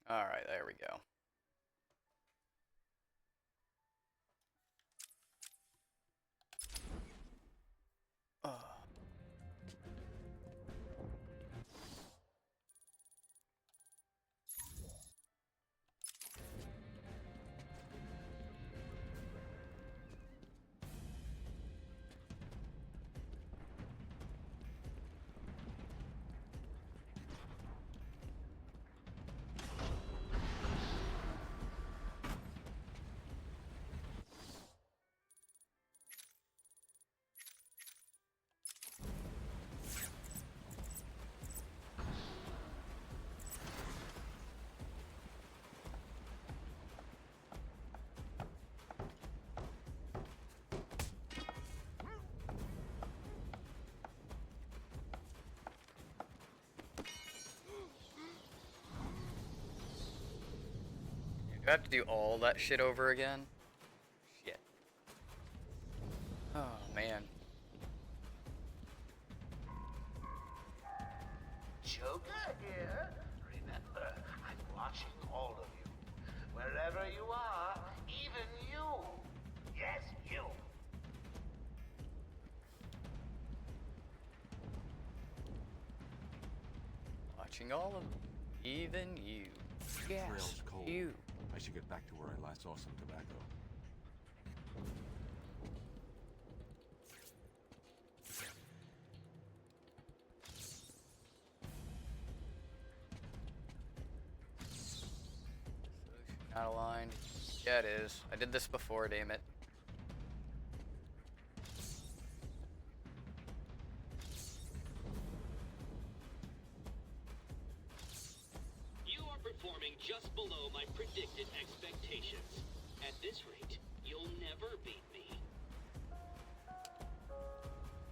Alright, there we go. Do I have to do all that shit over again? Shit. Oh, man. Joker here. Remember, I'm watching all of you. Wherever you are, even you. Yes, you. Watching all of them. Even you. Yes, Trail's cold. you. I should get back to where I last saw some tobacco. Not aligned. Yeah, it is. I did this before, damn it. You are performing just below my predicted expectations. At this rate, you'll never beat me.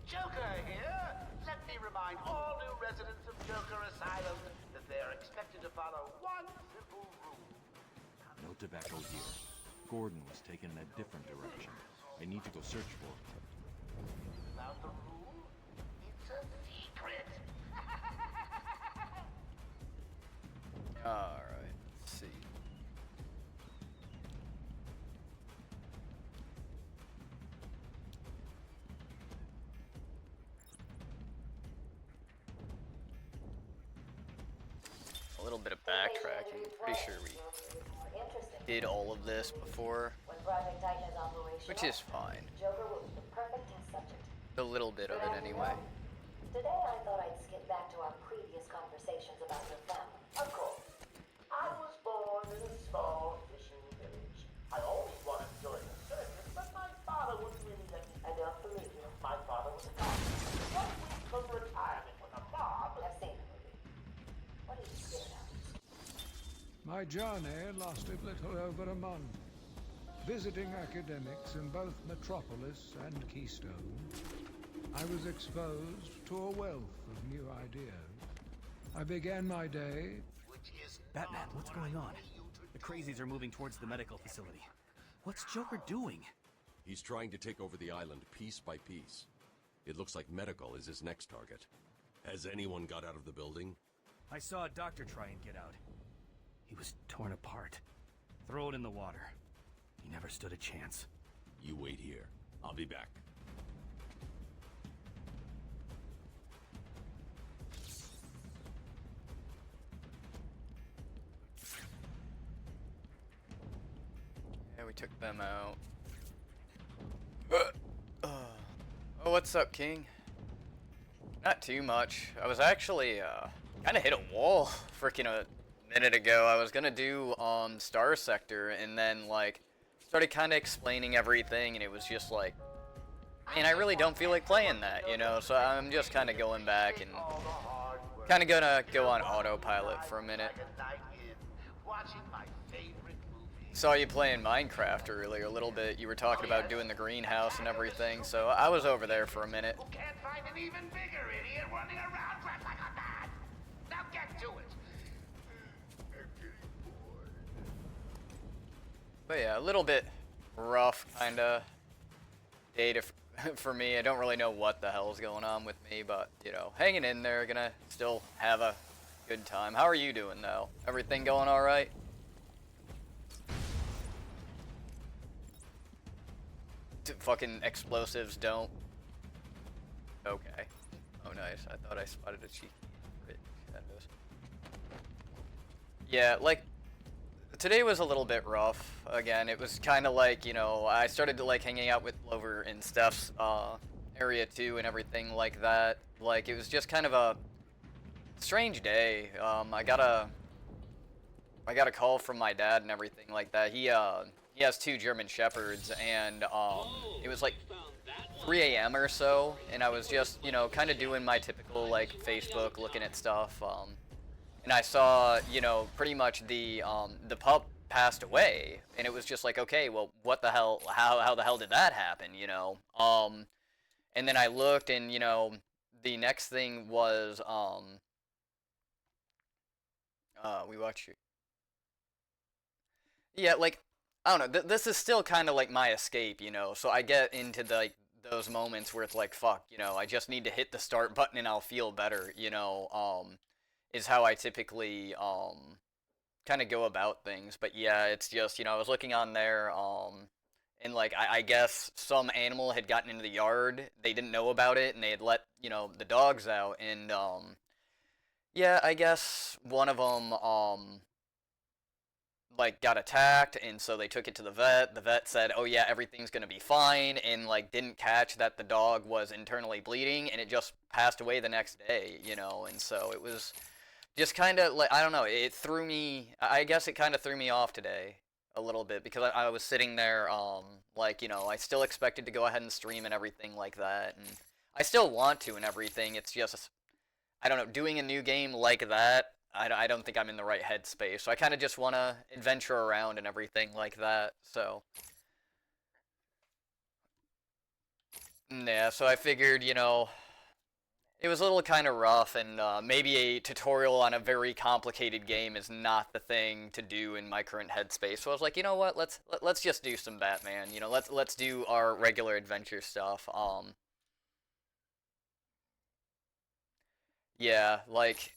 Joker here. Let me remind all new residents of Joker Asylum that they are expected to follow one simple rule. No tobacco here. Gordon was taken in a different direction. I need to go search for him. About the rule? It's a secret. Alright, let's see. A little bit of backtracking. Pretty sure we did all of this before, which is fine. Joker will be the perfect test subject. A little bit of it anyway. Today I thought I'd skip back to our previous conversations about your family. Of course. I was born in a small fishing village. I always wanted to join the circus, but my father wouldn't really let me. I don't believe you. My father was a doctor. 1 week from retirement with a mob. I've seen the movie. What are you scared of? My journey lasted little over a month, visiting academics in both Metropolis and Keystone. I was exposed to a wealth of new ideas. I began my day. Batman, what's going on? The crazies are moving towards the medical facility. What's Joker doing? He's trying to take over the island piece by piece. It looks like medical is his next target. Has anyone got out of the building? I saw a doctor try and get out. He was torn apart. Thrown in the water. He never stood a chance. You wait here. I'll be back. Yeah, we took them out. Oh, what's up, King? Not too much. I was actually, kind of hit a wall freaking a minute ago. I was gonna do, Star Sector, and then, like, started kind of explaining everything, and it was just like, man, I really don't feel like playing that, you know? So I'm just kind of going back and kind of gonna go on autopilot for a minute. Watching my favorite movie. Saw you playing Minecraft earlier a little bit. You were talking about doing the greenhouse and everything, so I was over there for a minute. Who can't find an even bigger idiot running around dressed like a man? Now get to it. I'm getting bored. But yeah, a little bit rough kind of day for me. I don't really know what the hell is going on with me, but, you know, hanging in there. Gonna still have a Good time. How are you doing, though? Everything going alright? Fucking explosives don't. Okay. Oh, nice. I thought I spotted a cheeky Infrit shadows. Yeah, like, today was a little bit rough. Again, it was kind of like, you know, I started to, like, hanging out with Clover in Steph's, area too and everything like that. Like, it was just kind of a strange day. I got a call from my dad and everything like that. He has 2 German Shepherds, and it was like 3 a.m. or so, and I was just, you know, kind of doing my typical, like, Facebook, looking at stuff, and I saw, you know, pretty much the pup passed away, and it was just like, okay, well, what the hell, how the hell did that happen, you know? And then I looked, and, you know, the next thing was, we watched it. Yeah, like, I don't know, this is still kind of like my escape, you know, so I get into, the, like, those moments where it's like, fuck, you know, I just need to hit the start button and I'll feel better, you know, is how I typically, kind of go about things. But yeah, it's just, you know, I was looking on there, and, like, I guess some animal had gotten into the yard, they didn't know about it, and they had let, you know, the dogs out, and, yeah, I guess one of them, like, got attacked, and so they took it to the vet. The vet said, oh yeah, everything's gonna be fine, and, like, didn't catch that the dog was internally bleeding, and it just passed away the next day, you know, and so it was just kind of, like, I don't know, it threw me, I guess it kind of threw me off today a little bit, because I was sitting there, like, you know, I still expected to go ahead and stream and everything like that, and I still want to and everything, it's just, I don't know, doing a new game like that, I don't think I'm in the right headspace, so I kind of just want to adventure around and everything like that, so. Yeah, so I figured, you know, it was a little kind of rough, and maybe a tutorial on a very complicated game is not the thing to do in my current headspace, so I was like, you know what, let's just do some Batman, you know, let's do our regular adventure stuff, yeah, like,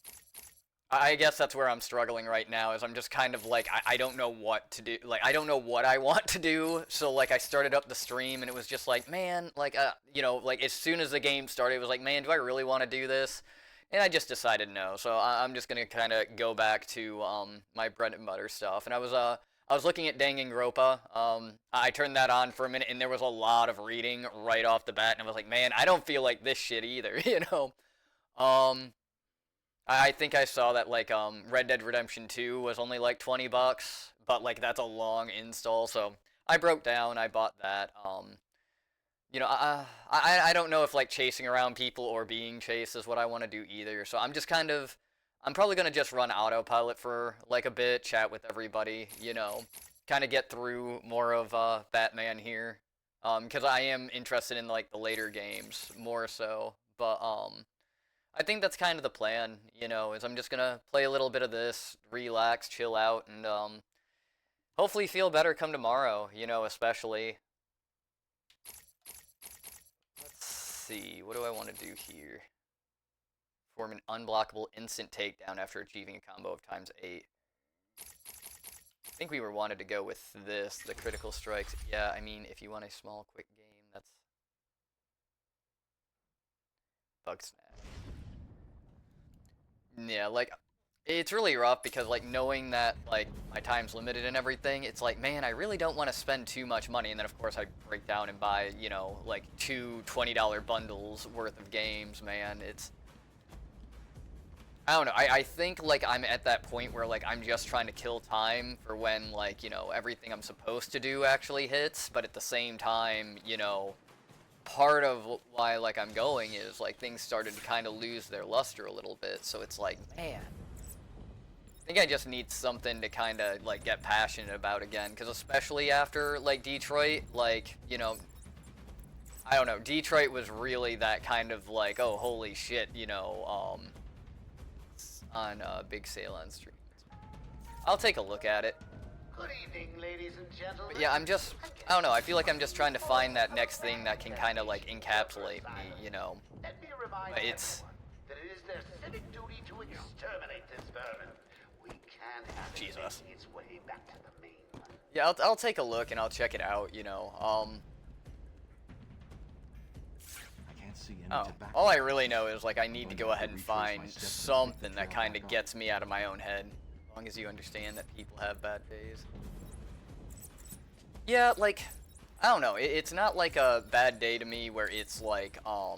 I guess that's where I'm struggling right now, is I'm just kind of like, I don't know what to do, like, I don't know what I want to do, so, like, I started up the stream, and it was just like, man, like, you know, like, as soon as the game started, it was like, man, do I really want to do this? And I just decided no, so I'm just gonna kind of go back to, my bread and butter stuff, and I was looking at Danganronpa, I turned that on for a minute, and there was a lot of reading right off the bat, and I was like, man, I don't feel like this shit either, you know? I think I saw that, like, Red Dead Redemption 2 was only like $20, but, like, that's a long install, so I broke down, I bought that, you know, I don't know if, like, chasing around people or being chased is what I want to do either, so I'm just kind of, I'm probably going to just run autopilot for, like, a bit, chat with everybody, you know, kind of get through more of, Batman here, because I am interested in, like, the later games, more so, but, I think that's kind of the plan, you know, is I'm just gonna play a little bit of this, relax, chill out, and, hopefully feel better come tomorrow, you know, especially. Let's see, what do I want to do here? Form an unblockable instant takedown after achieving a combo of ×8. I think we wanted to go with this, the critical strikes. Yeah, I mean, if you want a small, quick game, that's bug snap. Yeah, like, it's really rough because, like, knowing that, like, my time's limited and everything, it's like, man, I really don't want to spend too much money, and then, of course, I break down and buy, you know, like, 2 $20 bundles worth of games, man, it's, I don't know, I think, like, I'm at that point where, like, I'm just trying to kill time for when, like, you know, everything I'm supposed to do actually hits, but at the same time, you know, part of why, like, I'm going is, like, things started to kind of lose their luster a little bit, so it's like, man, I think I just need something to kind of, like, get passionate about again, because especially after, like, Detroit, like, you know, I don't know, Detroit was really that kind of, like, oh, holy shit, you know, on Big Sale on stream. I'll take a look at it. Good evening, ladies and gentlemen. But yeah, I don't know, I feel like I'm just trying to find that next thing that can kind of, like, encapsulate me, you know. Let me remind But it's, everyone that it is their civic duty to exterminate this vermin. We can't have it Jesus. making its way back to the mainland. Yeah, I'll take a look and I'll check it out, you know. I can't see any Oh, tobacco. all I really know is, like, I need to Going go to have ahead to and retrace my find steps and take the something that trail kind of back up. gets me out of my own head. As long as you understand that people have bad days. Yeah, like, I don't know. It's not like a bad day to me where it's like, I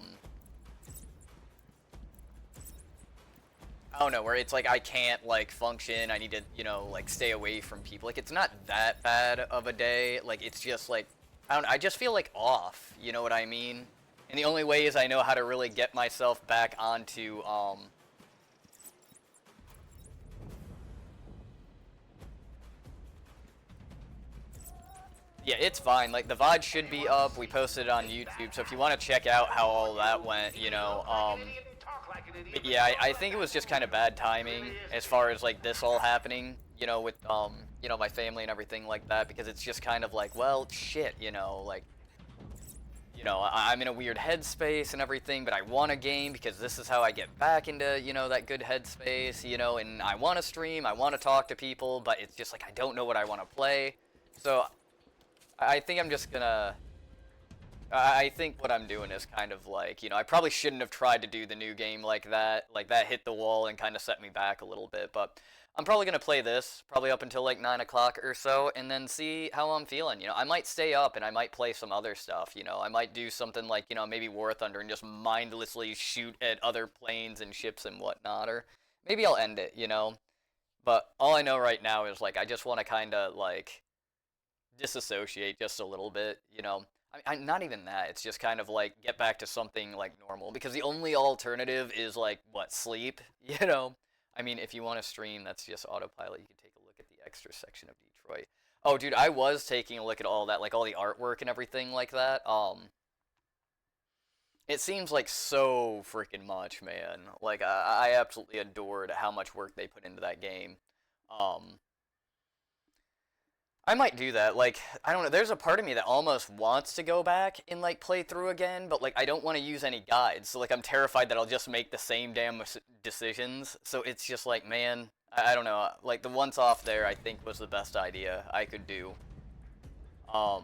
don't know, where it's like I can't, like, function. I need to, you know, like, stay away from people. Like, it's not that bad of a day. Like, it's just like, I don't know, I just feel like off. You know what I mean? And the only way is I know how to really get myself back onto, yeah, it's fine. Like, the VOD should be up. We posted it on YouTube, so if you want to check out how all that went, you know, but yeah, I think it was just kind of bad timing as far as, like, this all happening, you know, with, you know, my family and everything like that, because it's just kind of like, well, shit, you know, like, you know, I'm in a weird headspace and everything, but I want a game because this is how I get back into, you know, that good headspace, you know, and I want to stream, I want to talk to people, but it's just like I don't know what I want to play. So I think I'm just gonna, I think what I'm doing is kind of like, you know, I probably shouldn't have tried to do the new game like that hit the wall and kind of set me back a little bit, but I'm probably going to play this, probably up until like 9 o'clock or so, and then see how I'm feeling, you know. I might stay up and I might play some other stuff, you know. I might do something like, you know, maybe War Thunder and just mindlessly shoot at other planes and ships and whatnot, or maybe I'll end it, you know. But all I know right now is, like, I just want to kind of, like, disassociate just a little bit, you know. I'm not even that. It's just kind of like get back to something like normal, because the only alternative is like what, sleep, you know. I mean, if you want to stream, that's just autopilot. You can take a look at the extra section of Detroit. Oh, dude, I was taking a look at all that, like all the artwork and everything like that. It seems like so freaking much, man. Like I absolutely adored how much work they put into that game. I might do that. Like, I don't know, there's a part of me that almost wants to go back and, like, play through again, but, like, I don't want to use any guides. So, like, I'm terrified that I'll just make the same damn decisions. So it's just like, man, I don't know. Like, the once off there, I think, was the best idea I could do. I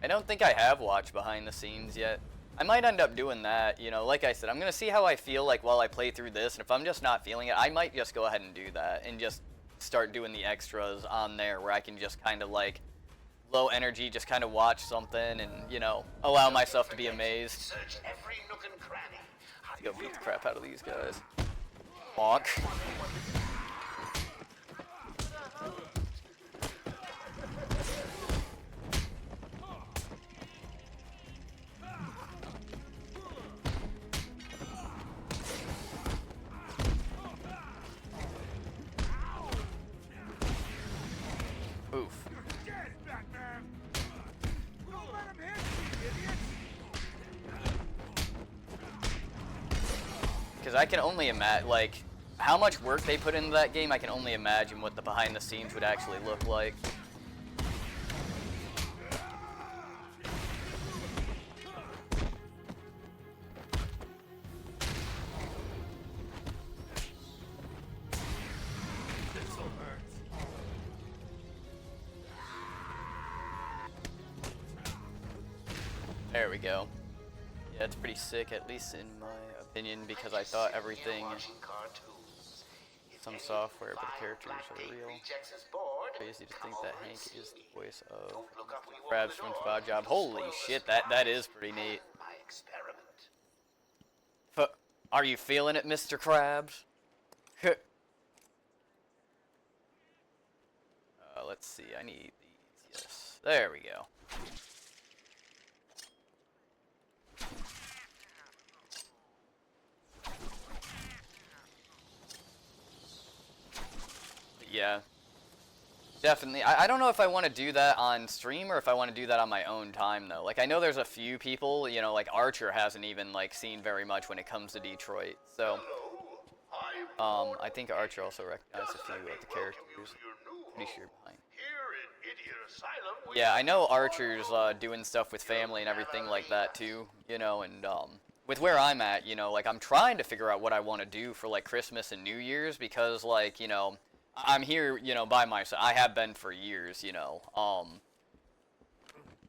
don't think I have watched behind the scenes yet. I might end up doing that, you know, like I said, I'm going to see how I feel like while I play through this, and if I'm just not feeling it, I might just go ahead and do that, and just start doing the extras on there, where I can just kind of, like, low energy, just kind of watch something, and, you know, allow myself to be amazed. Search every nook and cranny. Let's go beat the crap out of these guys. Bonk. Oof. Because I can only imagine, like, how much work they put into that game, I can only imagine what the behind the scenes would actually look like. There we go. Yeah, it's pretty sick, at least in my opinion, because I thought everything, some software, but the characters are real. Crazy to think that Hank is the voice of Krabs from SpongeBob. Holy shit, that is pretty neat. Are you feeling it, Mr. Krabs? Let's see, I need these, yes. There we go. Yeah, definitely. I don't know if I want to do that on stream or if I want to do that on my own time, though. Like, I know there's a few people, you know, like Archer hasn't even, like, seen very much when it comes to Detroit. So, I think Archer also recognized a few of the characters. Pretty sure behind. Yeah, I know Archer's doing stuff with family and everything like that, too, you know, and, with where I'm at, you know, like I'm trying to figure out what I want to do for like Christmas and New Year's because like, you know, I'm here, you know, by myself. I have been for years, you know.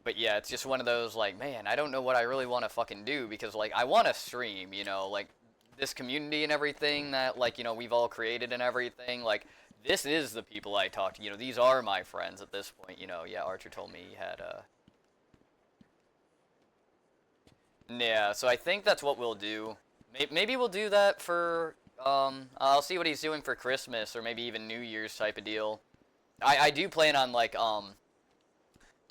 But yeah, it's just one of those like, man, I don't know what I really want to fucking do because like I want to stream, you know, like this community and everything that like, you know, we've all created and everything. Like this is the people I talk to, you know, these are my friends at this point, you know. Yeah, Archer told me he had yeah, so I think that's what we'll do. Maybe we'll do that for, I'll see what he's doing for Christmas, or maybe even New Year's type of deal. I do plan on, like,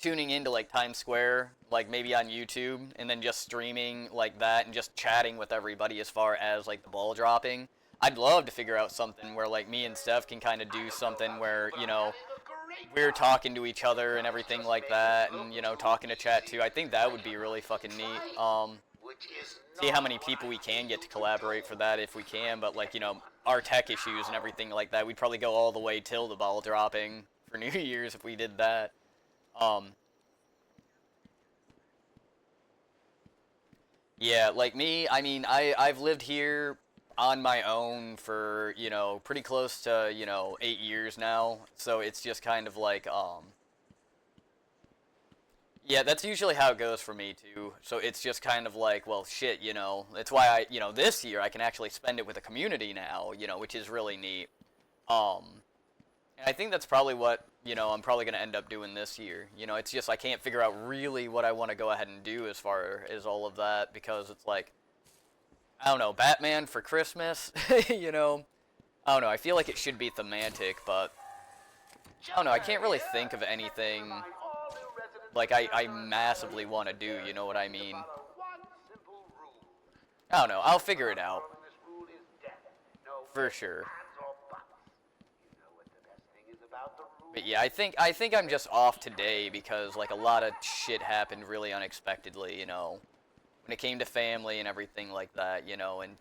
tuning into, like, Times Square, like, maybe on YouTube, and then just streaming like that, and just chatting with everybody as far as, like, the ball dropping. I'd love to figure out something where, like, me and Steph can kind of do something where, you know, we're talking to each other and everything like that, and, you know, talking to chat too. I think that would be really fucking neat. See how many people we can get to collaborate for that if we can, but, like, you know, our tech issues and everything like that, we'd probably go all the way till the ball dropping for New Year's if we did that. Yeah, like me, I mean, I've lived here on my own for, you know, pretty close to, you know, 8 years now, so it's just kind of like, yeah, that's usually how it goes for me, too, so it's just kind of like, well, shit, you know, that's why you know, this year I can actually spend it with a community now, you know, which is really neat, and I think that's probably what, you know, I'm probably going to end up doing this year, you know, it's just I can't figure out really what I want to go ahead and do as far as all of that, because it's like, I don't know, Batman for Christmas, you know, I don't know, I feel like it should be thematic, but, I don't know, I can't really think of anything, like, I massively want to do, you know what I mean? I don't know, I'll figure it out, for sure. But yeah, I think I'm just off today because, like, a lot of shit happened really unexpectedly, you know, when it came to family and everything like that, you know, and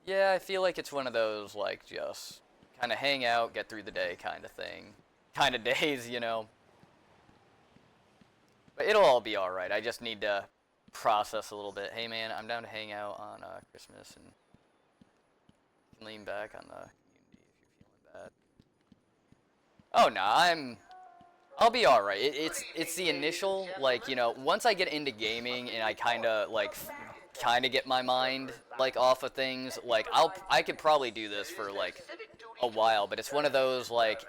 yeah, I feel like it's one of those, like, just kind of hang out, get through the day kind of thing, kind of days, you know. But it'll all be alright, I just need to process a little bit. Hey man, I'm down to hang out on Christmas and lean back on the community if you're feeling bad. Oh no, I'll be alright. It's the initial, like, you know, once I get into gaming and I kind of get my mind, like, off of things, like, I could probably do this for, like, a while, but it's one of those, like,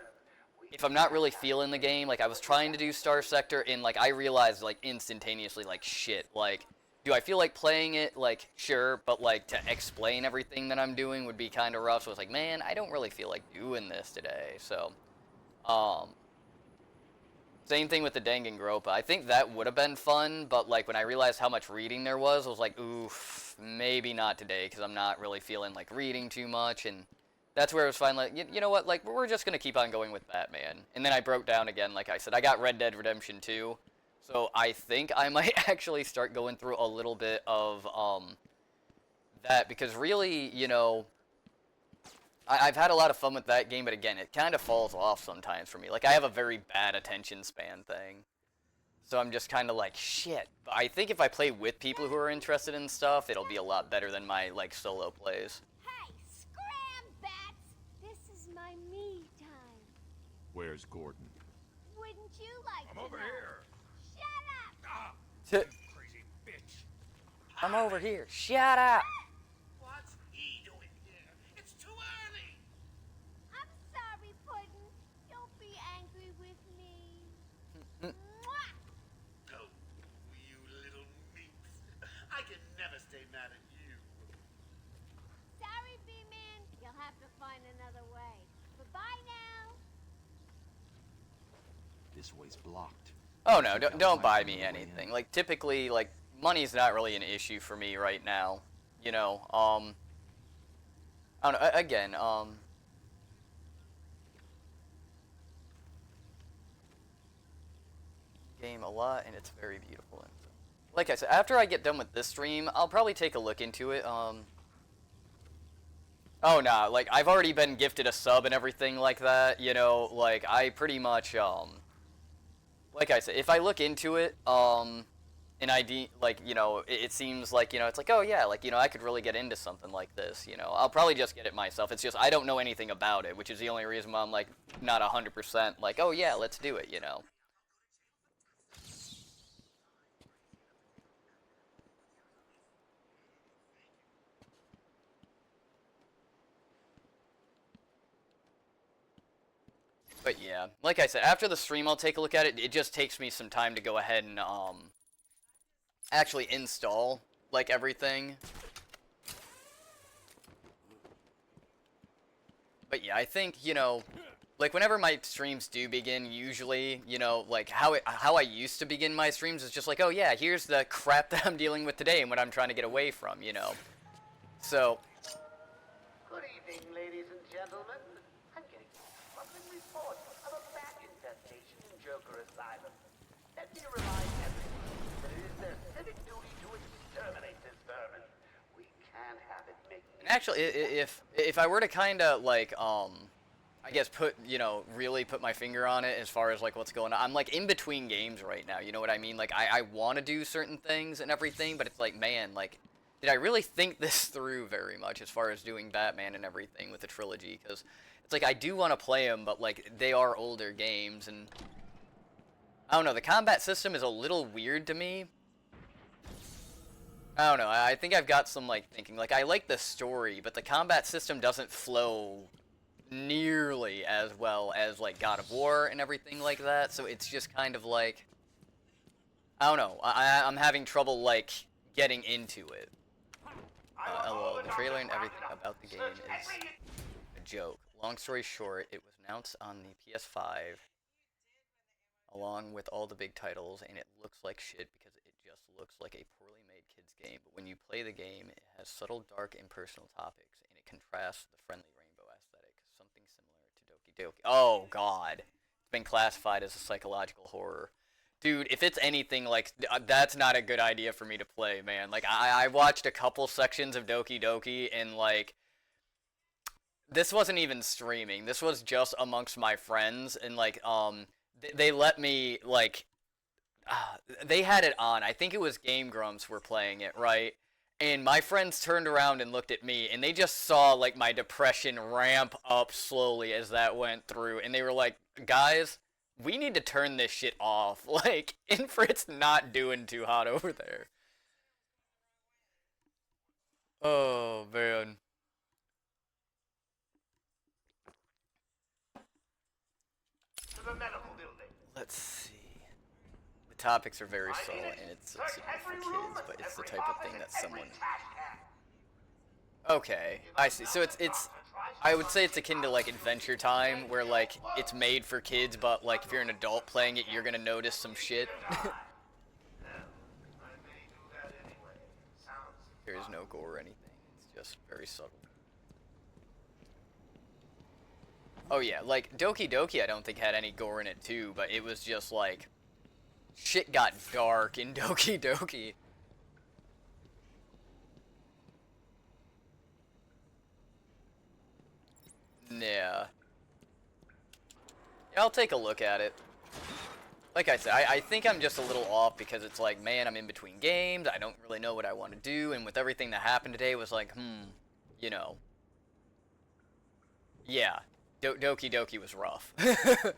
if I'm not really feeling the game, like, I was trying to do Star Sector, and, like, I realized, like, instantaneously, like, shit, like, do I feel like playing it? Like, sure, but, like, to explain everything that I'm doing would be kind of rough, so I was like, man, I don't really feel like doing this today, so, same thing with the Danganronpa. I think that would have been fun, but, like, when I realized how much reading there was, I was like, oof, maybe not today, because I'm not really feeling like reading too much, and that's where it was finally, like, you know what, like, we're just going to keep on going with Batman. And then I broke down again, like I said, I got Red Dead Redemption 2, so I think I might actually start going through a little bit of, that, because really, you know, I've had a lot of fun with that game, but again, it kind of falls off sometimes for me. Like, I have a very bad attention span thing. So I'm just kind of like, shit. But I think if I play with people who are interested in stuff, it'll be a lot better than my, like, solo plays. Hey, scram, bats! This is my me time. Where's Gordon? Wouldn't you like I'm to over know? here. Shut up! Crazy bitch. I'm over here. Shut up! What's he doing here? It's too early. I'm sorry, Puddin'. Don't be angry with me. Mwah! Oh, you little minx. I can never stay mad at you. Sorry, B-Man. You'll have to find another way. Bye-bye now. This way's blocked. Oh no, don't buy me anything. Like, typically, like, money's not really an issue for me right now. You know, I don't know, again, game a lot, and it's very beautiful. And like I said, after I get done with this stream, I'll probably take a look into it, oh nah, like, I've already been gifted a sub and everything like that, you know, like, I pretty much, like I said, if I look into it, and like, you know, it seems like, you know, it's like, oh yeah, like, you know, I could really get into something like this, you know. I'll probably just get it myself. It's just I don't know anything about it, which is the only reason why I'm like not 100% like, oh yeah, let's do it, you know. But yeah, like I said, after the stream I'll take a look at it. It just takes me some time to go ahead and actually install like everything. But yeah, I think, you know, like whenever my streams do begin, usually, you know, like how I used to begin my streams is just like, oh yeah, here's the crap that I'm dealing with today and what I'm trying to get away from, you know. So, Good evening, ladies and gentlemen. I'm getting troubling reports of a bat infestation in Joker Asylum. Let me remind everyone that it is their civic duty to exterminate this vermin. We can't have it making... and actually, if I were to kind of like I guess you know, really put my finger on it as far as like what's going on. I'm like in between games right now, you know what I mean? Like I want to do certain things and everything, but it's like, man, like did I really think this through very much as far as doing Batman and everything with the trilogy? Because it's like I do want to play them, but like they are older games, and I don't know, the combat system is a little weird to me. I don't know, I think I've got some like thinking, like I like the story, but the combat system doesn't flow nearly as well as like God of War and everything like that, so it's just kind of like, I don't know, I'm having trouble like getting into it. LOL, the trailer and everything about the game is a joke. Long story short, it was announced on the PS5 along with all the big titles, and it looks like shit because it just looks like a poorly made kids game. But when you play the game, it has subtle, dark, and personal topics, and it contrasts the friendly rainbow aesthetic, something similar to Doki Doki. Oh god, it's been classified as a psychological horror. Dude, if it's anything like, that's not a good idea for me to play, man. Like, I watched a couple sections of Doki Doki, and like, this wasn't even streaming. This was just amongst my friends, and like, they let me, like, they had it on. I think it was Game Grumps were playing it, right? And my friends turned around and looked at me, and they just saw, like, my depression ramp up slowly as that went through, and they were like, guys, we need to turn this shit off. Like, Infrit's not doing too hot over there. Oh, man. To the medical building. Let's see. The topics are very subtle, and it's suitable for kids, but it's the type of thing that someone... Okay, I see. So it's I would say it's akin to like Adventure Time, where like it's made for kids, but like if you're an adult playing it, you're gonna notice some shit. There is no gore or anything. It's just very subtle. Oh yeah, like Doki Doki I don't think had any gore in it too, but it was just like shit got dark in Doki Doki. Yeah. Yeah, I'll take a look at it. Like I said, I think I'm just a little off because it's like, man, I'm in between games, I don't really know what I want to do, and with everything that happened today, it was like, you know. Yeah, Doki Doki was rough. But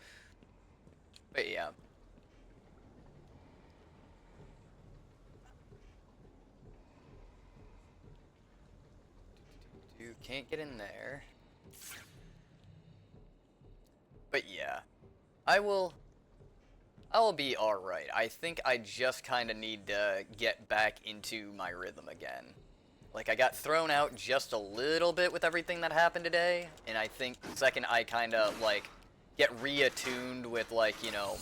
yeah. You can't get in there. But yeah, I will be alright. I think I just kind of need to get back into my rhythm again. Like, I got thrown out just a little bit with everything that happened today, and I think the second I kind of, like, get reattuned with, like, you know,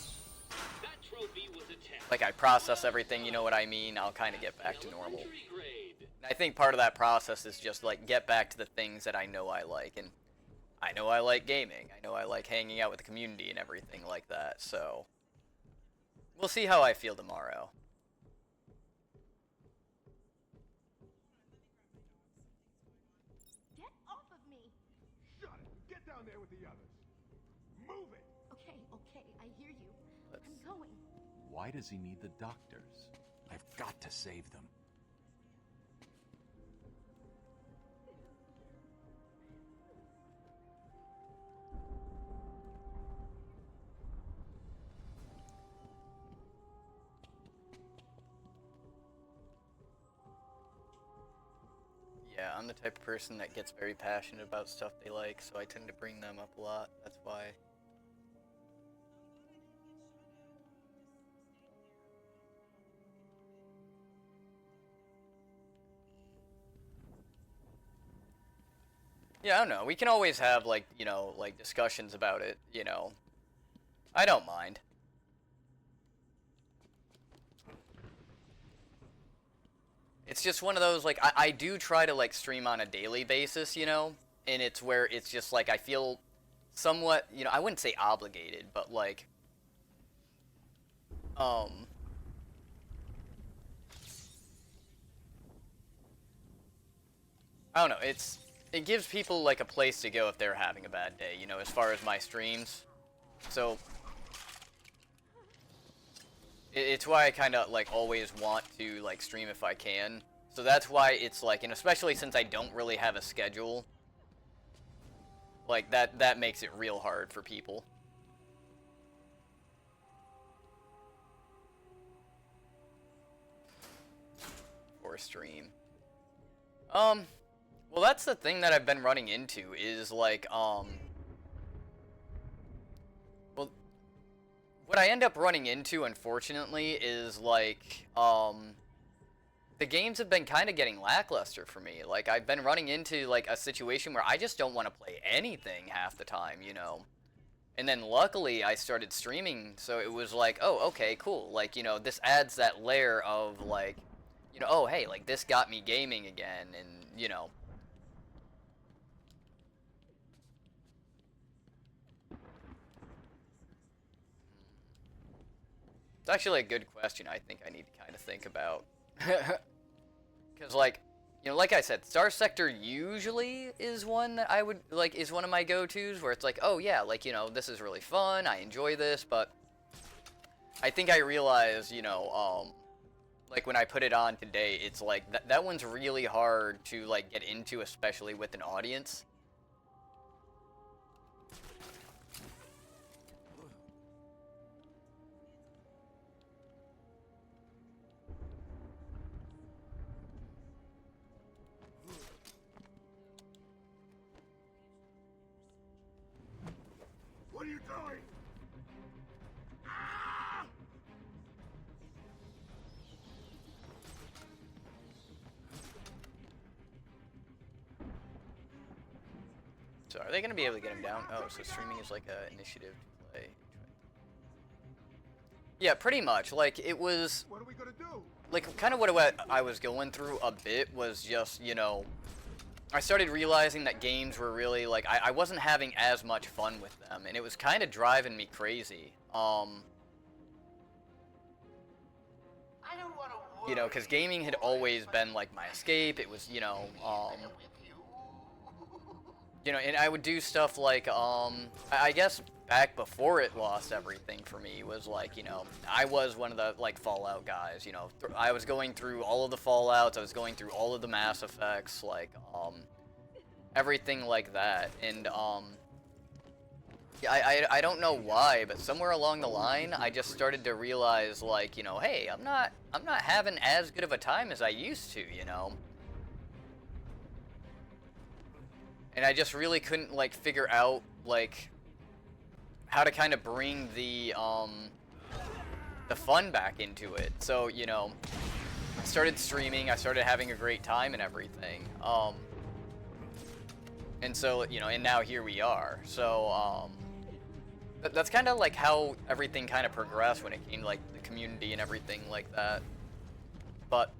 like, I process everything, you know what I mean, I'll kind of get back to normal. And I think part of that process is just, like, get back to the things that I know I like, and I know I like gaming, I know I like hanging out with the community and everything like that, so we'll see how I feel tomorrow. Get off of me! Shut it! Get down there with the others! Move it! Okay, I hear you. Let's I'm going? Why does he need the doctors? I've got to save them. Yeah, I'm the type of person that gets very passionate about stuff they like, so I tend to bring them up a lot. That's why. Yeah, I don't know. We can always have, like, you know, like, discussions about it, you know. I don't mind. It's just one of those, like, I do try to, like, stream on a daily basis, you know? And it's where it's just, like, I feel somewhat, you know, I wouldn't say obligated, but, like, I don't know, it gives people, like, a place to go if they're having a bad day, you know, as far as my streams. So, it's why I kind of, like, always want to, like, stream if I can. So that's why it's, like, and especially since I don't really have a schedule, like, that makes it real hard for people. For a stream. Well, that's the thing that I've been running into is, like, well, what I end up running into, unfortunately, is, like, the games have been kind of getting lackluster for me. Like, I've been running into, like, a situation where I just don't want to play anything half the time, you know? And then, luckily, I started streaming, so it was like, oh, okay, cool. Like, you know, this adds that layer of, like, you know, oh, hey, like, this got me gaming again, and, you know. It's actually a good question I think I need to kind of think about. Because, like, you know, like I said, Star Sector usually is one that I would, like, is one of my go-tos, where it's like, oh, yeah, like, you know, this is really fun, I enjoy this, but I think I realize, you know, like, when I put it on today, it's like, that one's really hard to, like, get into, especially with an audience. What are you doing? Ah! So are they going to be able to get him down? Oh, so streaming is like a initiative to play. Yeah, pretty much. Like, it was, What are we gonna do? like, kind of what I was going through a bit was just, you know, I started realizing that games were really, like, I wasn't having as much fun with them, and it was kind of driving me crazy. I don't want to You know, because gaming had always been, like, my escape. It was, you know, you know, and I would do stuff like, I guess back before it lost everything for me was like, you know, I was one of the, like, Fallout guys, you know, I was going through all of the Fallouts, I was going through all of the Mass Effects, like, everything like that, and, yeah, I don't know why, but somewhere along the line, I just started to realize, like, you know, hey, I'm not having as good of a time as I used to, you know? And I just really couldn't, like, figure out, like, how to kind of bring the fun back into it. So, you know, I started streaming, I started having a great time and everything. And so, you know, and now here we are. So, that's kind of like how everything kind of progressed when it came to, like, the community and everything like that. But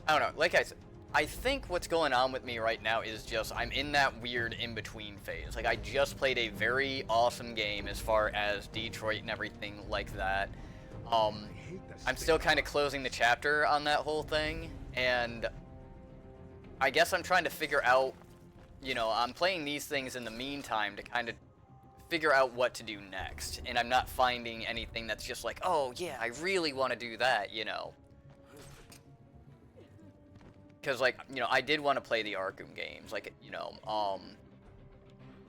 I don't know, like I said, I think what's going on with me right now is just I'm in that weird in-between phase. Like, I just played a very awesome game as far as Detroit and everything like that. I'm still kind of closing the chapter on that whole thing, and I guess I'm trying to figure out, you know, I'm playing these things in the meantime to kind of figure out what to do next, and I'm not finding anything that's just like, oh yeah, I really want to do that, you know. Because, like, you know, I did want to play the Arkham games, like, you know,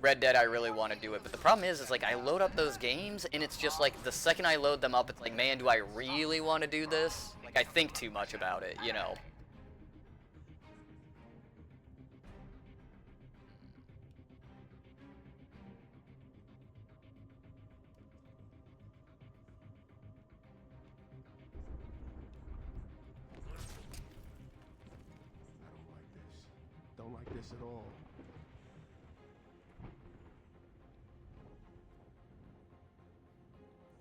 Red Dead, I really want to do it, but the problem is like, I load up those games, and it's just like, the second I load them up, it's like, man, do I really want to do this? Like, I think too much about it, you know. Don't like this at all.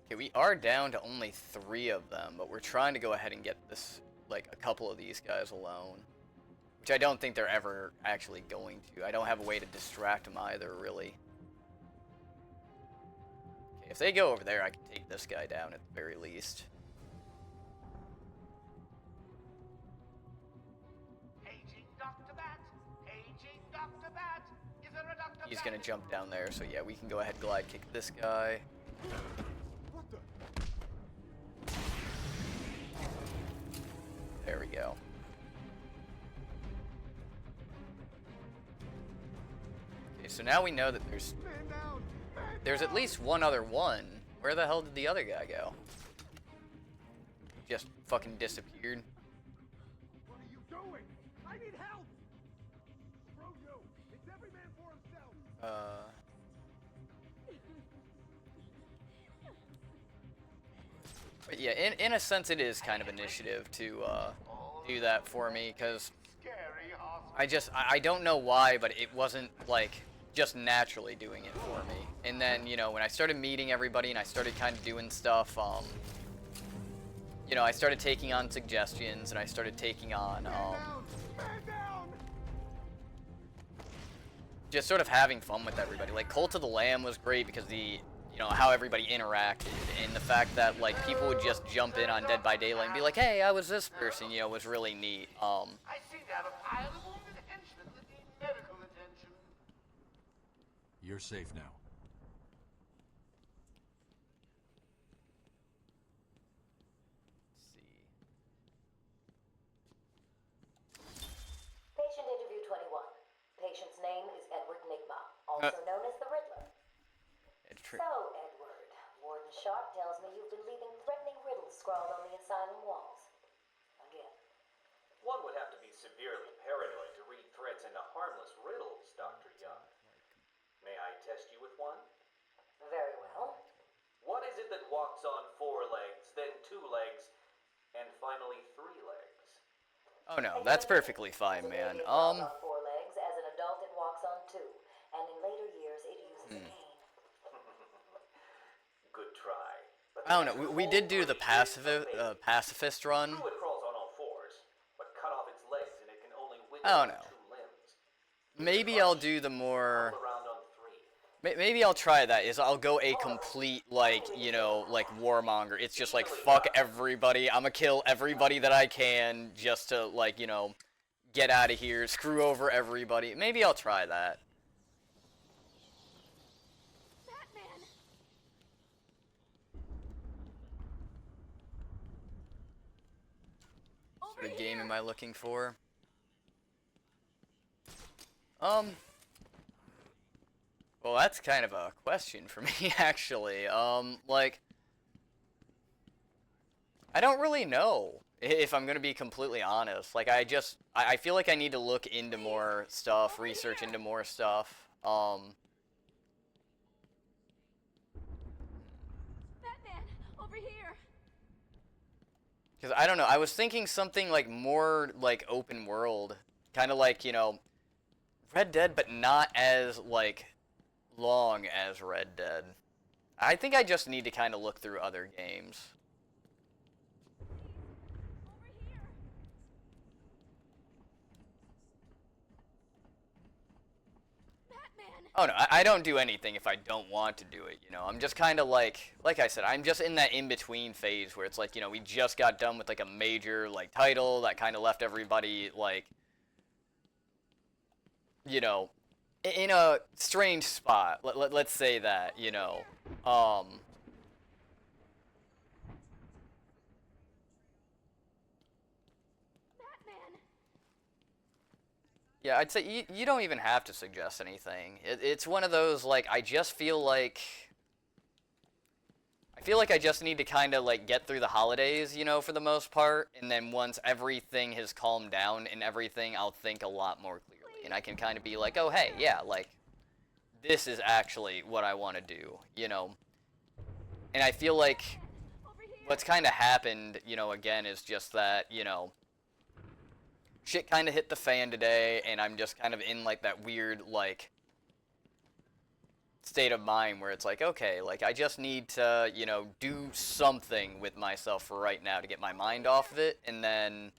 Okay, we are down to only 3 of them, but we're trying to go ahead and get this, like, a couple of these guys alone. Which I don't think they're ever actually going to. I don't have a way to distract them either, really. Okay, if they go over there, I can take this guy down at the very least. Paging Dr. Bat. Paging Dr. Bat. Is there a Dr. He's Bat? gonna jump down there, so yeah, we can go ahead and glide kick this guy. What the? There we go. Okay, so now we know that Man down! there's at least one other one. Where the hell did the other guy go? Just fucking disappeared. What are you doing? I need help! Screw you! It's every man for himself! But yeah, in a sense it is kind of initiative to do that for me, because I don't know why, but it wasn't like just naturally doing it for me. And then, you know, when I started meeting everybody and I started kind of doing stuff, you know, I started taking on suggestions and I started taking on just sort of having fun with everybody. Like Cult of the Lamb was great because you know, how everybody interacted, and the fact that, like, people would just jump in on Dead by Daylight and be like, hey, I was this person, you know, was really neat. I seem to have a pile of wounded henchmen that need medical attention. You're safe now. Let's see. Patient interview 21. Patient's name is Edward Nigma, also known as the Riddler. So, Edward, Warden Sharp tells me you've been leaving threatening riddles scrawled on the asylum walls. Again. One would have to be severely paranoid to read threats into harmless riddles, Dr. Young. May I test you with one? Very well. What is it that walks on 4 legs, then 2 legs, and finally 3 legs? Oh no, that's perfectly fine, man. On 4 legs, as an adult it walks on 2, and in later years it uses a cane. Good try. But I don't know, we did do the pacifist run. True, it crawls on all 4s, but cut off its legs and it can only wiggle I don't know. 2 limbs. Maybe I'll do the more... All around on 3. Maybe I'll try that, is I'll go a complete, like, you know, like, warmonger. It's just like, fuck everybody, I'm gonna kill everybody that I can just to, like, you know, get out of here, screw over everybody. Maybe I'll try that. Batman! What sort of game am I looking for? Well, that's kind of a question for me, actually. Like, I don't really know, if I'm gonna be completely honest. Like, I feel like I need to look into more stuff, research into more stuff. Batman! Over here! Because, I don't know, I was thinking something, like, more, like, open world. Kind of like, you know, Red Dead, but not as, like, long as Red Dead. I think I just need to kind of look through other games. Over here! Batman! Oh no, I don't do anything if I don't want to do it, you know. I'm just kind of like I said, I'm just in that in-between phase where it's like, you know, we just got done with like a major like title that kind of left everybody like, you know, in a strange spot. Let's say that, you know. Batman. Yeah, I'd say you don't even have to suggest anything. It's one of those, like, I feel like I just need to kind of, like, get through the holidays, you know, for the most part, and then once everything has calmed down and everything, I'll think a lot more clearly, and I can kind of be like, oh, hey, yeah, like, this is actually what I want to do, you know. And I feel like what's kind of happened, you know, again, is just that, you know, shit kind of hit the fan today, and I'm just kind of in, like, that weird, like, state of mind where it's like, okay, like, I just need to, you know, do something with myself for right now to get my mind off of it, and then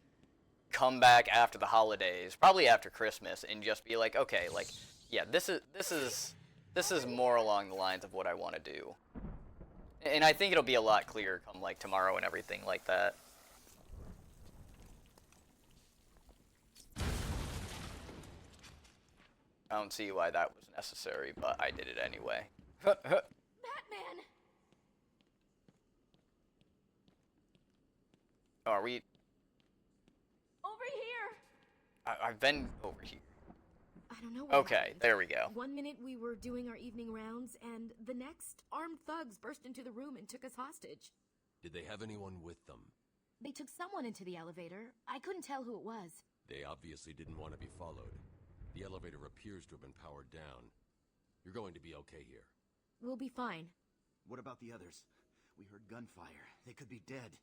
come back after the holidays, probably after Christmas, and just be like, okay, like, yeah, this is more along the lines of what I want to do. And I think it'll be a lot clearer come, like, tomorrow and everything like that. I don't see why that was necessary, but I did it anyway. Batman. Oh, are we... Over here. I've been over here. I don't know what Okay, happened. there we go. 1 minute we were doing our evening rounds, and the next, armed thugs burst into the room and took us hostage. Did they have anyone with them? They took someone into the elevator. I couldn't tell who it was. They obviously didn't want to be followed. The elevator appears to have been powered down. You're going to be okay here. We'll be fine. What about the others? We heard gunfire. They could be dead.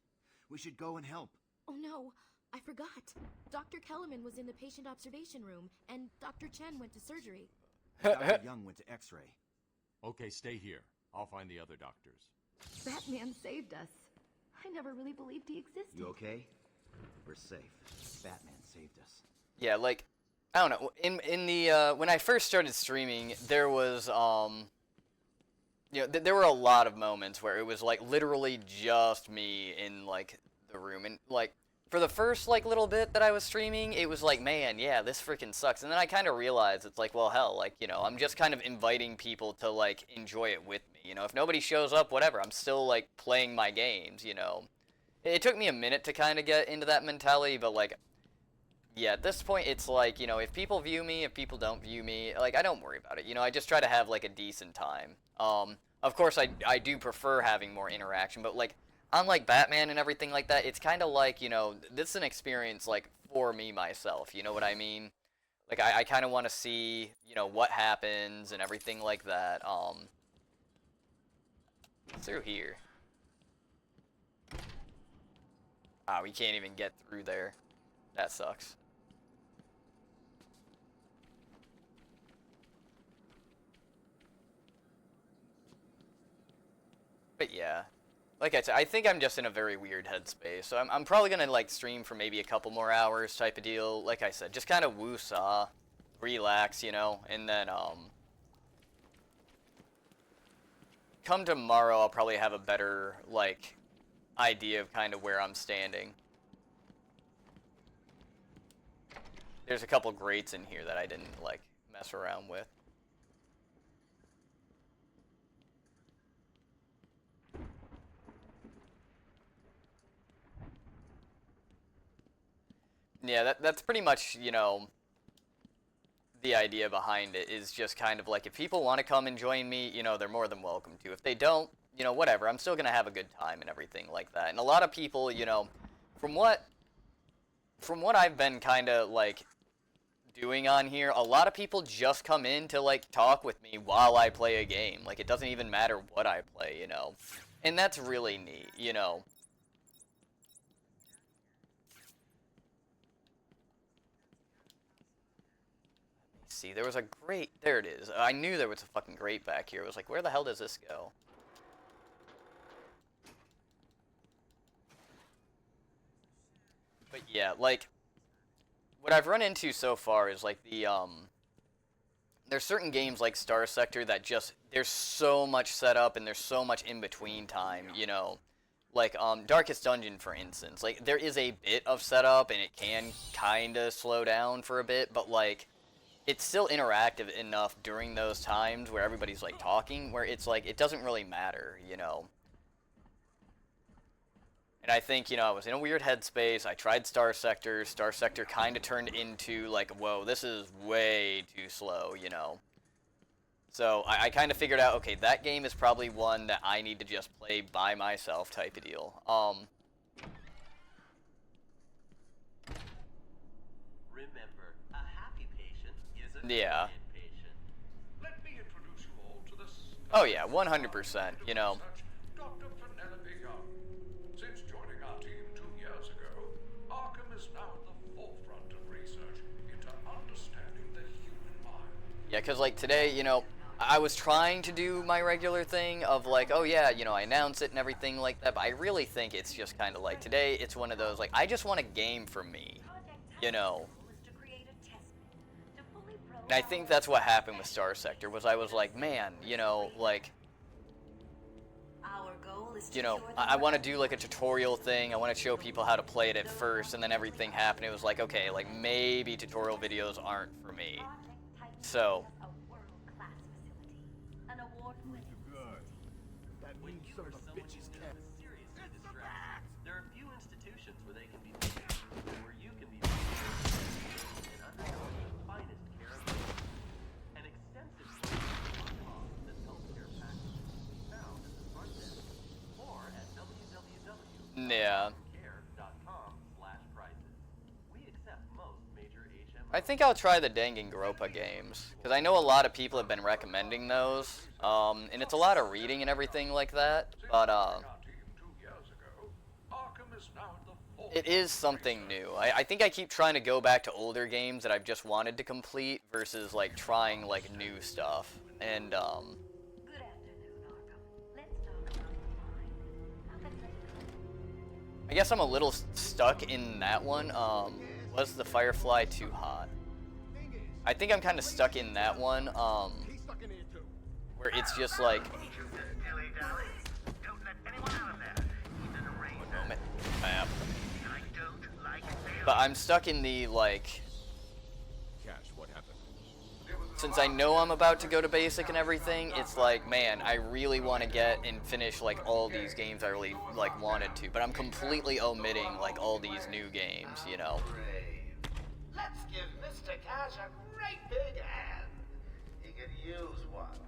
We should go and help. Oh no, I forgot. Dr. Kellerman was in the patient observation room, and Dr. Chen went to surgery. Dr. Young went to X-ray. Okay, stay here. I'll find the other doctors. Batman saved us. I never really believed he existed. You okay? We're safe. Batman saved us. Yeah, like, I don't know. In the when I first started streaming, there was you know, there were a lot of moments where it was like literally just me in like the room, and like for the first like little bit that I was streaming, it was like, man, yeah, this freaking sucks. And then I kind of realized it's like, well, hell, like, you know, I'm just kind of inviting people to like enjoy it with me. You know, if nobody shows up, whatever, I'm still like playing my games. You know, it took me a minute to kind of get into that mentality, but like, yeah, at this point, it's like, you know, if people view me, if people don't view me, like, I don't worry about it. You know, I just try to have, like, a decent time. Of course, I do prefer having more interaction, but, like, unlike Batman and everything like that, it's kind of like, you know, this is an experience, like, for me, myself. You know what I mean? Like, I kind of want to see, you know, what happens and everything like that. Through here. Ah, we can't even get through there. That sucks. But yeah, like I said, I think I'm just in a very weird headspace, so I'm probably gonna like stream for maybe a couple more hours type of deal. Like I said, just kind of woo-saw, relax, you know, and then come tomorrow I'll probably have a better like idea of kind of where I'm standing. There's a couple grates in here that I didn't like mess around with. Yeah, that's pretty much, you know, the idea behind it is just kind of like, if people want to come and join me, you know, they're more than welcome to. If they don't, you know, whatever, I'm still going to have a good time and everything like that. And a lot of people, you know, from what I've been kind of, like, doing on here, a lot of people just come in to, like, talk with me while I play a game. Like, it doesn't even matter what I play, you know. And that's really neat, you know. See, there was a grate. There it is. I knew there was a fucking grate back here. I was like, where the hell does this go? But yeah, like, what I've run into so far is like there's certain games like Star Sector that just, there's so much setup and there's so much in between time, you know. Like, Darkest Dungeon, for instance. Like, there is a bit of setup and it can kind of slow down for a bit, but like, it's still interactive enough during those times where everybody's like talking, where it's like it doesn't really matter, you know. And I think, you know, I was in a weird headspace. I tried Star Sector. Star Sector kind of turned into like, whoa, this is way too slow, you know. So I kind of figured out, okay, that game is probably one that I need to just play by myself type of deal. Remember, a happy patient is a Yeah. patient. Let me introduce you all to this. Oh yeah, 100%, you know. Dr. Penelope Young. Since joining our team 2 years ago, Arkham is now at the forefront of research into understanding the human mind. Yeah, because like today, you know, I was trying to do my regular thing of like, oh yeah, you know, I announce it and everything like that, but I really think it's just kind of like today, it's one of those like, I just want a game for me, you know. And I think that's what happened with Star Sector, was I was like, man, you know, like, you know, I want to do like a tutorial thing, I want to show people how to play it at first, and then everything happened, it was like, okay, like maybe tutorial videos aren't for me. So, When you or someone you know is seriously distressed, There are few institutions where they can be where you can be and undergoing the finest care of an extensive cost and healthcare packages found at the front desk or at yeah. www.care.com/prices. We accept most major HMO. I think I'll try the Danganronpa games, because I know a lot of people have been recommending those, and it's a lot of reading and everything like that, but, it is something new. I think I keep trying to go back to older games that I've just wanted to complete versus, like, trying, like, new stuff, and, I guess I'm a little stuck in that one. Was the Firefly too hot? I think I'm kind of stuck in that one, where it's just like... One moment. But I'm stuck in the, like... Cash, what happened? Since I know I'm about to go to basic and everything, it's like, man, I really want to get and finish, like, all these games I really, like, wanted to. But I'm completely omitting, like, all these new games, you know? Let's give Mr. Cash a great big hand. He could use one.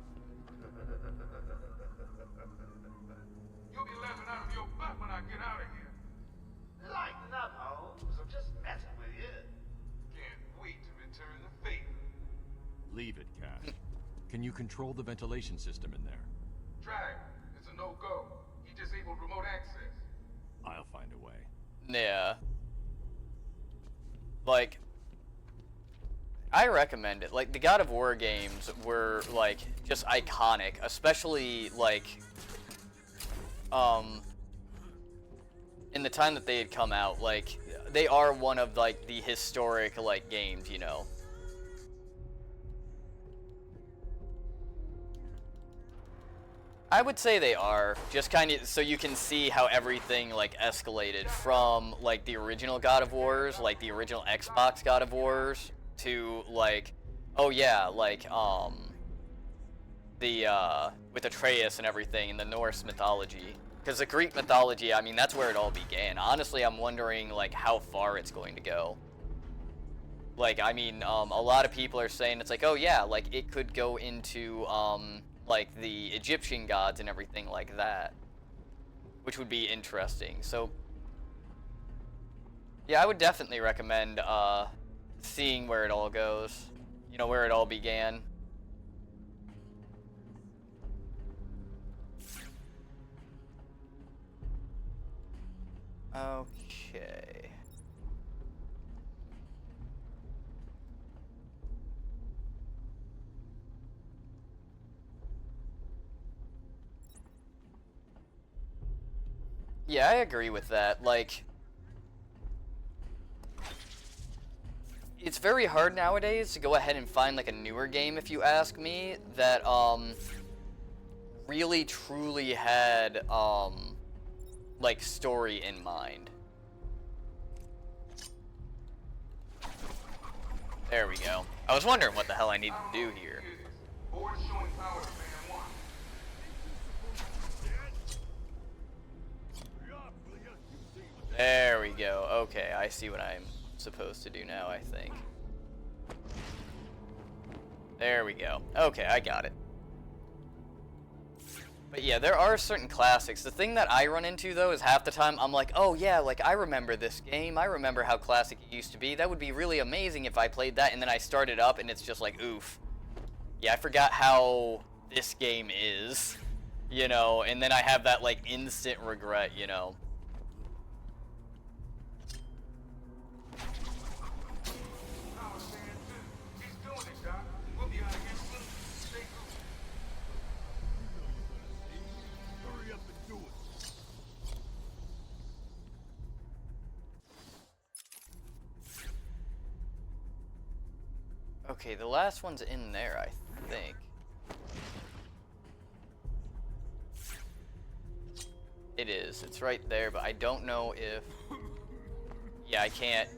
You'll be laughing out of your butt when I get out of here. Lighten up, Holmes. I'm just messing with you. Can't wait to return the favor. Leave it, Cash. Can you control the ventilation system in there? Try it. It's a no-go. He disabled remote access. I'll find a way. Yeah. Like, I recommend it. Like, the God of War games were, like, just iconic, especially, like, in the time that they had come out. Like, they are one of, like, the historic, like, games, you know. I would say they are, just kind of so you can see how everything, like, escalated from, like, the original God of Wars, like, the original Xbox God of Wars, to, like, oh yeah, like, with Atreus and everything, in the Norse mythology. Because the Greek mythology, I mean, that's where it all began. Honestly, I'm wondering, like, how far it's going to go. Like, I mean, a lot of people are saying it's like, oh yeah, like, it could go into, like, the Egyptian gods and everything like that. Which would be interesting. So, yeah, I would definitely recommend, seeing where it all goes. You know, where it all began. Okay. Yeah, I agree with that. Like, it's very hard nowadays to go ahead and find, like, a newer game, if you ask me, that, really truly had, like, story in mind. There we go. I was wondering what the hell I needed to do here. There we go. Okay, I see what I'm supposed to do now, I think. There we go. Okay, I got it. But yeah, there are certain classics. The thing that I run into, though, is half the time I'm like, oh yeah, like I remember this game. I remember how classic it used to be. That would be really amazing if I played that. And then I start it up and it's just like, oof. Yeah, I forgot how this game is, you know, and then I have that like instant regret, you know. Okay, the last one's in there, I think. It is. It's right there, but I don't know if... Yeah, I can't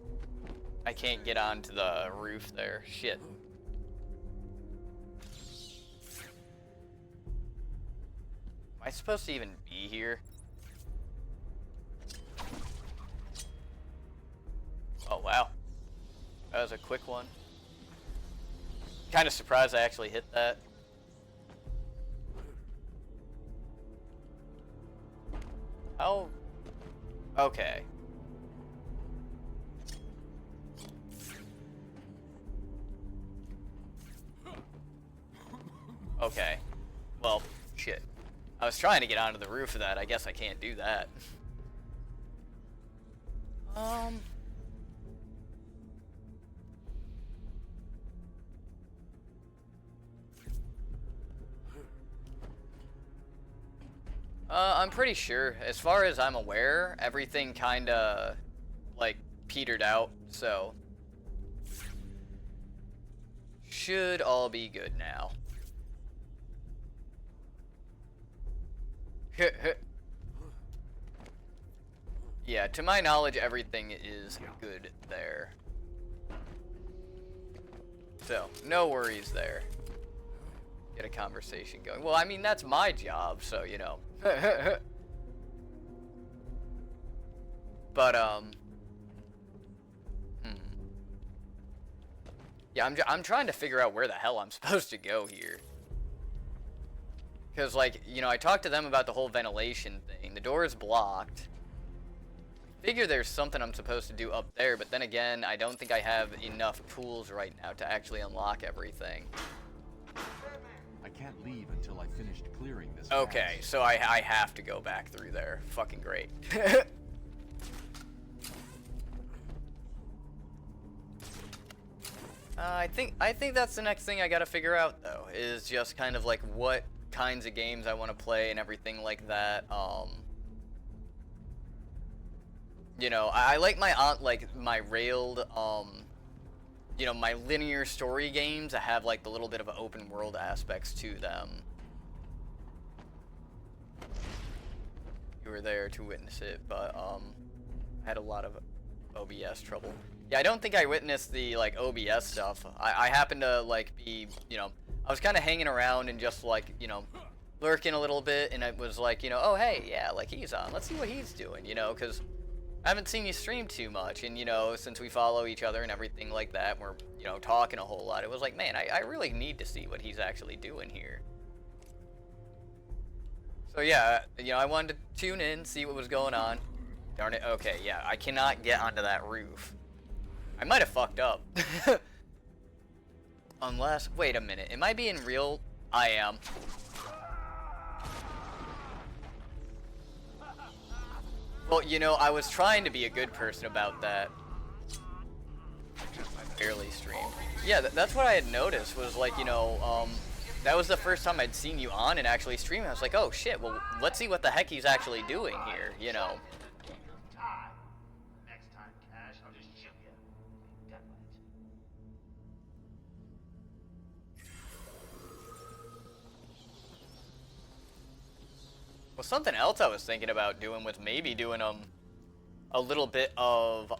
get onto the roof there. Shit. Am I supposed to even be here? Oh, wow. That was a quick one. Kind of surprised I actually hit that. Oh. Okay. Okay. Well, shit. I was trying to get onto the roof of that. I guess I can't do that. I'm pretty sure. As far as I'm aware, everything kinda, like, petered out, so... Should all be good now. Yeah, to my knowledge, everything is good there. So, no worries there. Get a conversation going. Well, I mean, that's my job, so, you know. But, yeah, I'm trying to figure out where the hell I'm supposed to go here. Because, like, you know, I talked to them about the whole ventilation thing. The door is blocked. I figure there's something I'm supposed to do up there, but then again, I don't think I have enough tools right now to actually unlock everything. I can't leave until I finished clearing this. Okay, so I have to go back through there. Fucking great. I think that's the next thing I gotta figure out, though, is just kind of like what kinds of games I want to play and everything like that. You know, I like my railed, you know, my linear story games that have like the little bit of open world aspects to them. You were there to witness it, but I had a lot of OBS trouble. Yeah, I don't think I witnessed the like OBS stuff. I happened to like be, you know, I was kind of hanging around and just like, you know, lurking a little bit, and it was like, you know, oh hey, yeah, like he's on. Let's see what he's doing, you know, because I haven't seen you stream too much, and you know, since we follow each other and everything like that, we're, you know, talking a whole lot. It was like, man, I really need to see what he's actually doing here. So yeah, you know, I wanted to tune in, see what was going on. Darn it. Okay, yeah, I cannot get onto that roof. I might have fucked up. Unless, wait a minute, am I being real? I am. Well, you know, I was trying to be a good person about that. Barely streamed. Yeah, that's what I had noticed, was like, you know, that was the first time I'd seen you on and actually streaming. I was like, oh shit, well, let's see what the heck he's actually doing here, you know. Well, something else I was thinking about doing was maybe doing a little bit of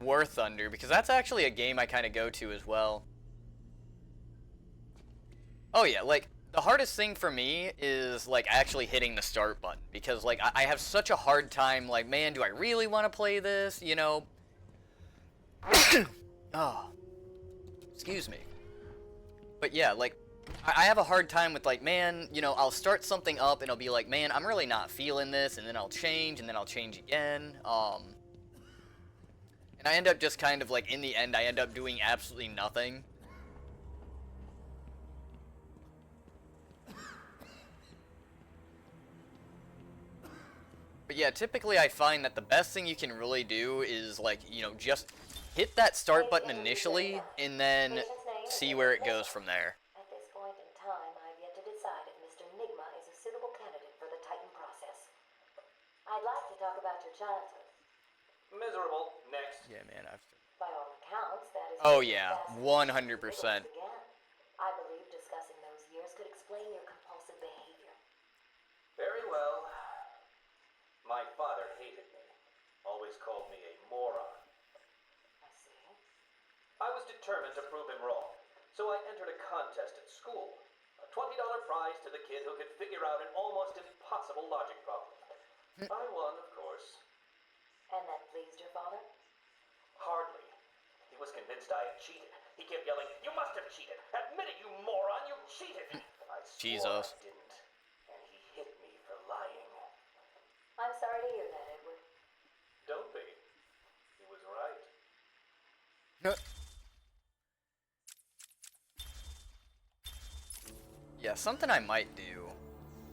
War Thunder, because that's actually a game I kind of go to as well. Oh yeah, like, the hardest thing for me is, like, actually hitting the start button, because, like, I have such a hard time, like, man, do I really want to play this, you know? Oh. Excuse me. But yeah, like, I have a hard time with, like, man, you know, I'll start something up and I'll be like, man, I'm really not feeling this, and then I'll change, and then I'll change again, and I end up just kind of, like, in the end, I end up doing absolutely nothing. But yeah, typically I find that the best thing you can really do is, like, you know, just hit that start button initially, and then see where it goes from there. At this point in time, I've yet to decide if Mr. Nigma is a suitable candidate for the Titan process. I'd like to talk about your childhood. Miserable. Next. Yeah, man, By all accounts, that is... Oh yeah, 100%. I believe discussing those years could explain your compulsive behavior. Very well. My father hated me. Always called me a moron. I see. I was determined to prove him wrong, so I entered a contest at school. A $20 prize to the kid who could figure out an almost impossible logic problem. I won, of course. And that pleased your father? Hardly. He was convinced I had cheated. He kept yelling, "You must have cheated! Admit it, you moron! You cheated!" I swore I didn't, and he hit me for lying. I'm sorry to hear that, Edward. Don't be. He was right. Yeah, something I might do.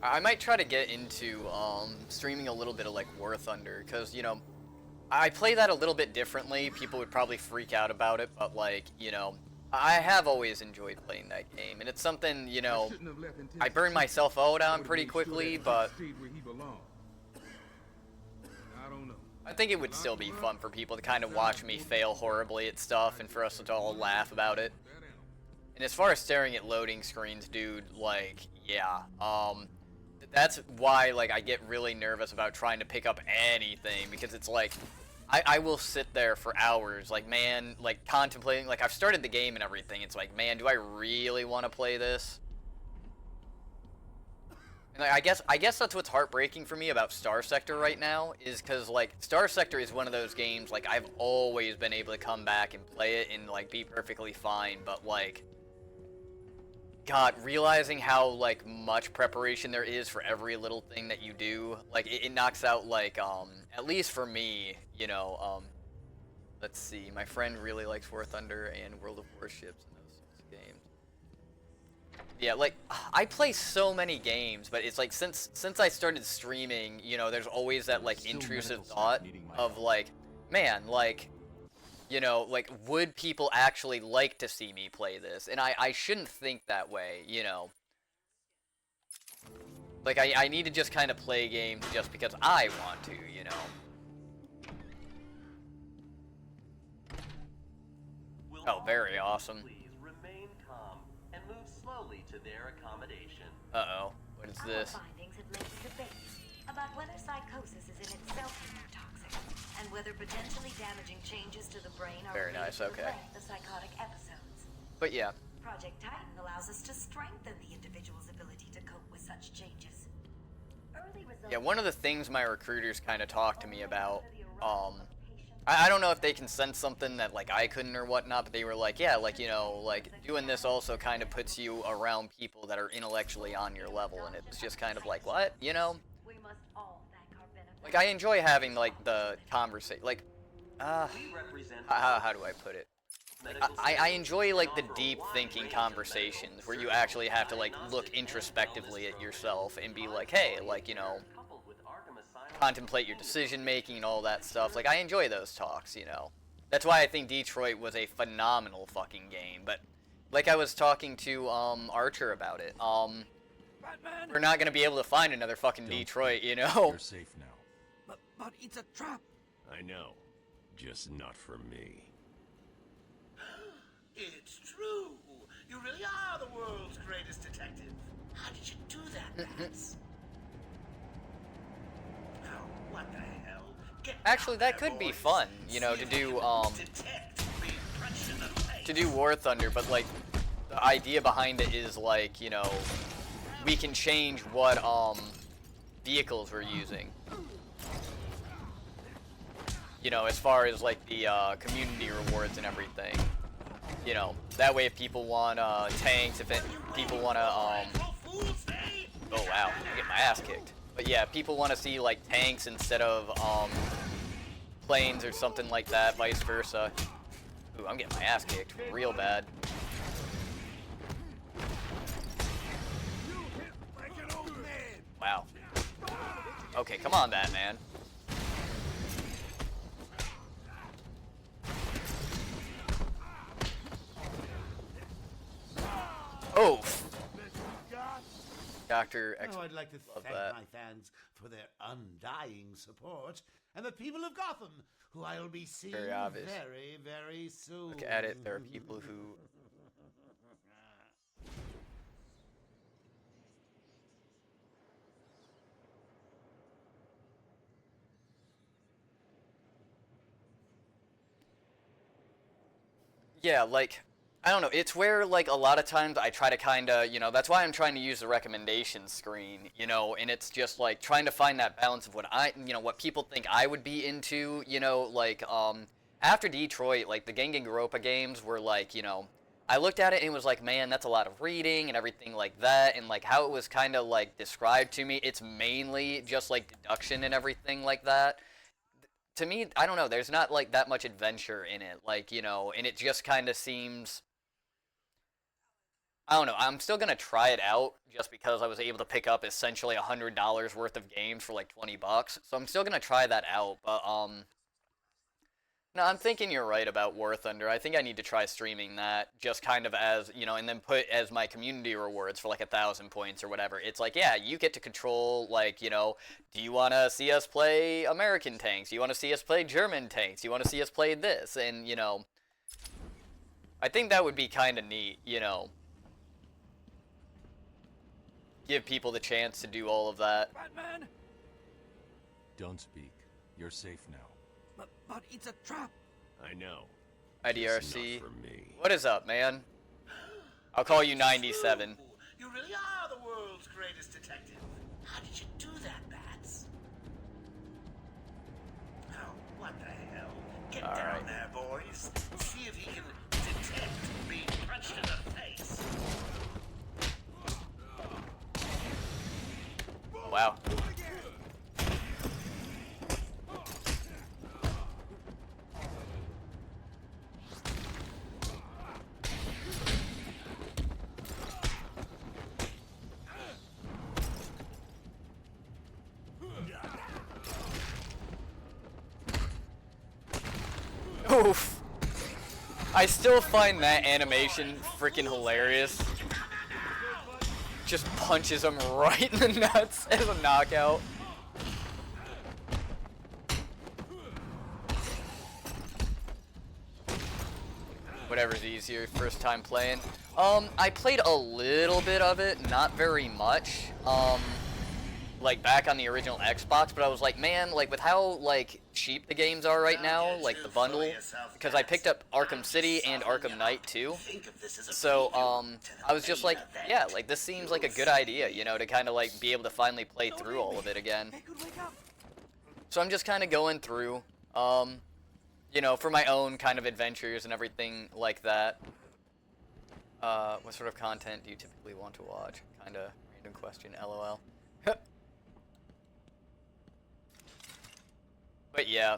I might try to get into streaming a little bit of, like, War Thunder, because, you know, I play that a little bit differently. People would probably freak out about it, but, like, you know, I have always enjoyed playing that game, and it's something, you know, I burn myself out on pretty quickly, but I think it would still be fun for people to kind of watch me fail horribly at stuff and for us to all laugh about it. And as far as staring at loading screens, dude, like, yeah, that's why, like, I get really nervous about trying to pick up anything, because it's like, I will sit there for hours, like, man, like, contemplating, like, I've started the game and everything, it's like, man, do I really want to play this? And like, I guess that's what's heartbreaking for me about Star Sector right now, is because, like, Star Sector is one of those games, like, I've always been able to come back and play it and, like, be perfectly fine, but, like, God, realizing how, like, much preparation there is for every little thing that you do, like, it knocks out, like, at least for me, you know, let's see, my friend really likes War Thunder and World of Warships and those sorts of games. Yeah, like, I play so many games, but it's like, since I started streaming, you know, there's always that, like, intrusive thought of, like, man, like, you know, like, would people actually like to see me play this? And I shouldn't think that way, you know. Like, I need to just kind of play games just because I want to, you know. Oh, very awesome. Please remain calm and move slowly to their accommodation. Uh-oh. What is this? Our findings have led to debate about whether psychosis is in itself neurotoxic, and whether potentially damaging changes to the brain are very nice, okay. the psychotic episodes. But yeah. Project Titan allows us to strengthen the individual's ability to cope with such changes. Yeah, one of the things my recruiters kind of talked to me about, I don't know if they can sense something that, like, I couldn't or whatnot, but they were like, yeah, like, you know, like, doing this also kind of puts you around people that are intellectually on your level, and it's just kind of like, what, you know? Like, I enjoy having, like, the conversation, like, how do I put it? I enjoy, like, the deep thinking conversations where you actually have to, like, look introspectively at yourself and be like, hey, like, you know, contemplate your decision making and all that stuff. Like, I enjoy those talks, you know. That's why I think Detroit was a phenomenal fucking game. But like I was talking to Archer about it, we're not gonna be able to find another fucking Detroit, you know. You're safe now. But it's a trap. I know, just not for me. It's true. You really are the world's greatest detective. How did you do that, Bats? Oh, what the hell? Get Actually, that could be fun, you know, to do War Thunder, but like the idea behind it is like, you know, we can change what vehicles we're using. You know, as far as like the community rewards and everything. You know, that way if people want tanks, people want to oh wow, I get my ass kicked. But yeah, people want to see like tanks instead of planes or something like that, vice versa. Ooh, I'm getting my ass kicked real bad. Wow. Okay, come on, Batman. Oh! Dr. X. I'd like to thank my fans for their undying support, and the people of Gotham, who I will be seeing very, very soon. Look at it, there are people who... Yeah, like, I don't know, it's where, like, a lot of times I try to kind of, you know, that's why I'm trying to use the recommendation screen, you know, and it's just, like, trying to find that balance of what you know, what people think I would be into, you know, like, after Detroit, like, the Danganronpa games were, like, you know, I looked at it and it was like, man, that's a lot of reading and everything like that, and, like, how it was kind of, like, described to me, it's mainly just, like, deduction and everything like that. To me, I don't know, there's not, like, that much adventure in it, like, you know, and it just kind of seems... I don't know, I'm still going to try it out, just because I was able to pick up essentially $100 worth of games for, like, 20 bucks, so I'm still going to try that out, but, no, I'm thinking you're right about War Thunder. I think I need to try streaming that, just kind of as, you know, and then put as my community rewards for like 1,000 points or whatever. It's like, yeah, you get to control, like, you know, do you want to see us play American tanks? Do you want to see us play German tanks? Do you want to see us play this? And, you know, I think that would be kind of neat, you know. Give people the chance to do all of that. Batman! Don't speak. You're safe now. But it's a trap. I know. IDRC. For me. What is up, man? I'll call you 97. You really are the world's greatest detective. How did you do that, Bats? Oh, what the hell? Get down there, boys. See if he can detect being punched in the face. Wow. Oof. I still find that animation freaking hilarious. Just punches him right in the nuts as a knockout. Whatever's easier, first time playing. I played a little bit of it, not very much. Like back on the original Xbox, but I was like, man, like with how like cheap the games are right now, like the bundle, because I picked up Arkham City and Arkham Knight too. So I was just like, yeah, like this seems like a good idea, you know, to kind of like be able to finally play through all of it again. So I'm just kind of going through, you know, for my own kind of adventures and everything like that. What sort of content do you typically want to watch? Kind of random question, LOL. But yeah,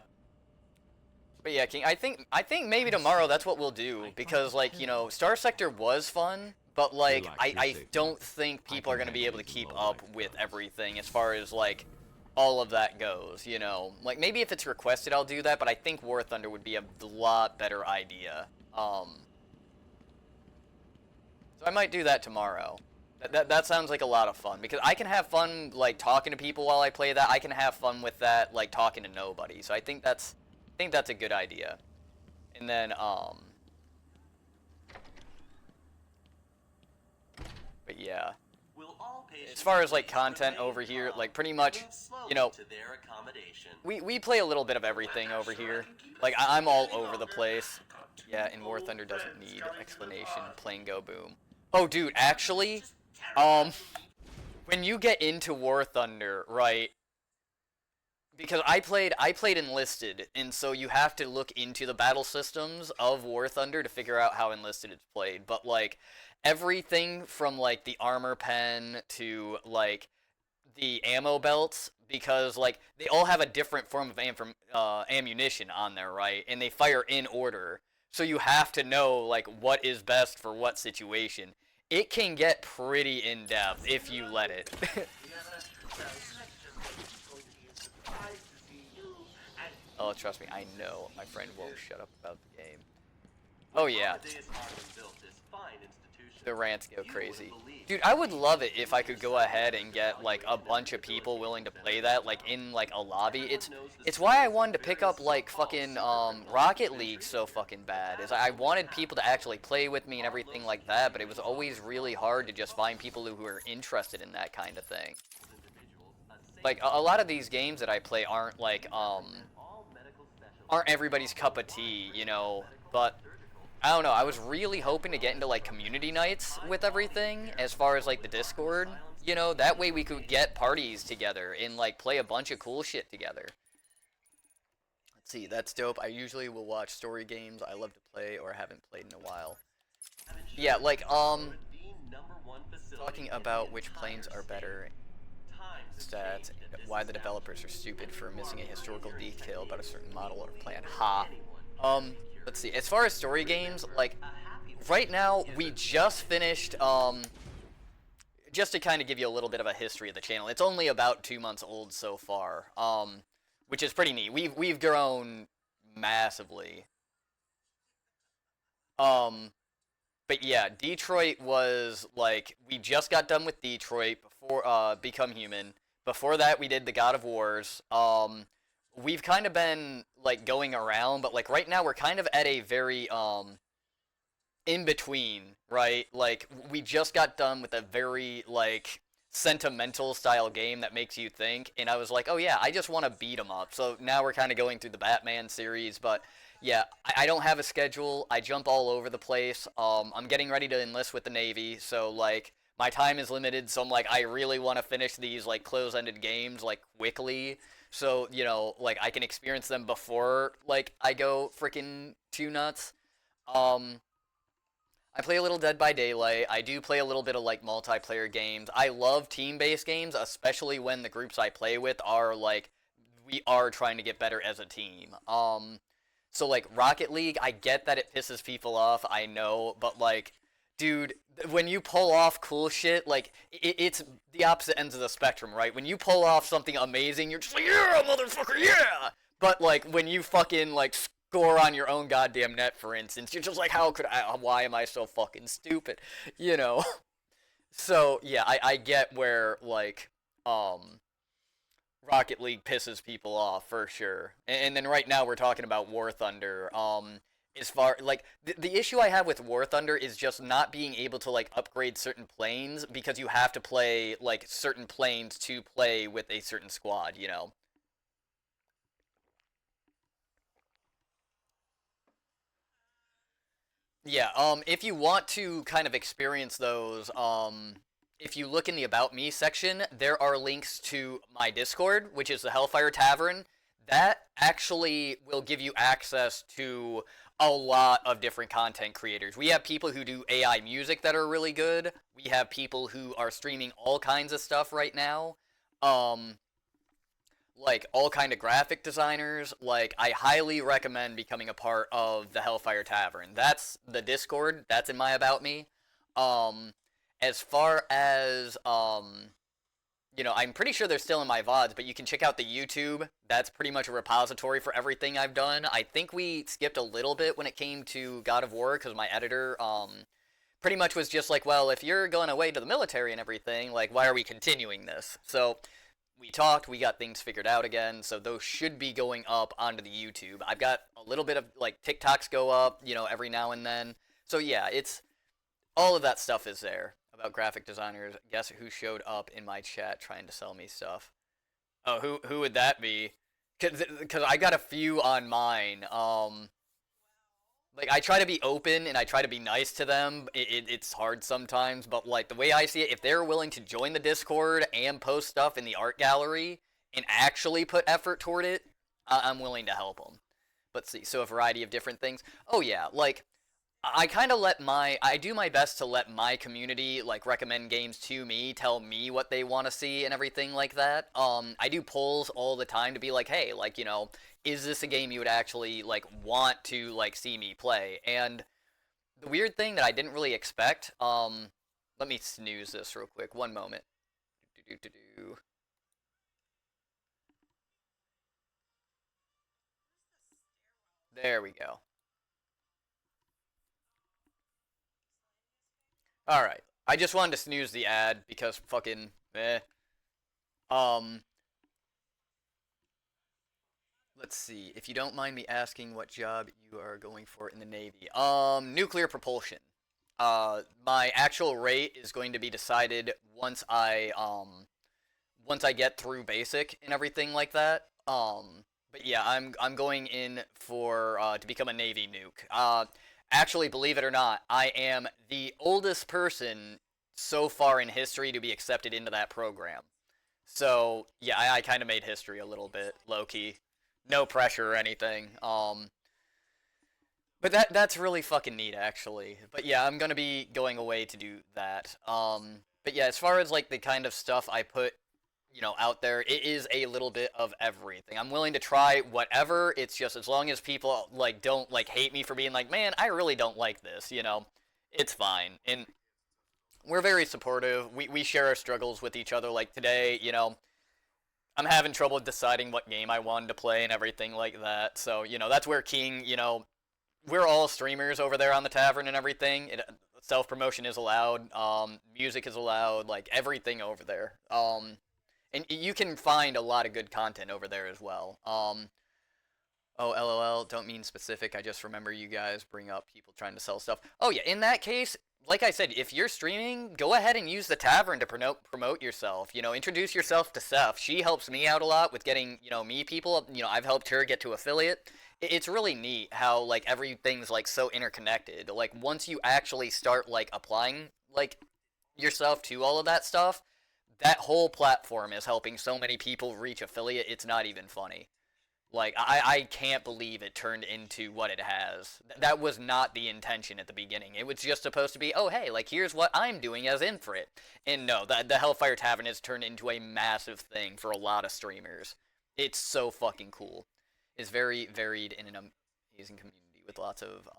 King. I think maybe tomorrow that's what we'll do, because like, you know, Star Sector was fun, but like I don't think people are gonna be able to keep up with everything as far as like all of that goes. You know, like maybe if it's requested I'll do that, but I think War Thunder would be a lot better idea. So I might do that tomorrow. That sounds like a lot of fun, because I can have fun like talking to people while I play that. I can have fun with that like talking to nobody. So I think that's a good idea. And then but yeah. We'll all as far as like content over here, like pretty much, you know, we play a little bit of everything over here. Like I'm all over the place. Yeah, and War Thunder doesn't need explanation. Plain go boom. Oh, dude, actually, when you get into War Thunder, right? Because I played Enlisted, and so you have to look into the battle systems of War Thunder to figure out how Enlisted is played. But like everything from like the armor pen to like the ammo belts, because like they all have a different form of ammunition on there, right? And they fire in order, so you have to know like what is best for what situation. It can get pretty in depth if you let it. Oh, trust me, I know. My friend won't shut up about the game. Oh, yeah. The rants go crazy. Dude, I would love it if I could go ahead and get, like, a bunch of people willing to play that, like, in, like, a lobby. It's why I wanted to pick up, like, fucking, Rocket League so fucking bad. Is I wanted people to actually play with me and everything like that, but it was always really hard to just find people who are interested in that kind of thing. Like, a lot of these games that I play aren't, like, aren't everybody's cup of tea, you know, but I don't know, I was really hoping to get into like community nights with everything as far as like the Discord, you know, that way we could get parties together and like play a bunch of cool shit together. Let's see, that's dope. I usually will watch story games I love to play or haven't played in a while. Yeah, like talking about which planes are better, stats, and why the developers are stupid for missing a historical detail about a certain model or plan. Ha. Let's see. As far as story games, like, right now, we just finished, just to kind of give you a little bit of a history of the channel, it's only about 2 months old so far, which is pretty neat. We've grown massively. But yeah, Detroit was, like, we just got done with Detroit before, Become Human. Before that, we did the God of Wars. We've kind of been, like, going around, but, like, right now we're kind of at a very, in-between, right? Like, we just got done with a very, like, sentimental style game that makes you think, and I was like, oh yeah, I just want to beat 'em up. So now we're kind of going through the Batman series, but yeah, I don't have a schedule. I jump all over the place. I'm getting ready to enlist with the Navy, so, like, my time is limited, so I'm like, I really want to finish these, like, close-ended games, like, quickly, so, you know, like, I can experience them before, like, I go freaking too nuts. I play a little Dead by Daylight. I do play a little bit of, like, multiplayer games. I love team-based games, especially when the groups I play with are, like, we are trying to get better as a team. So, like, Rocket League, I get that it pisses people off, I know, but, like, dude, when you pull off cool shit, like, it's the opposite ends of the spectrum, right? When you pull off something amazing, you're just like, yeah, motherfucker, yeah! But, like, when you fucking, like, score on your own goddamn net, for instance, you're just like, why am I so fucking stupid? You know? So, yeah, I get where, like, Rocket League pisses people off, for sure. And then right now we're talking about War Thunder, as far, like, the issue I have with War Thunder is just not being able to, like, upgrade certain planes, because you have to play, like, certain planes to play with a certain squad, you know? Yeah, if you want to kind of experience those, if you look in the About Me section, there are links to my Discord, which is the Hellfire Tavern. That actually will give you access to a lot of different content creators. We have people who do AI music that are really good. We have people who are streaming all kinds of stuff right now. Like, all kind of graphic designers. Like, I highly recommend becoming a part of the Hellfire Tavern. That's the Discord. That's in my About Me. As far as, you know, I'm pretty sure they're still in my VODs, but you can check out the YouTube. That's pretty much a repository for everything I've done. I think we skipped a little bit when it came to God of War, because my editor, pretty much was just like, well, if you're going away to the military and everything, like, why are we continuing this? So we talked, we got things figured out again, so those should be going up onto the YouTube. I've got a little bit of, like, TikToks go up, you know, every now and then. So yeah, it's, all of that stuff is there. about graphic designers. Guess who showed up in my chat trying to sell me stuff? Oh, who would that be? Cause I got a few on mine. Like I try to be open and I try to be nice to them. It's hard sometimes, but like the way I see it, if they're willing to join the Discord and post stuff in the art gallery and actually put effort toward it, I'm willing to help them. But see, so a variety of different things. Oh yeah, like I kind of I do my best to let my community like recommend games to me, tell me what they want to see and everything like that. I do polls all the time to be like, hey, like, you know, is this a game you would actually like want to like see me play? And the weird thing that I didn't really expect, let me snooze this real quick. One moment. There we go. Alright, I just wanted to snooze the ad because fucking let's see, if you don't mind me asking what job you are going for in the Navy. Nuclear propulsion. My actual rate is going to be decided once I get through basic and everything like that. But yeah, I'm going in for to become a Navy nuke. Actually, believe it or not, I am the oldest person so far in history to be accepted into that program. So, yeah, I kind of made history a little bit, low-key. No pressure or anything. But that's really fucking neat, actually. But yeah, I'm gonna be going away to do that. But yeah, as far as, like, the kind of stuff I put, you know, out there, it is a little bit of everything. I'm willing to try whatever. It's just as long as people like don't like hate me for being like, man, I really don't like this, you know, it's fine. And we're very supportive. We share our struggles with each other. Like today, you know, I'm having trouble deciding what game I wanted to play and everything like that. So, you know, that's where King, you know, we're all streamers over there on the tavern and everything. Self-promotion is allowed. Music is allowed. Like everything over there. And you can find a lot of good content over there as well. Oh, LOL, don't mean specific. I just remember you guys bring up people trying to sell stuff. Oh, yeah, in that case, like I said, if you're streaming, go ahead and use the tavern to promote yourself. You know, introduce yourself to Seth. She helps me out a lot with getting, you know, me people. You know, I've helped her get to affiliate. It's really neat how, like, everything's, like, so interconnected. Like, once you actually start, like, applying, like, yourself to all of that stuff, that whole platform is helping so many people reach affiliate, it's not even funny. Like, I can't believe it turned into what it has. That was not the intention at the beginning. It was just supposed to be, oh, hey, like, here's what I'm doing as Infrit. And no, the Hellfire Tavern has turned into a massive thing for a lot of streamers. It's so fucking cool. It's very varied in an amazing community with lots of,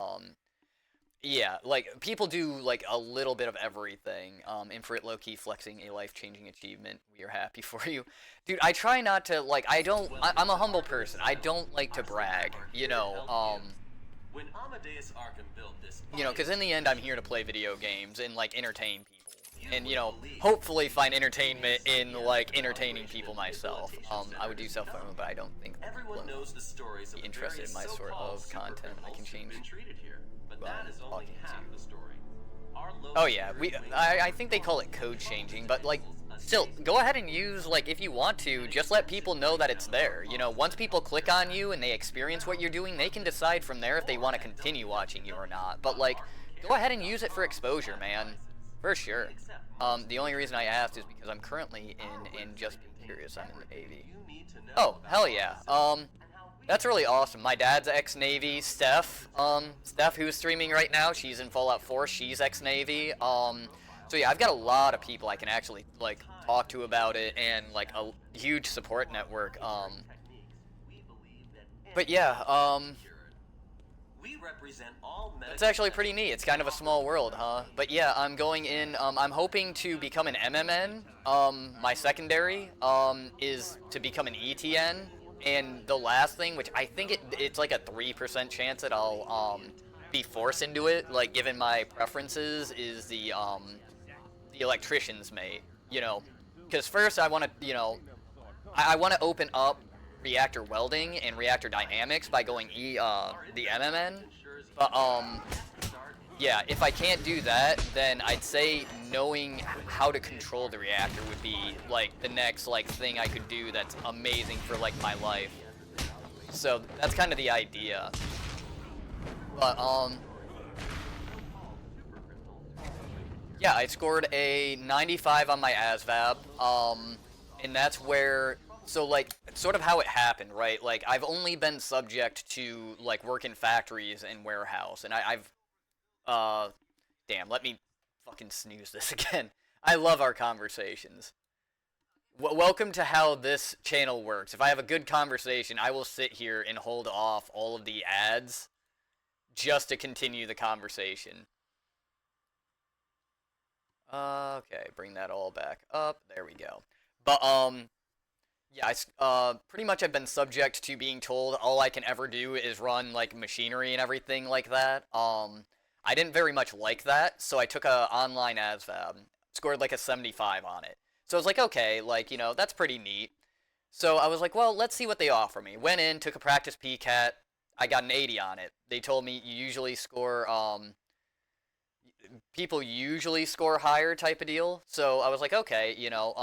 yeah, like, people do, like, a little bit of everything. Infrit low-key flexing a life-changing achievement. We are happy for you. Dude, I try not to, like, I'm a humble person. I don't like to brag, you know, When Amadeus Arkham built this, you know, because in the end, I'm here to play video games and, like, entertain people. And, you know, hopefully find entertainment in, like, entertaining people myself. I would do self-promo, but I don't think everyone knows the stories be interested in my sort of content. I can change. That is only half the story. Oh yeah, I think they call it code changing, but like, still, go ahead and use, like, if you want to, just let people know that it's there. You know, once people click on you and they experience what you're doing, they can decide from there if they want to continue watching you or not. But like, go ahead and use it for exposure, man. For sure. The only reason I asked is because I'm currently in, and just being curious, I'm in the Navy. Oh, hell yeah. That's really awesome. My dad's ex-Navy, Steph, who's streaming right now, she's in Fallout 4, she's ex-Navy, so yeah, I've got a lot of people I can actually, like, talk to about it, and, like, a huge support network, but yeah, it's actually pretty neat. It's kind of a small world, huh? But yeah, I'm going in, I'm hoping to become an MMN, my secondary, is to become an ETN. And the last thing, which I think it's like a 3% chance that I'll be forced into it, like given my preferences, is the electrician's mate. You know, because first I want to, you know, I want to open up reactor welding and reactor dynamics by going the MMN. But yeah, if I can't do that, then I'd say knowing how to control the reactor would be, like, the next, like, thing I could do that's amazing for, like, my life. So, that's kind of the idea. But, yeah, I scored a 95 on my ASVAB, and that's where, so, like, sort of how it happened, right? Like, I've only been subject to, like, work in factories and warehouse, and damn, let me fucking snooze this again. I love our conversations. Welcome to how this channel works. If I have a good conversation, I will sit here and hold off all of the ads just to continue the conversation. Okay, bring that all back up. There we go. But, yeah, pretty much I've been subject to being told all I can ever do is run, like, machinery and everything like that. I didn't very much like that, so I took a online ASVAB, scored, like, a 75 on it. So I was like, okay, like, you know, that's pretty neat. So I was like, well, let's see what they offer me. Went in, took a practice PCAT, I got an 80 on it. They told me you usually score, people usually score higher type of deal. So I was like, okay, you know,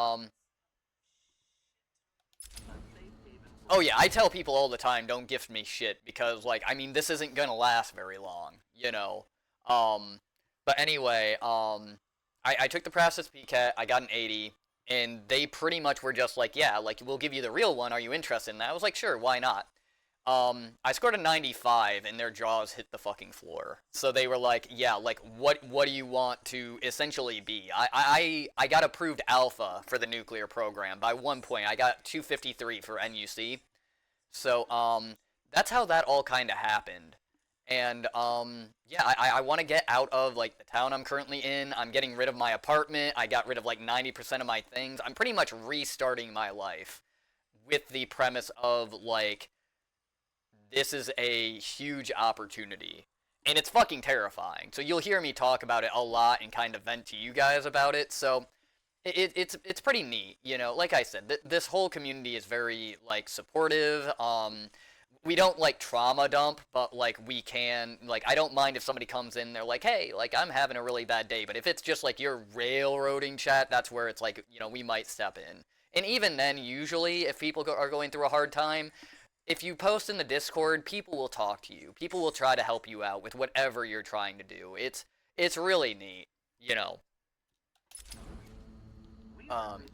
oh yeah, I tell people all the time, don't gift me shit, because, like, I mean, this isn't gonna last very long, you know. But anyway, I took the practice PCAT, I got an 80, and they pretty much were just like, yeah, like, we'll give you the real one, are you interested in that? I was like, sure, why not? I scored a 95, and their jaws hit the fucking floor. So they were like, yeah, like, what do you want to essentially be? I got approved alpha for the nuclear program. By 1 point, I got 253 for NUC. So, that's how that all kind of happened. And, yeah, I want to get out of, like, the town I'm currently in. I'm getting rid of my apartment. I got rid of, like, 90% of my things. I'm pretty much restarting my life with the premise of, like, this is a huge opportunity, and it's fucking terrifying. So you'll hear me talk about it a lot and kind of vent to you guys about it. So it's pretty neat, you know. Like I said, this whole community is very, like, supportive. We don't, like, trauma dump, but, like, we can, like, I don't mind if somebody comes in, they're like, hey, like, I'm having a really bad day. But if it's just, like, you're railroading chat, that's where it's like, you know, we might step in. And even then, usually, if people are going through a hard time, if you post in the Discord, people will talk to you. People will try to help you out with whatever you're trying to do. It's really neat, you know.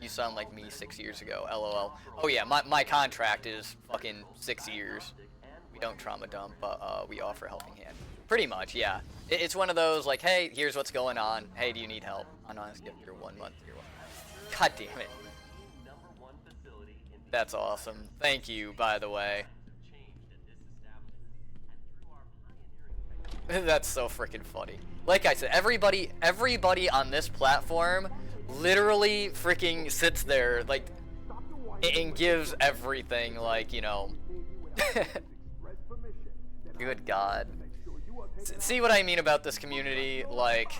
You sound like me 6 years ago, LOL. Oh yeah, my contract is fucking 6 years. We don't trauma dump, but we offer a helping hand. Pretty much, yeah. It's one of those, like, hey, here's what's going on. Hey, do you need help? Anonymous gift your 1 month. God damn it. That's awesome. Thank you, by the way. That's so freaking funny. Like I said, everybody on this platform literally freaking sits there, like, and gives everything, like, you know. Good God. See what I mean about this community? Like,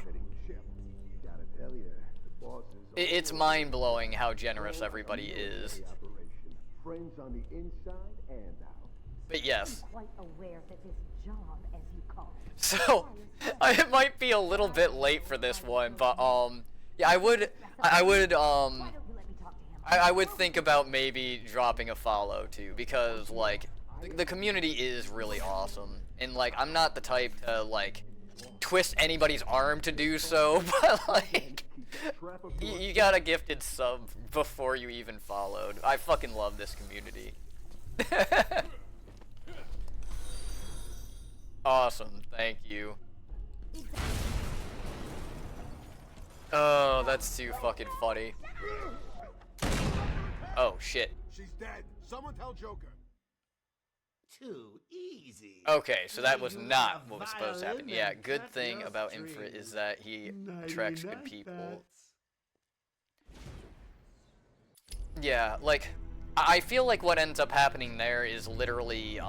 it's mind-blowing how generous everybody is. Friends on the inside and out. But yes. I'm quite aware that this job, as you call it. So, it might be a little bit late for this one, but yeah, I would think about maybe dropping a follow too, because, like, the community is really awesome, and, like, I'm not the type to, like, twist anybody's arm to do so, but, like, you got a gifted sub before you even followed. I fucking love this community. Awesome, thank you. Oh, that's too fucking funny. Oh, shit. She's dead. Someone tell Joker. Too easy. Okay, so that was not what was supposed to happen. Yeah, good thing about Infrit is that he attracts good people. Yeah, like, I feel like what ends up happening there is literally,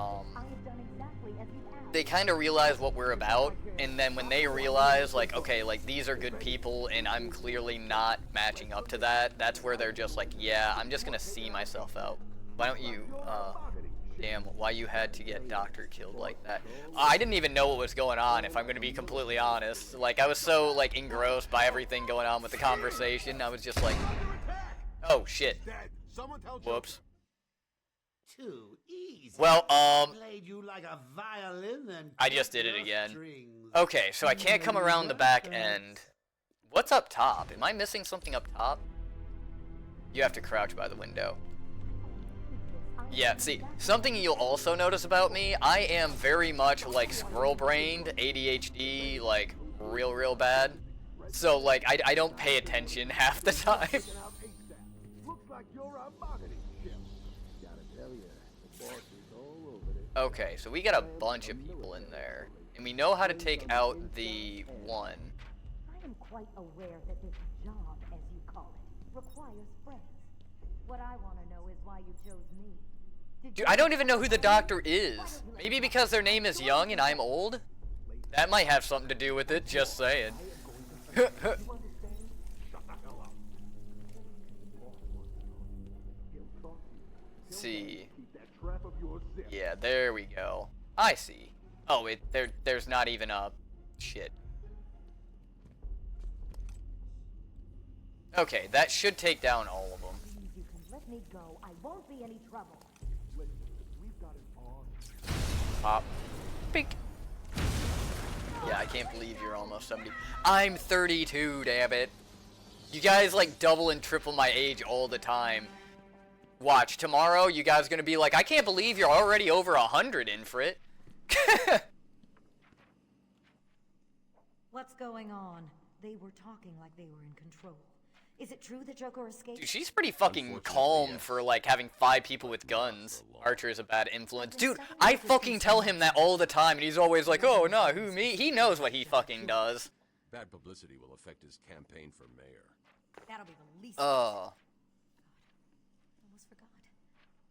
they kind of realize what we're about, and then when they realize, like, okay, like, these are good people, and I'm clearly not matching up to that, that's where they're just like, yeah, I'm just gonna see myself out. Why don't you, Damn, why you had to get Doctor killed like that. I didn't even know what was going on, if I'm gonna be completely honest. Like, I was so, like, engrossed by everything going on with the conversation, I was just like, oh, shit. Whoops. Too easy. Well, Played you like a violin and I just did it your again. strings. Okay, so I can't come around the back end. What's up top? Am I missing something up top? You have to crouch by the window. Yeah, see, something you'll also notice about me, I am very much, like, squirrel-brained, ADHD, like, real bad. So, like, I don't pay attention half the time. Looks like you're a marketing chef. Gotta tell ya, the boss is all over this. Okay, so we got a bunch of people in there. And we know how to take out the one. I am quite aware that this job, as you call it, requires friends. What I want to know is why you chose me. Dude, I don't even know who the doctor is. Maybe because their name is Young and I'm old? That might have something to do with it, just saying. See. Yeah, there we go. I see. Oh, there's not even a shit. Okay, that should take down all of them. You can let me go. I won't be any trouble. Pop. Pink. Yeah, I can't believe you're almost 70. I'm 32, damn it. You guys, like, double and triple my age all the time. Watch, tomorrow you guys are gonna be like, I can't believe you're already over 100, Infrit. What's going on? They were talking like they were in control. Is it true that Joker escaped? Dude, she's pretty fucking calm for, like, having 5 people with guns. Archer is a bad influence. Dude, I fucking tell him that all the time, and he's always like, oh, no, who, me? He knows what he fucking does. Bad publicity will affect his campaign for mayor. That'll be the least. Oh. Almost forgot.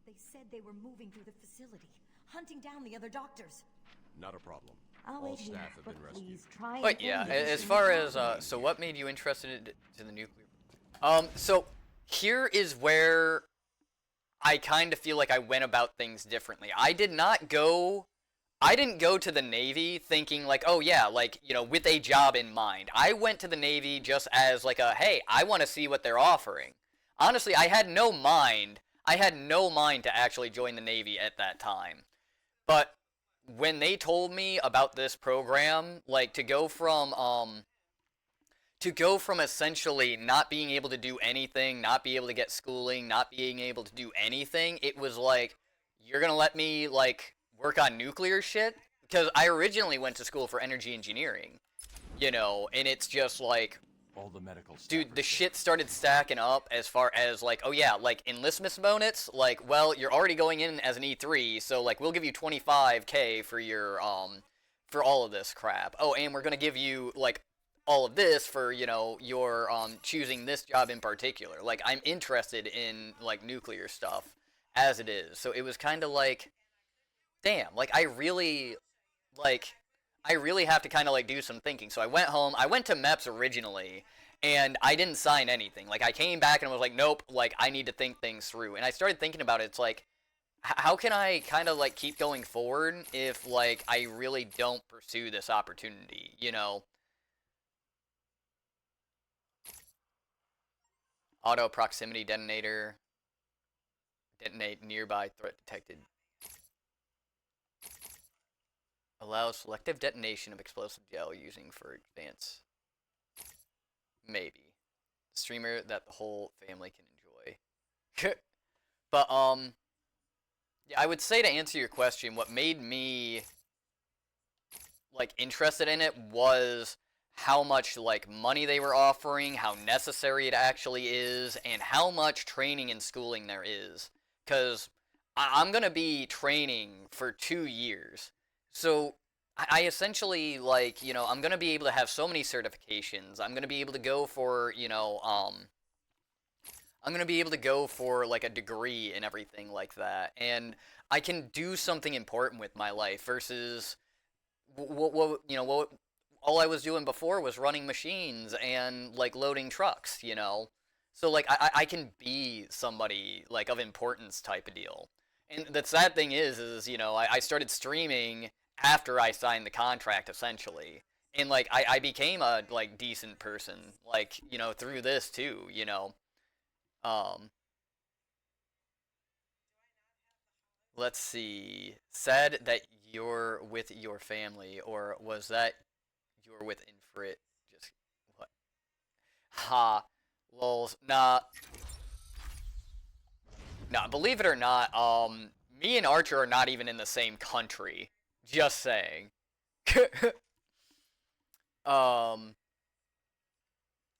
They said they were moving through the facility, hunting down the other doctors. Not a problem. All staff have been rescued. But yeah, as far as, so what made you interested in the nuclear? So here is where I kind of feel like I went about things differently. I didn't go to the Navy thinking like, oh yeah, like, you know, with a job in mind. I went to the Navy just as like a, hey, I want to see what they're offering. Honestly, I had no mind to actually join the Navy at that time. But when they told me about this program, like to go from essentially not being able to do anything, not be able to get schooling, not being able to do anything, it was like, you're gonna let me, like, work on nuclear shit? Because I originally went to school for energy engineering, you know, and it's just like, all the medical stuff. dude, the shit started stacking up as far as, like, oh yeah, like, enlistment bonus, like, well, you're already going in as an E3, so, like, we'll give you $25K for your, for all of this crap. Oh, and we're gonna give you, like, all of this for, you know, your, choosing this job in particular. Like, I'm interested in, like, nuclear stuff as it is. So it was kind of like, damn, like, I really have to kind of, like, do some thinking. So I went home, I went to MEPS originally, and I didn't sign anything. Like, I came back and was like, nope, like, I need to think things through. And I started thinking about it, it's like, how can I kind of, like, keep going forward if, like, I really don't pursue this opportunity, you know? Auto proximity detonator. Detonate nearby threat detected. Allows selective detonation of explosive gel using for advance. Maybe. Streamer that the whole family can enjoy. But, yeah, I would say to answer your question, what made me, like, interested in it was how much, like, money they were offering, how necessary it actually is, and how much training and schooling there is. Because I'm going to be training for 2 years. So I essentially, like, you know, I'm going to be able to have so many certifications. I'm going to be able to go for, you know, I'm going to be able to go for, like, a degree and everything like that. And I can do something important with my life versus what all I was doing before was running machines and, like, loading trucks, you know? So, like, I can be somebody, like, of importance type of deal. And the sad thing is you know, I started streaming after I signed the contract, essentially. And, like, I became a, like, decent person, like, you know, through this, too, you know. Let's see. Said that you're with your family, or was that you're with Infrit? Just, what? Ha. Lols. Nah. Nah, believe it or not, me and Archer are not even in the same country. Just saying.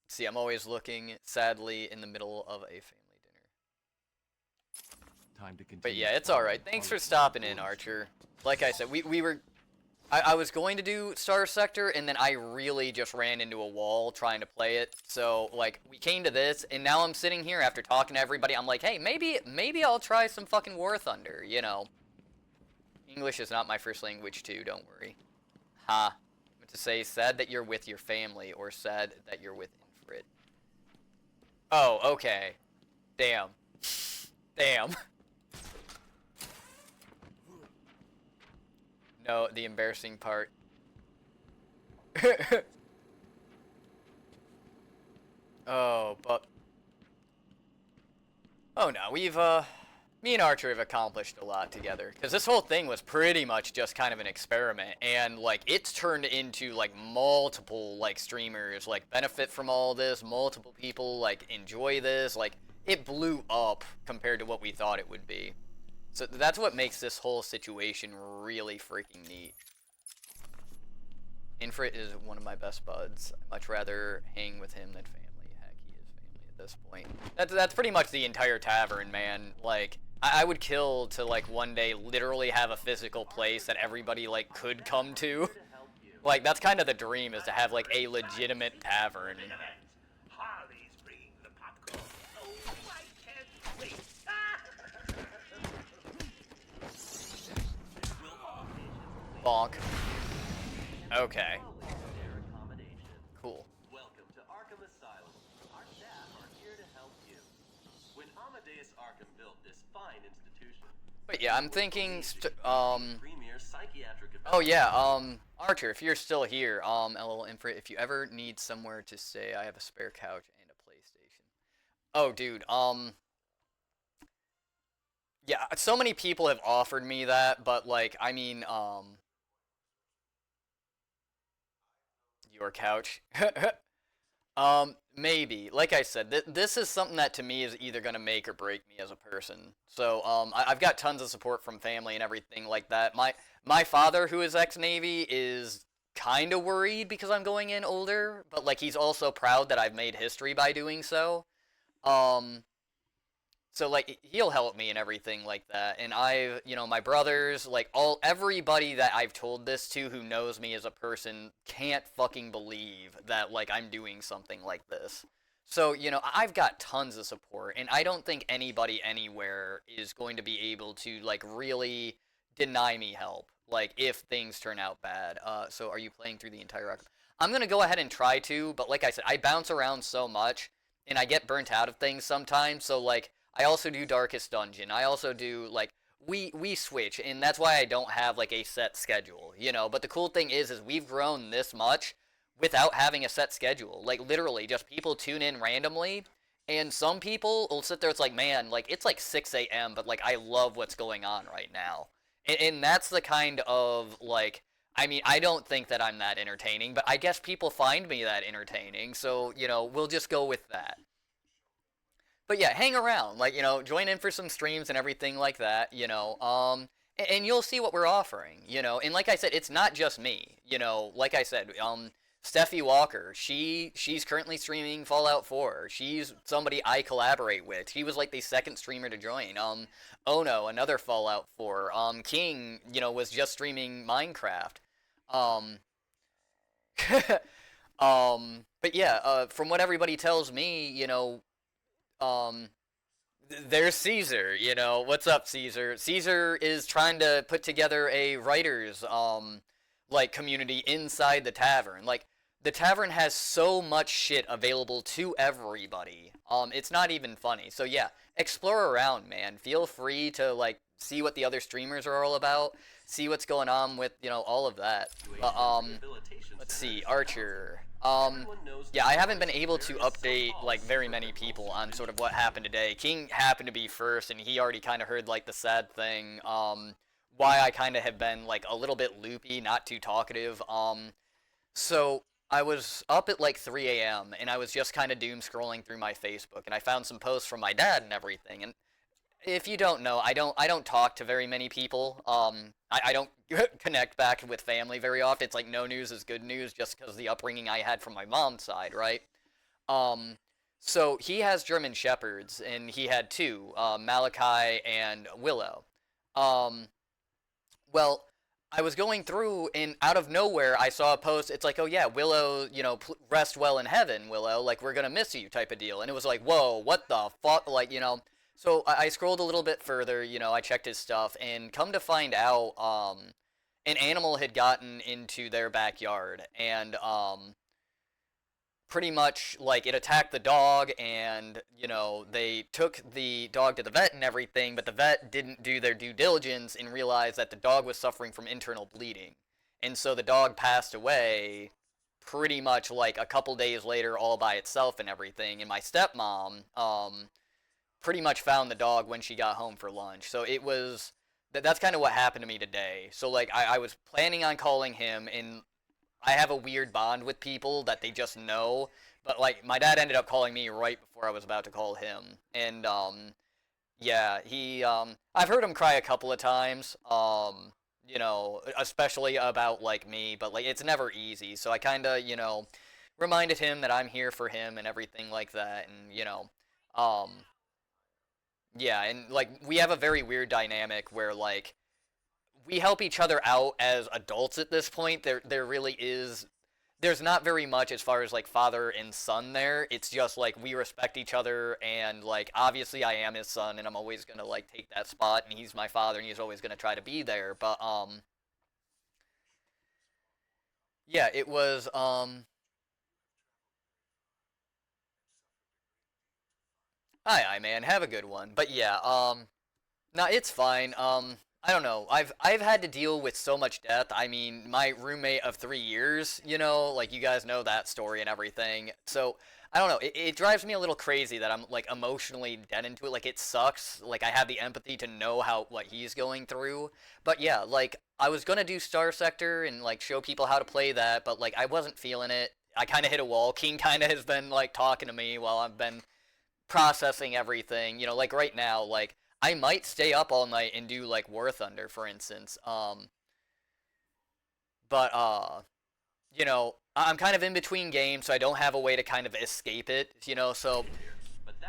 See, I'm always looking, sadly, in the middle of a family dinner. Time to continue. But yeah, it's alright. Thanks for stopping in, Archer. Like I said, we were... I was going to do Star Sector, and then I really just ran into a wall trying to play it. So, like, we came to this, and now I'm sitting here after talking to everybody. I'm like, hey, maybe I'll try some fucking War Thunder, you know. English is not my first language, too, don't worry. Ha. But to say, sad that you're with your family, or sad that you're with Infrit. Oh, okay. Damn. Damn. No, the embarrassing part. Oh, but... Oh no, we've, me and Archer have accomplished a lot together. Because this whole thing was pretty much just kind of an experiment. And, like, it's turned into, like, multiple, like, streamers, like, benefit from all this. Multiple people, like, enjoy this. Like, it blew up compared to what we thought it would be. So that's what makes this whole situation really freaking neat. Infrit is one of my best buds. I'd much rather hang with him than family. Heck, he is family at this point. That's pretty much the entire tavern, man. Like, I would kill to, like, one day literally have a physical place that everybody, like, could come to. Like, that's kind of the dream, is to have, like, a legitimate tavern. Bonk. Okay. Cool. Welcome to Arkham Asylum. Our staff are here to help you. When Amadeus Arkham built this fine institution... But yeah, I'm thinking, oh yeah, Archer, if you're still here, LL Infrit, if you ever need somewhere to stay, I have a spare couch and a PlayStation. Oh, dude, yeah, so many people have offered me that, but, like, I mean, your couch. Maybe. Like I said, this is something that to me is either gonna make or break me as a person. So, I've got tons of support from family and everything like that. My father, who is ex-Navy, is kind of worried because I'm going in older, but, like, he's also proud that I've made history by doing so. So, like, he'll help me and everything like that, and you know, my brothers, like, everybody that I've told this to who knows me as a person can't fucking believe that, like, I'm doing something like this. So, you know, I've got tons of support, and I don't think anybody anywhere is going to be able to, like, really deny me help, like, if things turn out bad. So are you playing through the entire arc? I'm gonna go ahead and try to, but like I said, I bounce around so much, and I get burnt out of things sometimes, so, like, I also do Darkest Dungeon. I also do, like, we switch, and that's why I don't have, like, a set schedule, you know? But the cool thing is we've grown this much without having a set schedule. Like, literally, just people tune in randomly, and some people will sit there, it's like, man, like, it's like 6 a.m., but, like, I love what's going on right now. And that's the kind of, like, I mean, I don't think that I'm that entertaining, but I guess people find me that entertaining, so, you know, we'll just go with that. But yeah, hang around, like, you know, join in for some streams and everything like that, you know, and you'll see what we're offering, you know, and like I said, it's not just me, you know, like I said, Steffi Walker, she's currently streaming Fallout 4, she's somebody I collaborate with, she was like the second streamer to join, Ono, another Fallout 4, King, you know, was just streaming Minecraft, but yeah, from what everybody tells me, you know, there's Caesar, you know, what's up, Caesar? Caesar is trying to put together a writers, like, community inside the tavern. Like, the tavern has so much shit available to everybody. It's not even funny. So yeah, explore around, man. Feel free to like see what the other streamers are all about, see what's going on with, you know, all of that. But let's see, Archer. Yeah, I haven't been able to update like very many people on sort of what happened today. King happened to be first, and he already kind of heard like the sad thing. Why I kind of have been like a little bit loopy, not too talkative. So I was up at like 3 a.m. and I was just kind of doom scrolling through my Facebook, and I found some posts from my dad and everything. And if you don't know, I don't talk to very many people. I don't connect back with family very often. It's like no news is good news, just because of the upbringing I had from my mom's side, right? So he has German Shepherds, and he had two, Malachi and Willow. Well, I was going through, and out of nowhere, I saw a post. It's like, oh yeah, Willow, you know, rest well in heaven, Willow. Like, we're gonna miss you, type of deal. And it was like, whoa, what the fuck? Like, you know. So I scrolled a little bit further. You know, I checked his stuff, and come to find out, an animal had gotten into their backyard, and pretty much like it attacked the dog, and you know they took the dog to the vet and everything, but the vet didn't do their due diligence and realized that the dog was suffering from internal bleeding, and so the dog passed away pretty much like a couple days later all by itself and everything. And my stepmom pretty much found the dog when she got home for lunch. So it was that's kind of what happened to me today. So like I was planning on calling him, and I have a weird bond with people that they just know, but like my dad ended up calling me right before I was about to call him. And yeah, he I've heard him cry a couple of times, you know, especially about like me, but like it's never easy. So I kind of, you know, reminded him that I'm here for him and everything like that. And you know, yeah, and like we have a very weird dynamic where like we help each other out as adults at this point. There really is, there's not very much as far as like father and son there. It's just like we respect each other, and like obviously I am his son and I'm always going to like take that spot, and he's my father and he's always going to try to be there. But yeah, it was aye, man, have a good one. But yeah, no, it's fine. I don't know. I've had to deal with so much death. I mean, my roommate of 3 years, you know, like you guys know that story and everything. So I don't know. It drives me a little crazy that I'm like emotionally dead into it. Like it sucks. Like I have the empathy to know what he's going through. But yeah, like I was gonna do Star Sector and like show people how to play that, but like I wasn't feeling it. I kind of hit a wall. King kind of has been like talking to me while I've been processing everything. You know, like right now, like I might stay up all night and do like War Thunder, for instance. But you know, I'm kind of in between games, so I don't have a way to kind of escape it. You know, so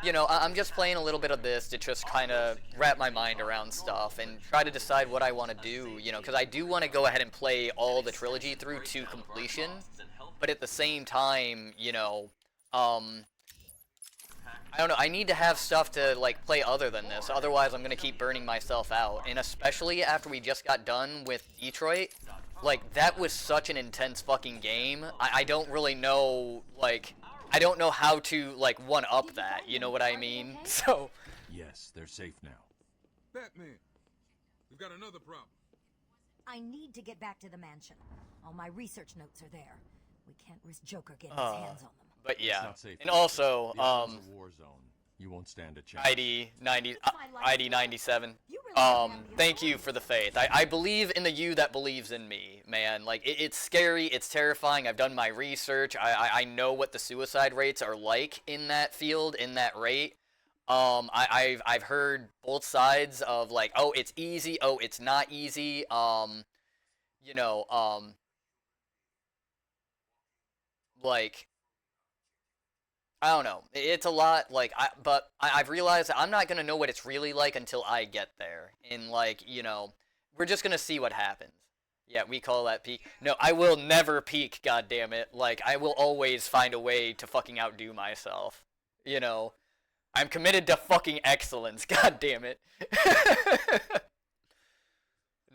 you know, I'm just playing a little bit of this to just kind of wrap my mind around stuff and try to decide what I want to do. You know, because I do want to go ahead and play all the trilogy through to completion, but at the same time, you know, I don't know, I need to have stuff to, like, play other than this, otherwise I'm gonna keep burning myself out, and especially after we just got done with Detroit, like, that was such an intense fucking game. I don't really know, like, I don't know how to, like, one-up that, you know what I mean? So... Yes, they're safe now. Batman, we've got another problem. I need to get back to the mansion. All my research notes are there. We can't risk Joker getting his hands on them. But yeah, and also, a war zone. You won't stand a chance. ID 97. Thank you for the faith. I believe in the you that believes in me, man. Like it's scary, it's terrifying. I've done my research. I know what the suicide rates are like in that field, in that rate. I've heard both sides of like, oh, it's easy, oh, it's not easy. You know, like, I don't know. It's a lot, like, but I've realized that I'm not going to know what it's really like until I get there. And, like, you know, we're just going to see what happens. Yeah, we call that peak. No, I will never peak, goddammit. Like, I will always find a way to fucking outdo myself. You know, I'm committed to fucking excellence, goddammit.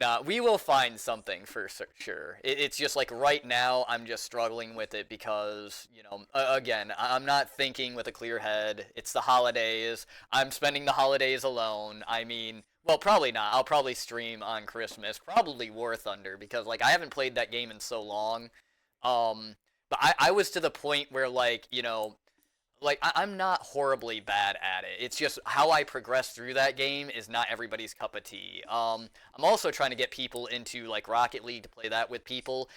Nah, we will find something for sure. It's just like right now I'm just struggling with it because, you know, again, I'm not thinking with a clear head. It's the holidays. I'm spending the holidays alone. I mean, well, probably not. I'll probably stream on Christmas. Probably War Thunder because, like, I haven't played that game in so long. But I was to the point where, like, you know, like, I'm not horribly bad at it. It's just how I progress through that game is not everybody's cup of tea. I'm also trying to get people into, like, Rocket League to play that with people.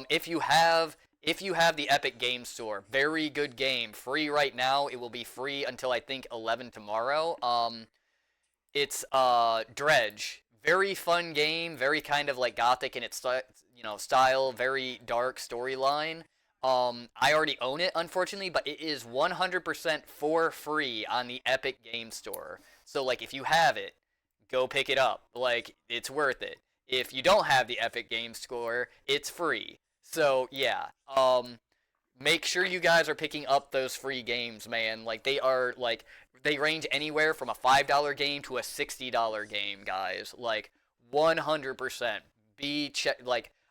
If you have the Epic Game Store, very good game, free right now. It will be free until I think 11 tomorrow. It's Dredge, very fun game, very kind of like gothic in its style, very dark storyline. I already own it, unfortunately, but it is 100% for free on the Epic Game Store. So, like, if you have it, go pick it up. Like, it's worth it. If you don't have the Epic Game Store, it's free. So, yeah. Make sure you guys are picking up those free games, man. Like, they range anywhere from a $5 game to a $60 game, guys. Like, 100%.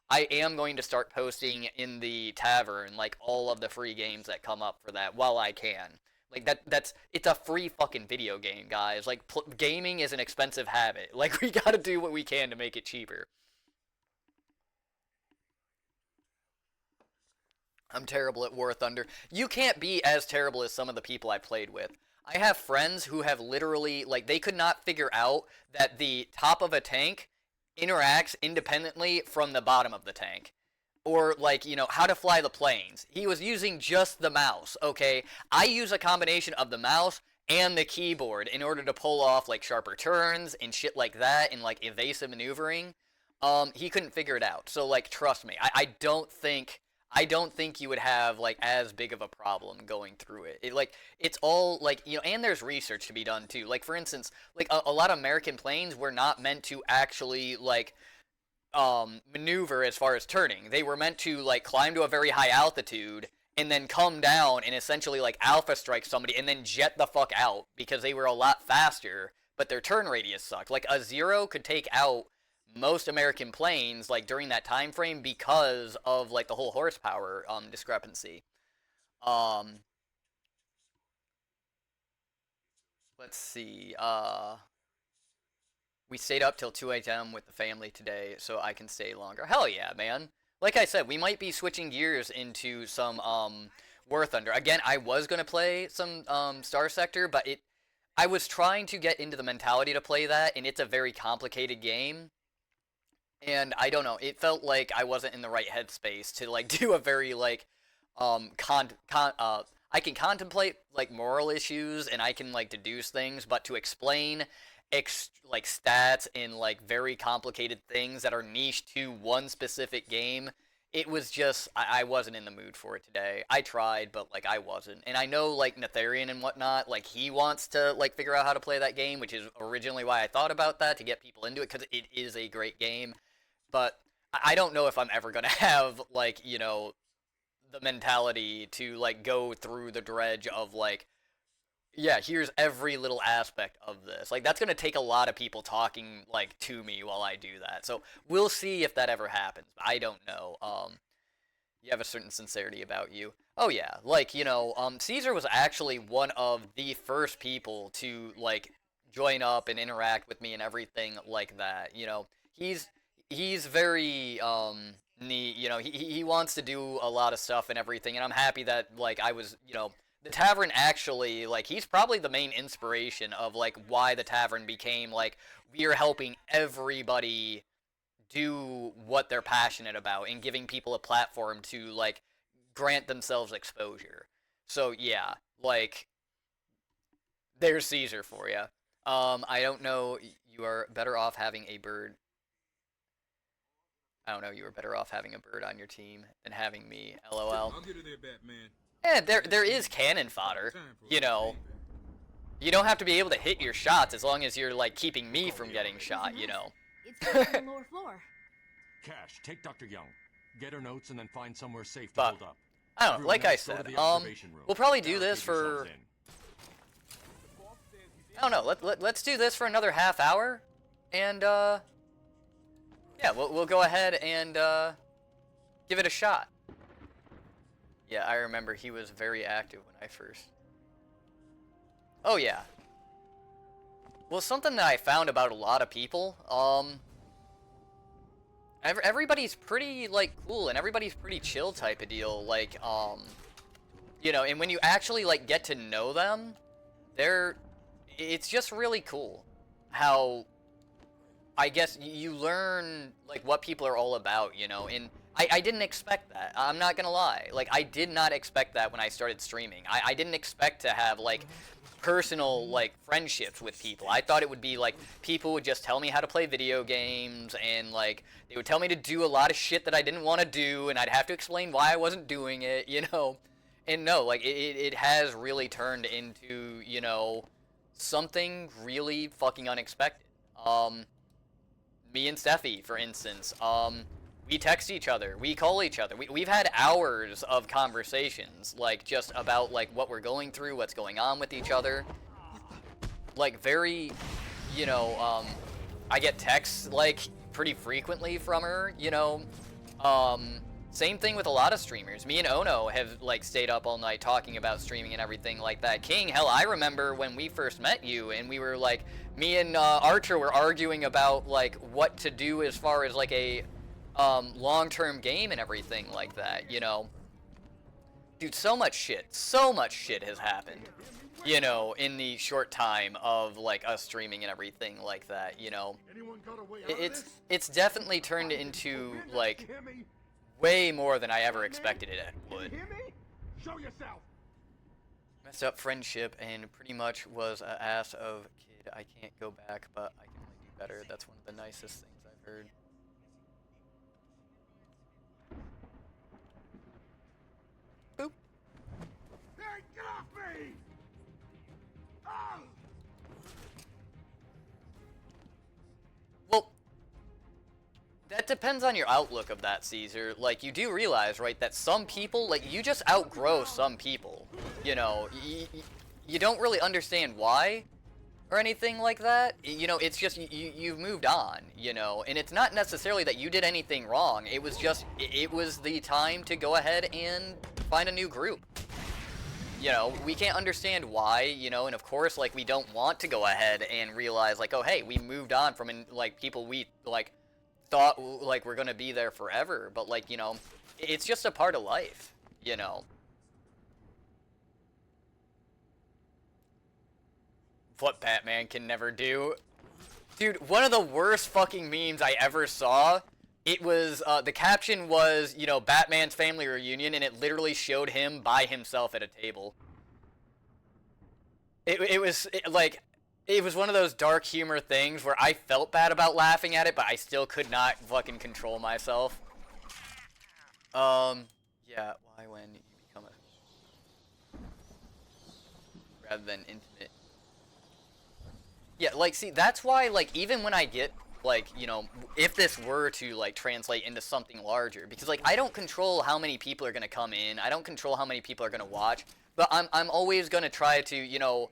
I am going to start posting in the tavern, like, all of the free games that come up for that while I can. Like, it's a free fucking video game, guys. Like, gaming is an expensive habit. Like, we gotta do what we can to make it cheaper. I'm terrible at War Thunder. You can't be as terrible as some of the people I played with. I have friends who have literally, like, they could not figure out that the top of a tank interacts independently from the bottom of the tank. Or, like, you know, how to fly the planes. He was using just the mouse, okay? I use a combination of the mouse and the keyboard in order to pull off, like, sharper turns and shit like that and, like, evasive maneuvering. He couldn't figure it out. So, like, trust me, I don't think you would have, like, as big of a problem going through it. It's all, like, you know, and there's research to be done, too. Like, for instance, like, a lot of American planes were not meant to actually, like, maneuver as far as turning. They were meant to, like, climb to a very high altitude and then come down and essentially, like, alpha strike somebody and then jet the fuck out because they were a lot faster, but their turn radius sucked. Like, a Zero could take out most American planes, like, during that time frame because of, like, the whole horsepower discrepancy. Let's see. We stayed up till 2 a.m. with the family today, so I can stay longer. Hell yeah, man. Like I said, we might be switching gears into some War Thunder. Again, I was going to play some Star Sector, but I was trying to get into the mentality to play that, and it's a very complicated game. And I don't know, it felt like I wasn't in the right headspace to, like, do a very, like, I can contemplate, like, moral issues and I can, like, deduce things, but to explain, like, stats and, like, very complicated things that are niche to one specific game, it was just, I wasn't in the mood for it today. I tried, but, like, I wasn't. And I know, like, Netharian and whatnot, like, he wants to, like, figure out how to play that game, which is originally why I thought about that, to get people into it, because it is a great game. But I don't know if I'm ever going to have, like, you know, the mentality to, like, go through the dredge of, like, yeah, here's every little aspect of this. Like, that's going to take a lot of people talking, like, to me while I do that. So we'll see if that ever happens. I don't know. You have a certain sincerity about you. Oh, yeah. Like, you know, Caesar was actually one of the first people to, like, join up and interact with me and everything like that. You know, he's very neat. You know, he wants to do a lot of stuff and everything, and I'm happy that, like, I was, you know, the tavern actually, like, he's probably the main inspiration of, like, why the tavern became, like, we are helping everybody do what they're passionate about and giving people a platform to, like, grant themselves exposure. So yeah, like, there's Caesar for you. I don't know, you are better off having a bird. I don't know, you were better off having a bird on your team than having me, LOL. I'll get her there, Batman. Yeah, there is cannon fodder, you know. You don't have to be able to hit your shots as long as you're, like, keeping me from getting shot, you know. It's on the lower floor. Cash, take Dr. Young. Get her notes and then find somewhere safe to But, hold up. I don't know, like I said, we'll probably do this for, I don't know, let's do this for another half hour, and, yeah, we'll go ahead and give it a shot. Yeah, I remember he was very active when I first. Oh yeah. Well, something that I found about a lot of people, everybody's pretty like cool and everybody's pretty chill type of deal. Like, you know, and when you actually like get to know them, it's just really cool how, I guess, you learn like what people are all about, you know. And I didn't expect that. I'm not gonna lie. Like, I did not expect that when I started streaming. I didn't expect to have like personal like friendships with people. I thought it would be like people would just tell me how to play video games, and like they would tell me to do a lot of shit that I didn't want to do, and I'd have to explain why I wasn't doing it, you know. And no, like it has really turned into, you know, something really fucking unexpected. Me and Steffi, for instance, we text each other, we call each other, we've had hours of conversations, like, just about, like, what we're going through, what's going on with each other, like, very, you know, I get texts, like, pretty frequently from her, you know, same thing with a lot of streamers. Me and Ono have, like, stayed up all night talking about streaming and everything like that. King, hell, I remember when we first met you, and we were, like, me and Archer were arguing about, like, what to do as far as, like, a long-term game and everything like that, you know. Dude, so much shit has happened, you know, in the short time of, like, us streaming and everything like that, you know. It's definitely turned into, like, way more than I ever expected it would. Show yourself. Messed up friendship and pretty much was a ass of kid. I can't go back, but I can only do better. That's one of the nicest things I've heard. Boop. Hey, get off me! Oh! Well, that depends on your outlook of that, Caesar. Like, you do realize, right, that some people, like, you just outgrow some people. You know, you don't really understand why or anything like that. You know, it's just you've moved on, you know. And it's not necessarily that you did anything wrong. It was just, it was the time to go ahead and find a new group. You know, we can't understand why, you know, and of course, like, we don't want to go ahead and realize, like, oh, hey, we moved on from, like, people we, like, thought, like, we're gonna be there forever. But, like, you know, it's just a part of life, you know. What Batman can never do. Dude, one of the worst fucking memes I ever saw, it was, the caption was, you know, Batman's family reunion, and it literally showed him by himself at a table. It was one of those dark humor things where I felt bad about laughing at it, but I still could not fucking control myself. Yeah, why when you become a... rather than intimate. Yeah, like, see, that's why, like, even when I get, like, you know, if this were to, like, translate into something larger, because, like, I don't control how many people are gonna come in, I don't control how many people are gonna watch, but I'm always gonna try to, you know,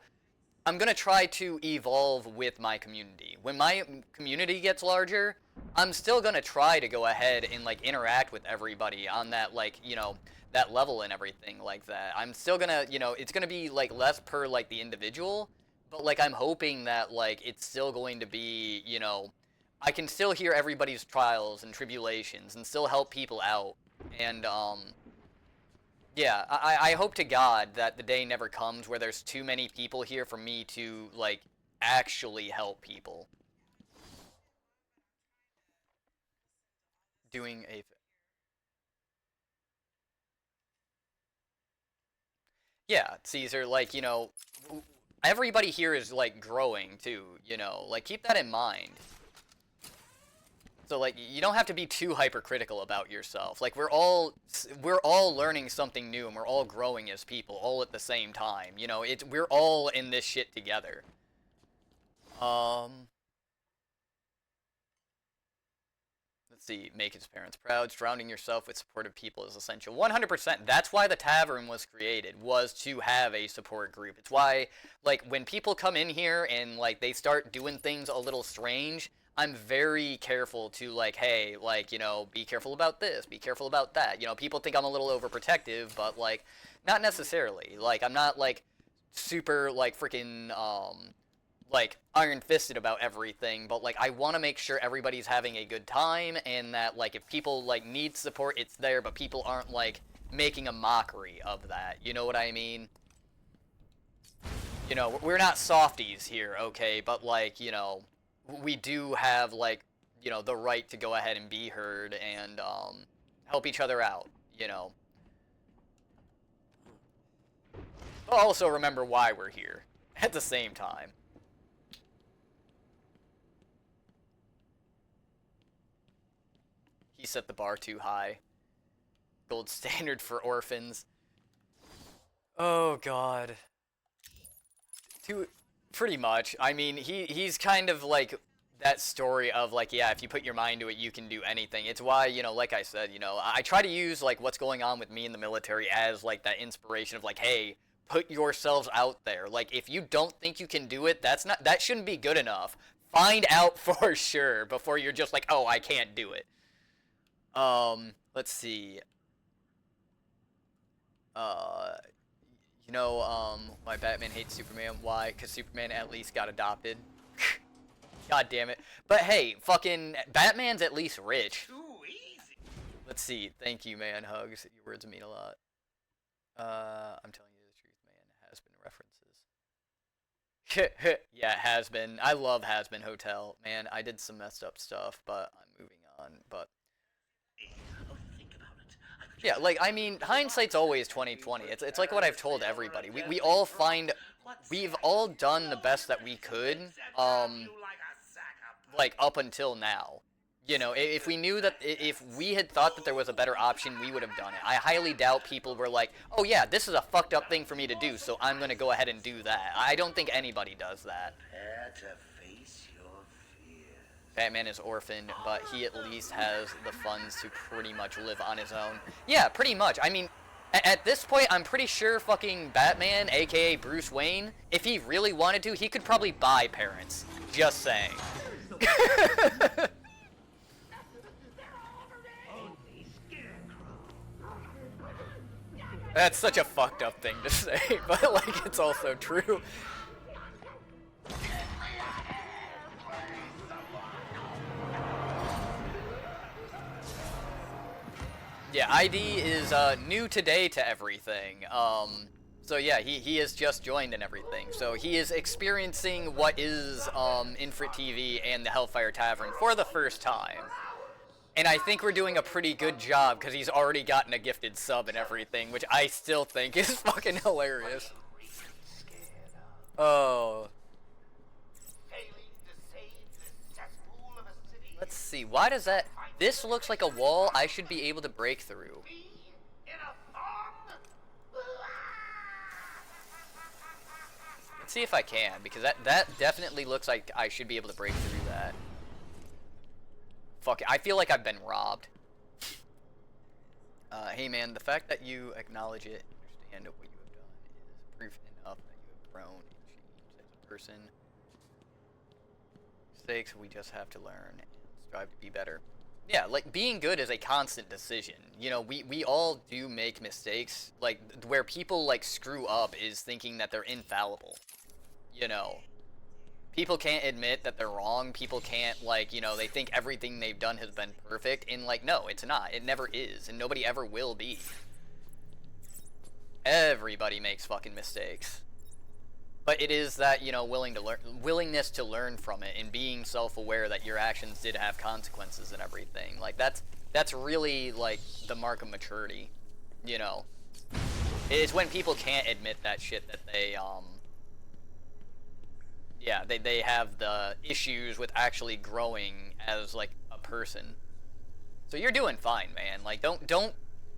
I'm gonna try to evolve with my community. When my community gets larger, I'm still gonna try to go ahead and, like, interact with everybody on that, like, you know, that level and everything like that. I'm still gonna, you know, it's gonna be, like, less per, like, the individual, but, like, I'm hoping that, like, it's still going to be, you know, I can still hear everybody's trials and tribulations and still help people out. And, yeah, I hope to God that the day never comes where there's too many people here for me to, like, actually help people. Doing a... Yeah, Caesar, like, you know, everybody here is, like, growing, too, you know? Like, keep that in mind. So, like, you don't have to be too hypercritical about yourself. Like, we're all learning something new, and we're all growing as people, all at the same time. You know, we're all in this shit together. Let's see. Make his parents proud. Surrounding yourself with supportive people is essential. 100%. That's why the tavern was created, was to have a support group. It's why, like, when people come in here and, like, they start doing things a little strange, I'm very careful to, like, hey, like, you know, be careful about this, be careful about that. You know, people think I'm a little overprotective, but, like, not necessarily. Like, I'm not, like, super, like, freaking, like, iron-fisted about everything, but, like, I want to make sure everybody's having a good time, and that, like, if people, like, need support, it's there, but people aren't, like, making a mockery of that. You know what I mean? You know, we're not softies here, okay? But, like, you know, we do have, like, you know, the right to go ahead and be heard and, help each other out, you know? But also remember why we're here at the same time. He set the bar too high. Gold standard for orphans. Oh, God. Pretty much. I mean, he's kind of like that story of, like, yeah, if you put your mind to it, you can do anything. It's why, you know, like I said, you know, I try to use, like, what's going on with me in the military as, like, that inspiration of, like, hey, put yourselves out there. Like, if you don't think you can do it, that shouldn't be good enough. Find out for sure before you're just like, oh, I can't do it. Let's see. You know, why Batman hates Superman? Why? Because Superman at least got adopted. God damn it. But hey, fucking Batman's at least rich. Too easy. Let's see. Thank you, man. Hugs. Your words mean a lot. I'm telling you the truth, man. Has been references. Yeah, has been. I love Has Been Hotel. Man, I did some messed up stuff, but I'm moving on. But yeah, like, I mean, hindsight's always 20/20. It's like what I've told everybody. We've all done the best that we could, like, up until now. You know, if we knew that, if we had thought that there was a better option, we would have done it. I highly doubt people were like, oh yeah, this is a fucked up thing for me to do, so I'm gonna go ahead and do that. I don't think anybody does that. Batman is orphaned, but he at least has the funds to pretty much live on his own. Yeah, pretty much. I mean, at this point, I'm pretty sure fucking Batman, aka Bruce Wayne, if he really wanted to, he could probably buy parents. Just saying. That's such a fucked up thing to say, but, like, it's also true. Yeah, ID is new today to everything. So yeah, he has just joined and everything. So he is experiencing what is Infrit TV and the Hellfire Tavern for the first time. And I think we're doing a pretty good job because he's already gotten a gifted sub and everything, which I still think is fucking hilarious. Oh. Let's see, why does that... This looks like a wall I should be able to break through. Let's see if I can, because that definitely looks like I should be able to break through that. Fuck it, I feel like I've been robbed. Hey man, the fact that you acknowledge it and understand what you have done is proof enough that you have grown and changed as a person. Mistakes we just have to learn and strive to be better. Yeah, like, being good is a constant decision. You know, we all do make mistakes. Like, where people, like, screw up is thinking that they're infallible. You know, people can't admit that they're wrong. People can't, like, you know, they think everything they've done has been perfect. And, like, no, it's not. It never is. And nobody ever will be. Everybody makes fucking mistakes. But it is that, you know, willingness to learn from it and being self-aware that your actions did have consequences and everything. Like, that's really, like, the mark of maturity, you know. It's when people can't admit that shit that they, yeah, they have the issues with actually growing as, like, a person. So you're doing fine, man. Like, don't,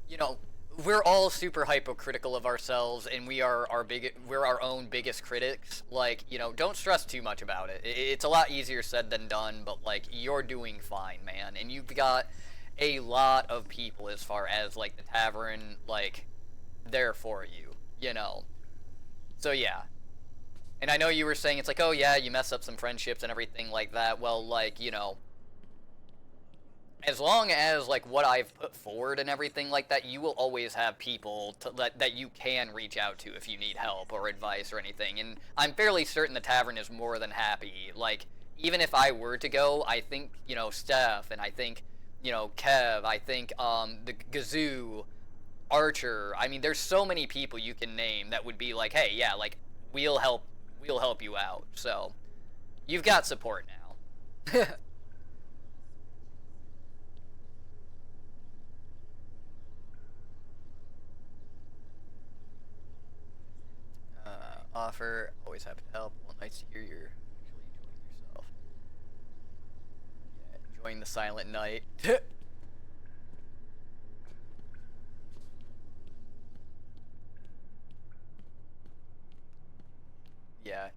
you know... We're all super hypocritical of ourselves, and we're our own biggest critics. Like, you know, don't stress too much about it. It's a lot easier said than done, but, like, you're doing fine, man. And you've got a lot of people as far as, like, the tavern, like, there for you, you know. So, yeah. And I know you were saying it's like, oh yeah, you mess up some friendships and everything like that. Well, like, you know, as long as, like, what I've put forward and everything like that, you will always have people that you can reach out to if you need help or advice or anything. And I'm fairly certain the tavern is more than happy. Like, even if I were to go, I think, you know, Steph, and I think, you know, Kev, I think, the Gazoo, Archer. I mean, there's so many people you can name that would be like, hey, yeah, like, we'll help you out. So, you've got support now. Offer, always happy to help. Well, nice to hear you're actually enjoying yourself. Yeah, enjoying the silent night. Yeah.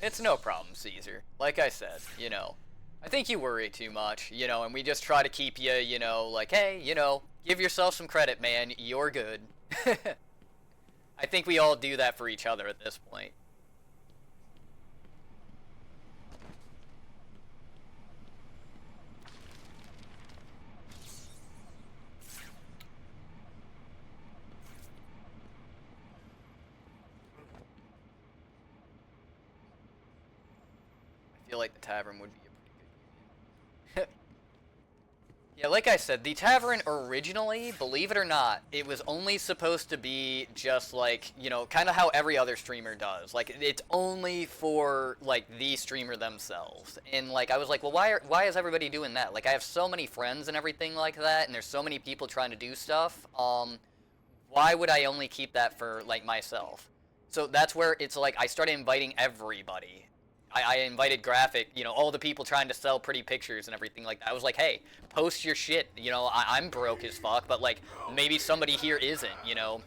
It's no problem, Caesar. Like I said, you know, I think you worry too much, you know, and we just try to keep you, you know, like, hey, you know, give yourself some credit, man. You're good. I think we all do that for each other at this point. I feel like the tavern would be a pretty good union. Yeah, like I said, the tavern originally, believe it or not, it was only supposed to be just like, you know, kind of how every other streamer does. Like, it's only for, like, the streamer themselves. And, like, I was like, well, why is everybody doing that? Like, I have so many friends and everything like that, and there's so many people trying to do stuff. Why would I only keep that for, like, myself? So that's where it's like, I started inviting everybody. I invited Graphic, you know, all the people trying to sell pretty pictures and everything like that. I was like, hey, post your shit. You know, I'm broke as fuck, but, like, maybe somebody here isn't, you know.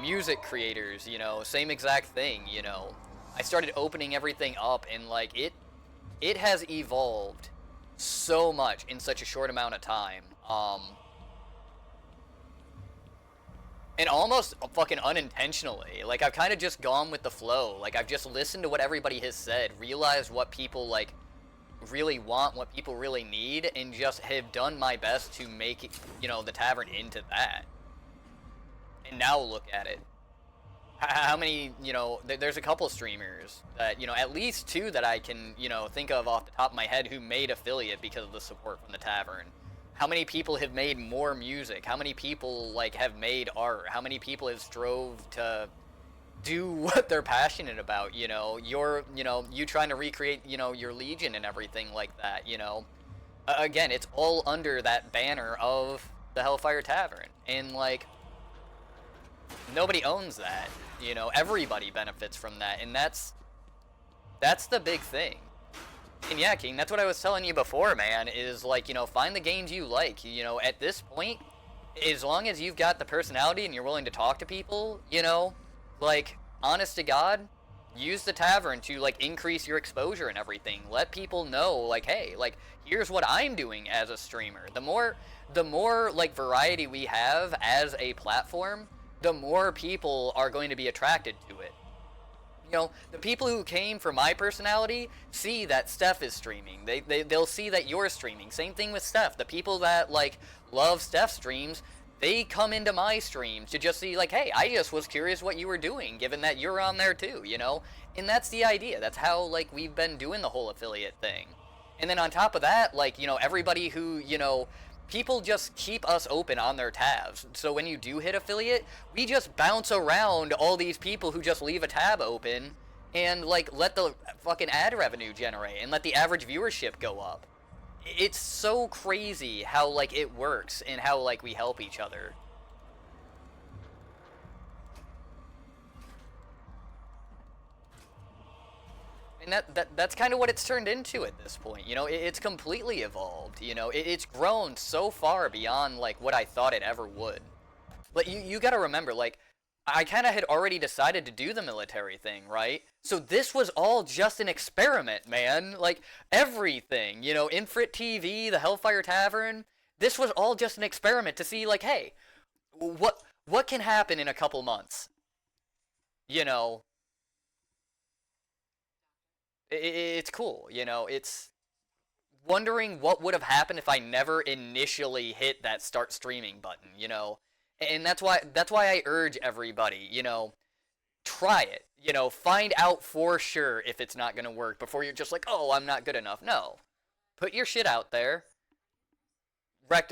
Music creators, you know, same exact thing, you know. I started opening everything up, and, like, it has evolved so much in such a short amount of time. And almost fucking unintentionally. Like, I've kind of just gone with the flow. Like, I've just listened to what everybody has said, realized what people, like, really want, what people really need, and just have done my best to make it, you know, the tavern into that. And now look at it. How many, you know, there's a couple streamers that, you know, at least two that I can, you know, think of off the top of my head who made affiliate because of the support from the tavern. How many people have made more music? How many people, like, have made art? How many people have strove to do what they're passionate about, you know? You trying to recreate, you know, your Legion and everything like that, you know? Again, it's all under that banner of the Hellfire Tavern. And, like, nobody owns that, you know? Everybody benefits from that, and that's the big thing. And yeah, King, that's what I was telling you before, man, is, like, you know, find the games you like. You know, at this point, as long as you've got the personality and you're willing to talk to people, you know, like, honest to God, use the tavern to, like, increase your exposure and everything. Let people know, like, hey, like, here's what I'm doing as a streamer. The more, like, variety we have as a platform, the more people are going to be attracted to it. You know, the people who came for my personality see that Steph is streaming. They'll see that you're streaming. Same thing with Steph. The people that, like, love Steph's streams, they come into my streams to just see, like, hey, I just was curious what you were doing, given that you're on there too, you know? And that's the idea. That's how, like, we've been doing the whole affiliate thing. And then on top of that, like, you know, everybody who, you know, people just keep us open on their tabs. So when you do hit affiliate, we just bounce around all these people who just leave a tab open and, like, let the fucking ad revenue generate and let the average viewership go up. It's so crazy how, like, it works and how, like, we help each other. And that's kind of what it's turned into at this point. You know, it's completely evolved. You know, it's grown so far beyond, like, what I thought it ever would. Like, you gotta remember, like, I kind of had already decided to do the military thing, right? So this was all just an experiment, man. Like, everything, you know, Infrit TV, the Hellfire Tavern, this was all just an experiment to see, like, hey, what can happen in a couple months? You know, it's cool, you know, it's wondering what would have happened if I never initially hit that start streaming button, you know? And that's why I urge everybody, you know, try it. You know, find out for sure if it's not going to work before you're just like, "Oh, I'm not good enough." No. Put your shit out there.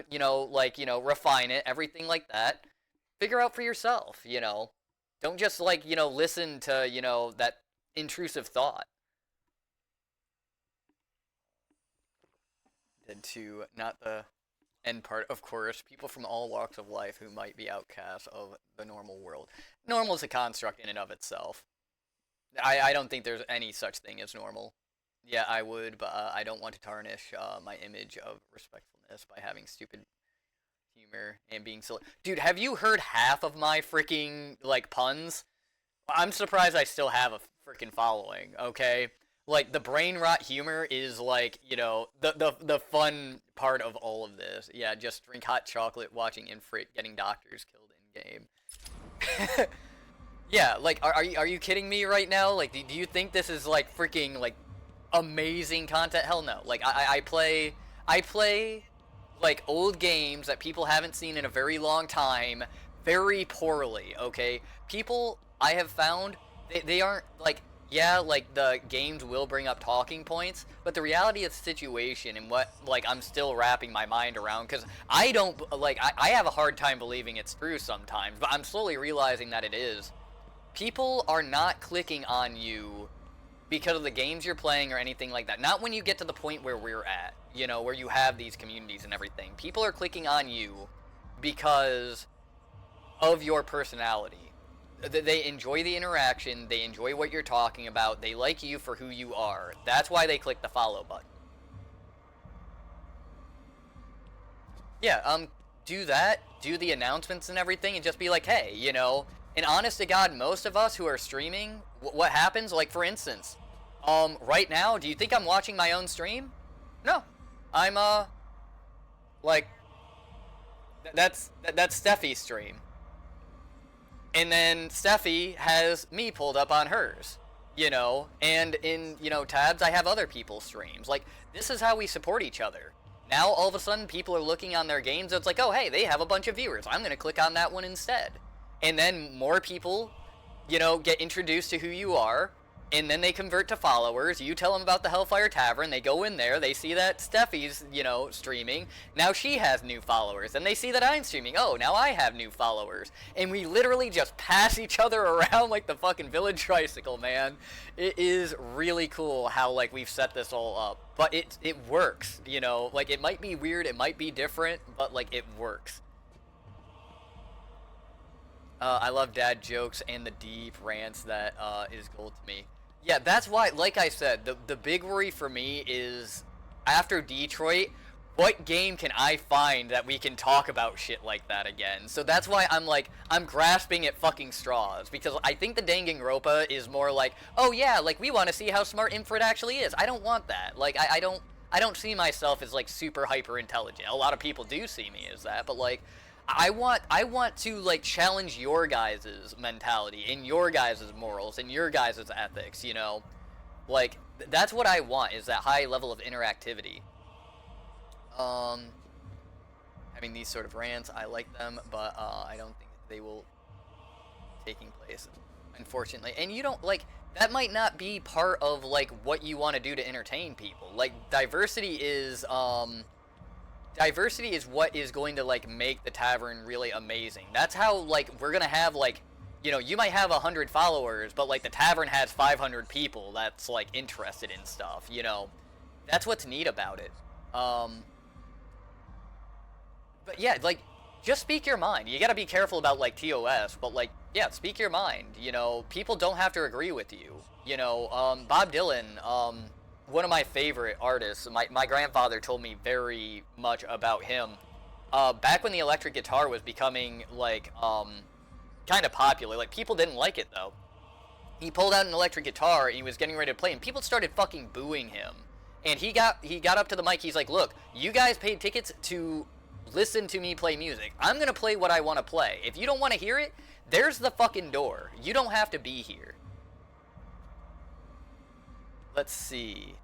You know, like, you know, refine it, everything like that. Figure out for yourself, you know. Don't just like, you know, listen to, you know, that intrusive thought. And to not the end part, of course, people from all walks of life who might be outcasts of the normal world. Normal is a construct in and of itself. I don't think there's any such thing as normal. Yeah, I would, but I don't want to tarnish my image of respectfulness by having stupid humor and being silly. Dude, have you heard half of my freaking, like, puns? I'm surprised I still have a freaking following, okay? Like, the brain rot humor is, like, you know, the fun part of all of this. Yeah, just drink hot chocolate, watching Infrit getting doctors killed in-game. Yeah, like, are you kidding me right now? Like, do you think this is, like, freaking, like, amazing content? Hell no. Like, I play, like, old games that people haven't seen in a very long time very poorly, okay? People, I have found, they aren't, like, yeah, like, the games will bring up talking points, but the reality of the situation and what, like, I'm still wrapping my mind around, because I don't, like, I have a hard time believing it's true sometimes, but I'm slowly realizing that it is. People are not clicking on you because of the games you're playing or anything like that. Not when you get to the point where we're at, you know, where you have these communities and everything. People are clicking on you because of your personality. They enjoy the interaction, they enjoy what you're talking about, they like you for who you are. That's why they click the follow button. Yeah, do that, do the announcements and everything, and just be like, hey, you know, and honest to God, most of us who are streaming, what happens, like, for instance, right now, do you think I'm watching my own stream? No. I'm, like, that's Steffi's stream. And then Steffi has me pulled up on hers, you know, and in, you know, tabs, I have other people's streams. Like, this is how we support each other. Now, all of a sudden, people are looking on their games, and it's like, oh, hey, they have a bunch of viewers. I'm going to click on that one instead. And then more people, you know, get introduced to who you are, and then they convert to followers. You tell them about the Hellfire Tavern, they go in there, they see that Steffi's, you know, streaming. Now she has new followers, and they see that I'm streaming. Oh, now I have new followers. And we literally just pass each other around like the fucking village tricycle, man. It is really cool how, like, we've set this all up. But it works, you know. Like, it might be weird, it might be different, but, like, it works. I love dad jokes and the deep rants that is gold to me. Yeah, that's why, like I said, the big worry for me is, after Detroit, what game can I find that we can talk about shit like that again? So that's why I'm like, I'm grasping at fucking straws, because I think the Danganronpa is more like, oh yeah, like, we want to see how smart Infrit actually is. I don't want that. Like, I don't see myself as, like, super hyper intelligent. A lot of people do see me as that, but, like, I want to, like, challenge your guys' mentality and your guys' morals and your guys' ethics, you know? Like, that's what I want, is that high level of interactivity. Having these sort of rants, I like them, but I don't think they will taking place, unfortunately. And you don't, like, that might not be part of, like, what you want to do to entertain people. Like, diversity is what is going to, like, make the tavern really amazing. That's how, like, we're gonna have, like, you know, you might have 100 followers, but, like, the tavern has 500 people that's, like, interested in stuff, you know? That's what's neat about it. But yeah, like, just speak your mind. You gotta be careful about, like, TOS, but, like, yeah, speak your mind, you know? People don't have to agree with you. You know, Bob Dylan, one of my favorite artists, my grandfather told me very much about him. Back when the electric guitar was becoming, like, kind of popular, like, people didn't like it, though. He pulled out an electric guitar, and he was getting ready to play, and people started fucking booing him. And he got up to the mic, he's like, look, you guys paid tickets to listen to me play music. I'm gonna play what I want to play. If you don't want to hear it, there's the fucking door. You don't have to be here. Let's see.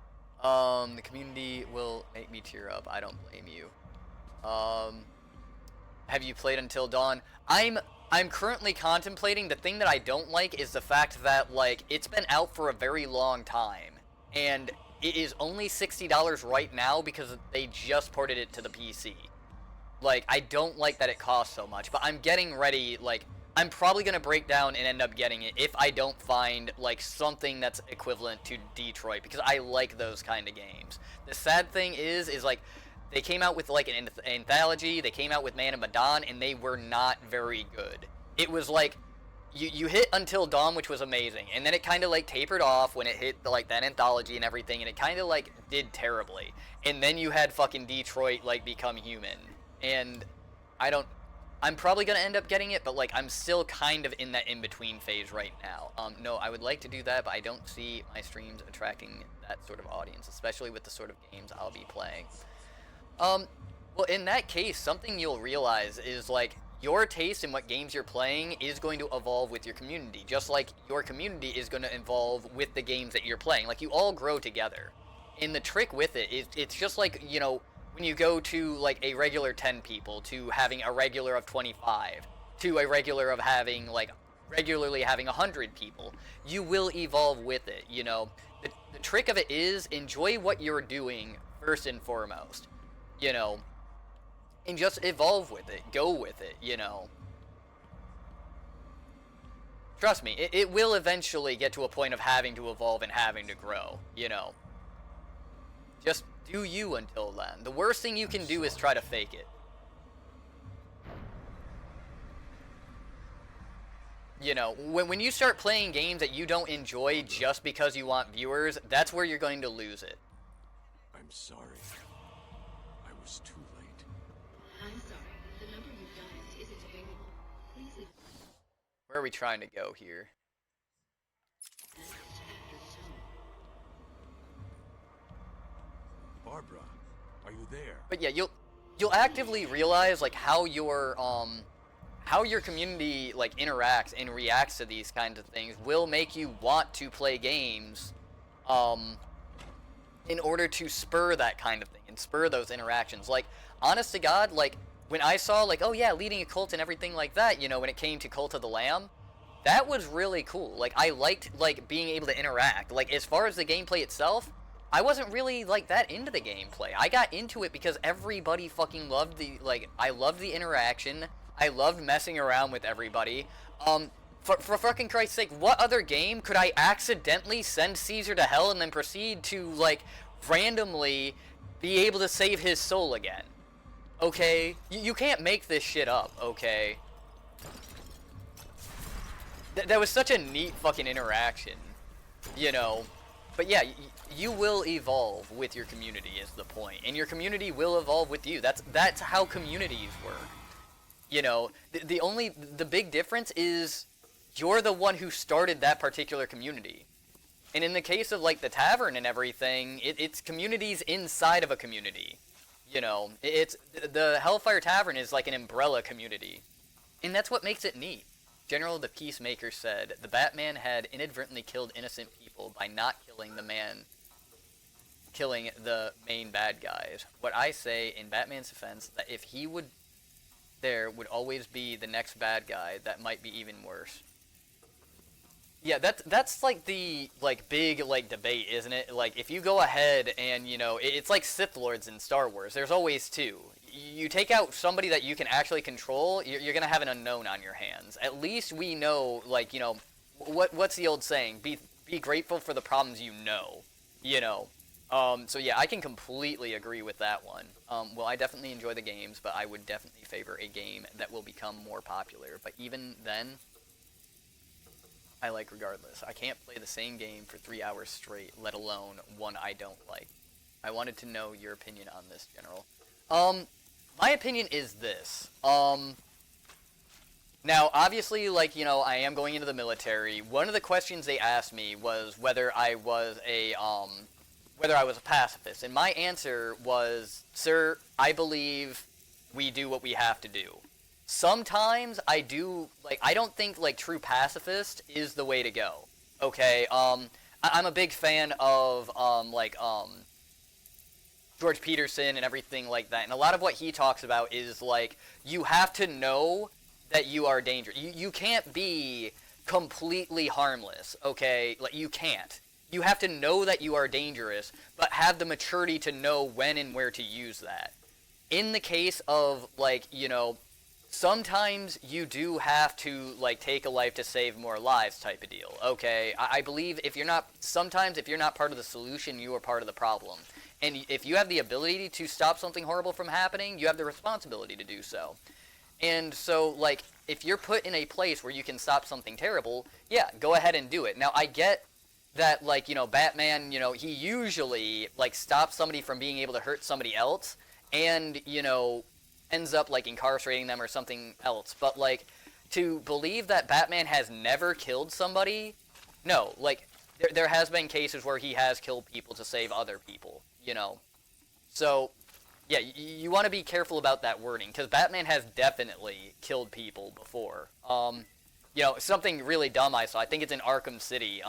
The community will make me tear up. I don't blame you. Have you played Until Dawn? I'm currently contemplating. The thing that I don't like is the fact that, like, it's been out for a very long time, and it is only $60 right now because they just ported it to the PC. Like, I don't like that it costs so much, but I'm getting ready. Like, I'm probably gonna break down and end up getting it if I don't find, like, something that's equivalent to Detroit, because I like those kind of games. The sad thing is like, they came out with, like, an anthology, they came out with Man of Medan, and they were not very good. It was like, you hit Until Dawn, which was amazing, and then it kind of, like, tapered off when it hit, like, that anthology and everything, and it kind of, like, did terribly. And then you had fucking Detroit, like, Become Human. And I'm probably going to end up getting it, but, like, I'm still kind of in that in-between phase right now. No, I would like to do that, but I don't see my streams attracting that sort of audience, especially with the sort of games I'll be playing. Well, in that case, something you'll realize is, like, your taste in what games you're playing is going to evolve with your community, just like your community is going to evolve with the games that you're playing. Like, you all grow together. And the trick with it is, it's just like, you know, when you go to, like, a regular 10 people, to having a regular of 25, to a regular of having, like, regularly having 100 people, you will evolve with it, you know. The trick of it is, enjoy what you're doing first and foremost. You know, and just evolve with it, go with it, you know. Trust me, it will eventually get to a point of having to evolve and having to grow, you know. Just do you until then. The worst thing you can do is try to fake it. You know, when you start playing games that you don't enjoy just because you want viewers, that's where you're going to lose it. I'm sorry. I was too late. I'm sorry. The number you dialed isn't available. Please leave. Where are we trying to go here? Barbara, are you there? But yeah, you'll actively realize, like, how your community, like, interacts and reacts to these kinds of things will make you want to play games in order to spur that kind of thing and spur those interactions. Like, honest to God, like, when I saw, like, oh yeah, leading a cult and everything like that, you know, when it came to Cult of the Lamb, that was really cool. Like, I liked, like, being able to interact. Like, as far as the gameplay itself, I wasn't really, like, that into the gameplay. I got into it because everybody fucking loved the, like, I loved the interaction. I loved messing around with everybody. For fucking Christ's sake, what other game could I accidentally send Caesar to hell and then proceed to, like, randomly be able to save his soul again? Okay? You can't make this shit up, okay? That was such a neat fucking interaction, you know? But yeah, you will evolve with your community is the point. And your community will evolve with you. That's how communities work. You know, the big difference is you're the one who started that particular community. And in the case of, like, the tavern and everything, it's communities inside of a community. You know, it's the Hellfire Tavern is like an umbrella community. And that's what makes it neat. General the Peacemaker said, the Batman had inadvertently killed innocent people by not killing the main bad guys. What I say in Batman's defense, that if he would, there would always be the next bad guy that might be even worse. Yeah, that's like the, like, big, like, debate, isn't it? Like, if you go ahead and, you know, it's like Sith Lords in Star Wars. There's always two. You take out somebody that you can actually control, you're gonna have an unknown on your hands. At least we know, like, you know, what's the old saying? Be grateful for the problems you know. You know. So yeah, I can completely agree with that one. Well, I definitely enjoy the games, but I would definitely favor a game that will become more popular. But even then, I like regardless. I can't play the same game for 3 hours straight, let alone one I don't like. I wanted to know your opinion on this, General. My opinion is this. Now, obviously, like, you know, I am going into the military. One of the questions they asked me was whether I was a pacifist. And my answer was, sir, I believe we do what we have to do. Sometimes I don't think, like, true pacifist is the way to go. Okay, I'm a big fan of, George Peterson and everything like that. And a lot of what he talks about is, like, you have to know that you are dangerous. You can't be completely harmless, okay? Like, you can't. You have to know that you are dangerous, but have the maturity to know when and where to use that. In the case of, like, you know, sometimes you do have to, like, take a life to save more lives type of deal, okay? I believe sometimes if you're not part of the solution, you are part of the problem. And if you have the ability to stop something horrible from happening, you have the responsibility to do so. And so, like, if you're put in a place where you can stop something terrible, yeah, go ahead and do it. Now, I get that, like, you know, Batman, you know, he usually, like, stops somebody from being able to hurt somebody else and, you know, ends up, like, incarcerating them or something else. But, like, to believe that Batman has never killed somebody, no. Like, there has been cases where he has killed people to save other people, you know. So, yeah, you want to be careful about that wording, because Batman has definitely killed people before. You know, something really dumb I saw, I think it's in Arkham City.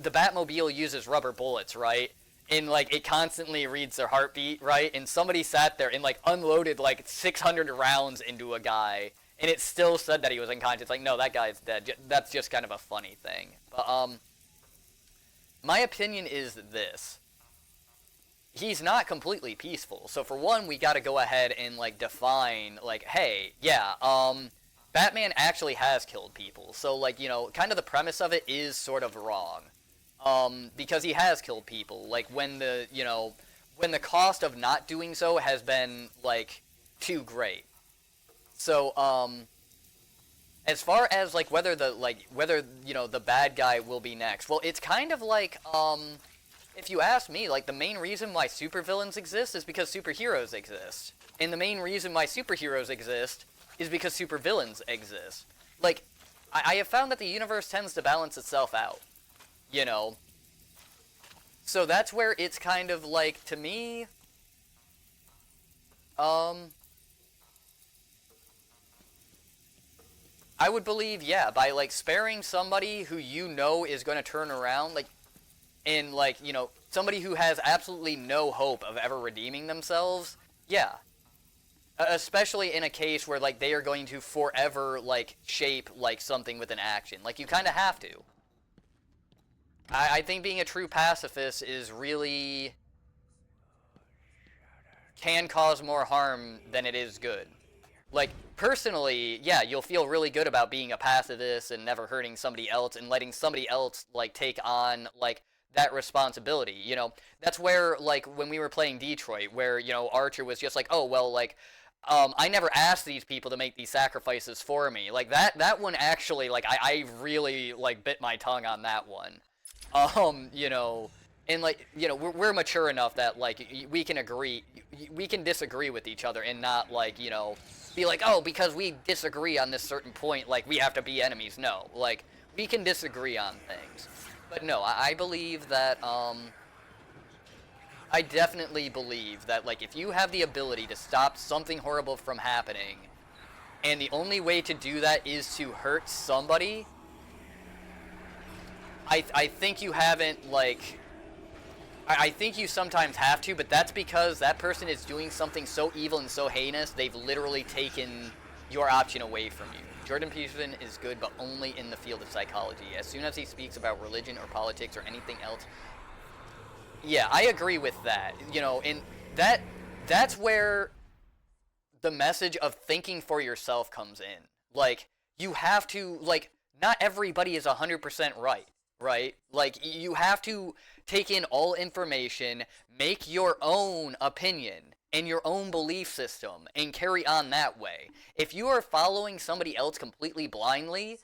The Batmobile uses rubber bullets, right? And, like, it constantly reads their heartbeat, right? And somebody sat there and, like, unloaded, like, 600 rounds into a guy, and it still said that he was unconscious. Like, no, that guy's dead. That's just kind of a funny thing. But, my opinion is this. He's not completely peaceful. So, for one, we gotta go ahead and, like, define, like, hey, yeah, Batman actually has killed people. So, like, you know, kind of the premise of it is sort of wrong. Because he has killed people, like, when the cost of not doing so has been, like, too great. So, as far as, like, whether, you know, the bad guy will be next, well, it's kind of like, if you ask me, like, the main reason why supervillains exist is because superheroes exist. And the main reason why superheroes exist is because supervillains exist. Like, I have found that the universe tends to balance itself out. You know, so that's where it's kind of like, to me, I would believe, yeah, by, like, sparing somebody who you know is going to turn around, like, and, like, you know, somebody who has absolutely no hope of ever redeeming themselves, yeah. Especially in a case where, like, they are going to forever, like, shape, like, something with an action. Like, you kind of have to. I think being a true pacifist is really can cause more harm than it is good. Like, personally, yeah, you'll feel really good about being a pacifist and never hurting somebody else and letting somebody else, like, take on, like, that responsibility, you know? That's where, like, when we were playing Detroit, where, you know, Archer was just like, oh, well, like, I never asked these people to make these sacrifices for me. Like, that one actually, like, I really, like, bit my tongue on that one. You know, and, like, you know, we're mature enough that, like, we can disagree with each other and not, like, you know, be like, oh, because we disagree on this certain point, like, we have to be enemies. No, like, we can disagree on things. But no, I believe that, I definitely believe that, like, if you have the ability to stop something horrible from happening, and the only way to do that is to hurt somebody, I think you haven't, like, I think you sometimes have to, but that's because that person is doing something so evil and so heinous, they've literally taken your option away from you. Jordan Peterson is good, but only in the field of psychology. As soon as he speaks about religion or politics or anything else, yeah, I agree with that. You know, and that's where the message of thinking for yourself comes in. Like, you have to, like, not everybody is 100% right. Right? Like, you have to take in all information, make your own opinion and your own belief system, and carry on that way. If you are following somebody else completely blindly,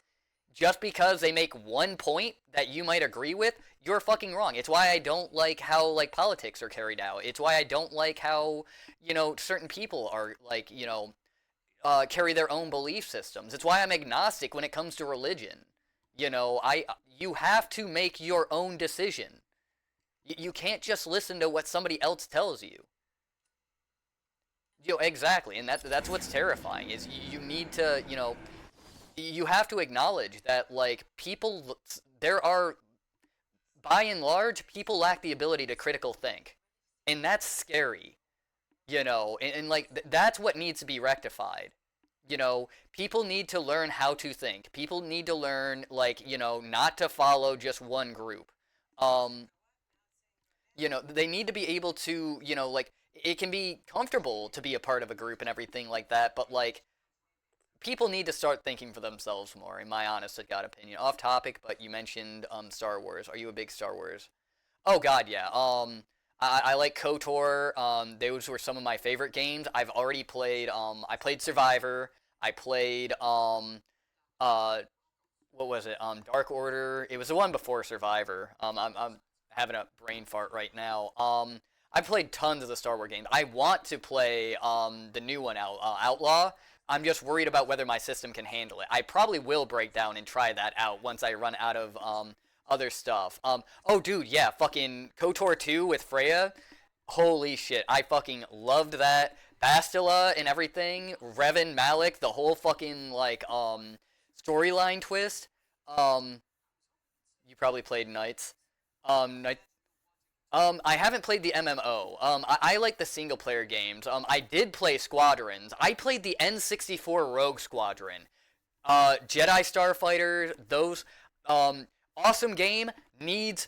just because they make one point that you might agree with, you're fucking wrong. It's why I don't like how, like, politics are carried out. It's why I don't like how, you know, certain people are, like, you know, carry their own belief systems. It's why I'm agnostic when it comes to religion. You know, you have to make your own decision. You can't just listen to what somebody else tells you. Exactly, and that's what's terrifying is you need to, you have to acknowledge that like people, there are, by and large, people lack the ability to critical think, and that's scary, and like that's what needs to be rectified. People need to learn how to think. People need to learn, like, not to follow just one group. Um, they need to be able to, like, it can be comfortable to be a part of a group and everything like that, but, like, people need to start thinking for themselves more, in my honest to God opinion. Off topic, but you mentioned Star Wars. Are you a big Star Wars? Oh God, yeah. I like KOTOR. Those were some of my favorite games. I've already played. I played Survivor. I played what was it? Dark Order. It was the one before Survivor. I'm having a brain fart right now. I played tons of the Star Wars games. I want to play the new one out, Outlaw. I'm just worried about whether my system can handle it. I probably will break down and try that out once I run out of other stuff. Oh, dude, yeah, fucking KOTOR 2 with Freya. Holy shit, I fucking loved that. Bastila and everything. Revan, Malik, the whole fucking, like, storyline twist. You probably played Knights. I haven't played the MMO. I like the single player games. I did play Squadrons. I played the N64 Rogue Squadron. Jedi Starfighter, those, awesome game, needs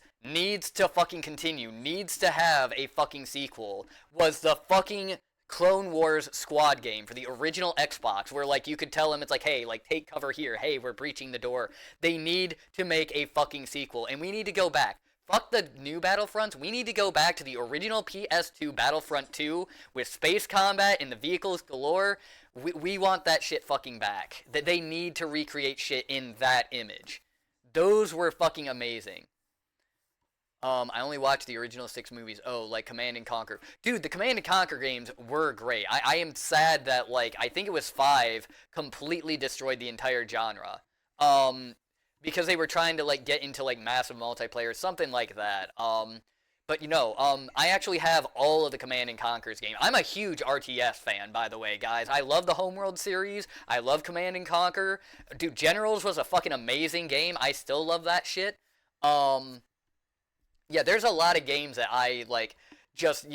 to fucking continue, needs to have a fucking sequel, was the fucking Clone Wars squad game for the original Xbox, where, like, you could tell them, it's like, hey, like, take cover here, hey, we're breaching the door. They need to make a fucking sequel, and we need to go back. Fuck the new Battlefronts, we need to go back to the original PS2 Battlefront 2 with space combat and the vehicles galore. We want that shit fucking back. That they need to recreate shit in that image. Those were fucking amazing. I only watched the original 6 movies. Oh, like Command and Conquer. Dude, the Command and Conquer games were great. I am sad that, like, I think it was 5 completely destroyed the entire genre. Because they were trying to, like, get into, like, massive multiplayer, something like that. But, I actually have all of the Command and Conquer's game. I'm a huge RTS fan, by the way, guys. I love the Homeworld series. I love Command and Conquer. Dude, Generals was a fucking amazing game. I still love that shit. Yeah, there's a lot of games that I, like, just,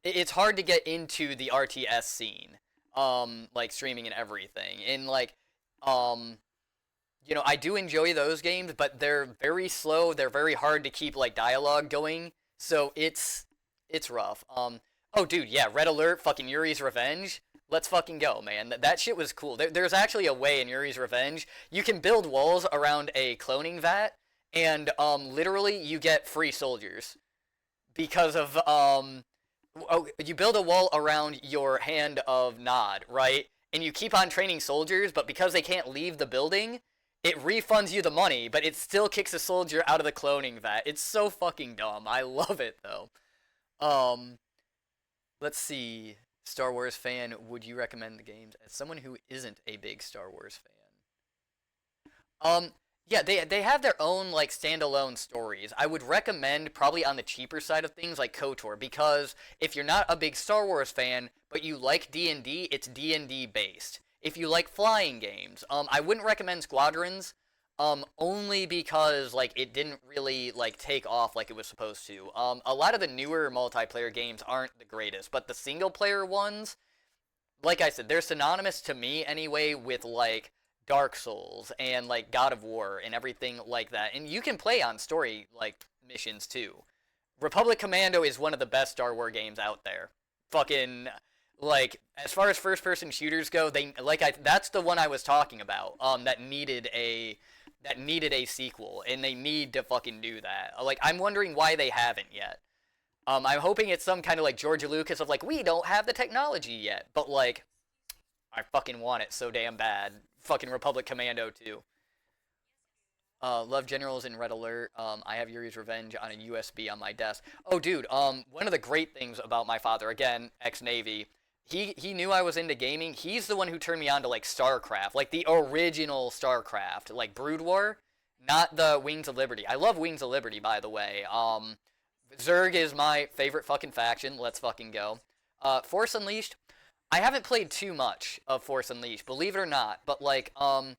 it's hard to get into the RTS scene. Like, streaming and everything. And, like, I do enjoy those games, but they're very slow. They're very hard to keep, like, dialogue going. So it's rough. Oh, dude, yeah, Red Alert, fucking Yuri's Revenge. Let's fucking go, man. That shit was cool. There's actually a way in Yuri's Revenge. You can build walls around a cloning vat, and literally you get free soldiers. Because of, you build a wall around your hand of Nod, right? And you keep on training soldiers, but because they can't leave the building, it refunds you the money, but it still kicks a soldier out of the cloning vat. It's so fucking dumb. I love it, though. Let's see. Star Wars fan, would you recommend the games? As someone who isn't a big Star Wars fan. Yeah, they have their own, like, standalone stories. I would recommend probably on the cheaper side of things, like KOTOR, because if you're not a big Star Wars fan, but you like D&D, it's D&D based. If you like flying games, I wouldn't recommend Squadrons, only because, like, it didn't really, like, take off like it was supposed to. A lot of the newer multiplayer games aren't the greatest, but the single-player ones, like I said, they're synonymous to me anyway with, like, Dark Souls and, like, God of War and everything like that. And you can play on story, like, missions, too. Republic Commando is one of the best Star Wars games out there. Fucking, like, as far as first-person shooters go, that's the one I was talking about, that needed a sequel, and they need to fucking do that. Like, I'm wondering why they haven't yet. I'm hoping it's some kind of, like, George Lucas of, like, we don't have the technology yet, but, like, I fucking want it so damn bad. Fucking Republic Commando 2. Love Generals in Red Alert. I have Yuri's Revenge on a USB on my desk. Oh, dude, one of the great things about my father, again, ex-Navy, he knew I was into gaming. He's the one who turned me on to, like, StarCraft, like the original StarCraft, like Brood War, not the Wings of Liberty. I love Wings of Liberty, by the way. Zerg is my favorite fucking faction. Let's fucking go. Force Unleashed. I haven't played too much of Force Unleashed, believe it or not, but like, I've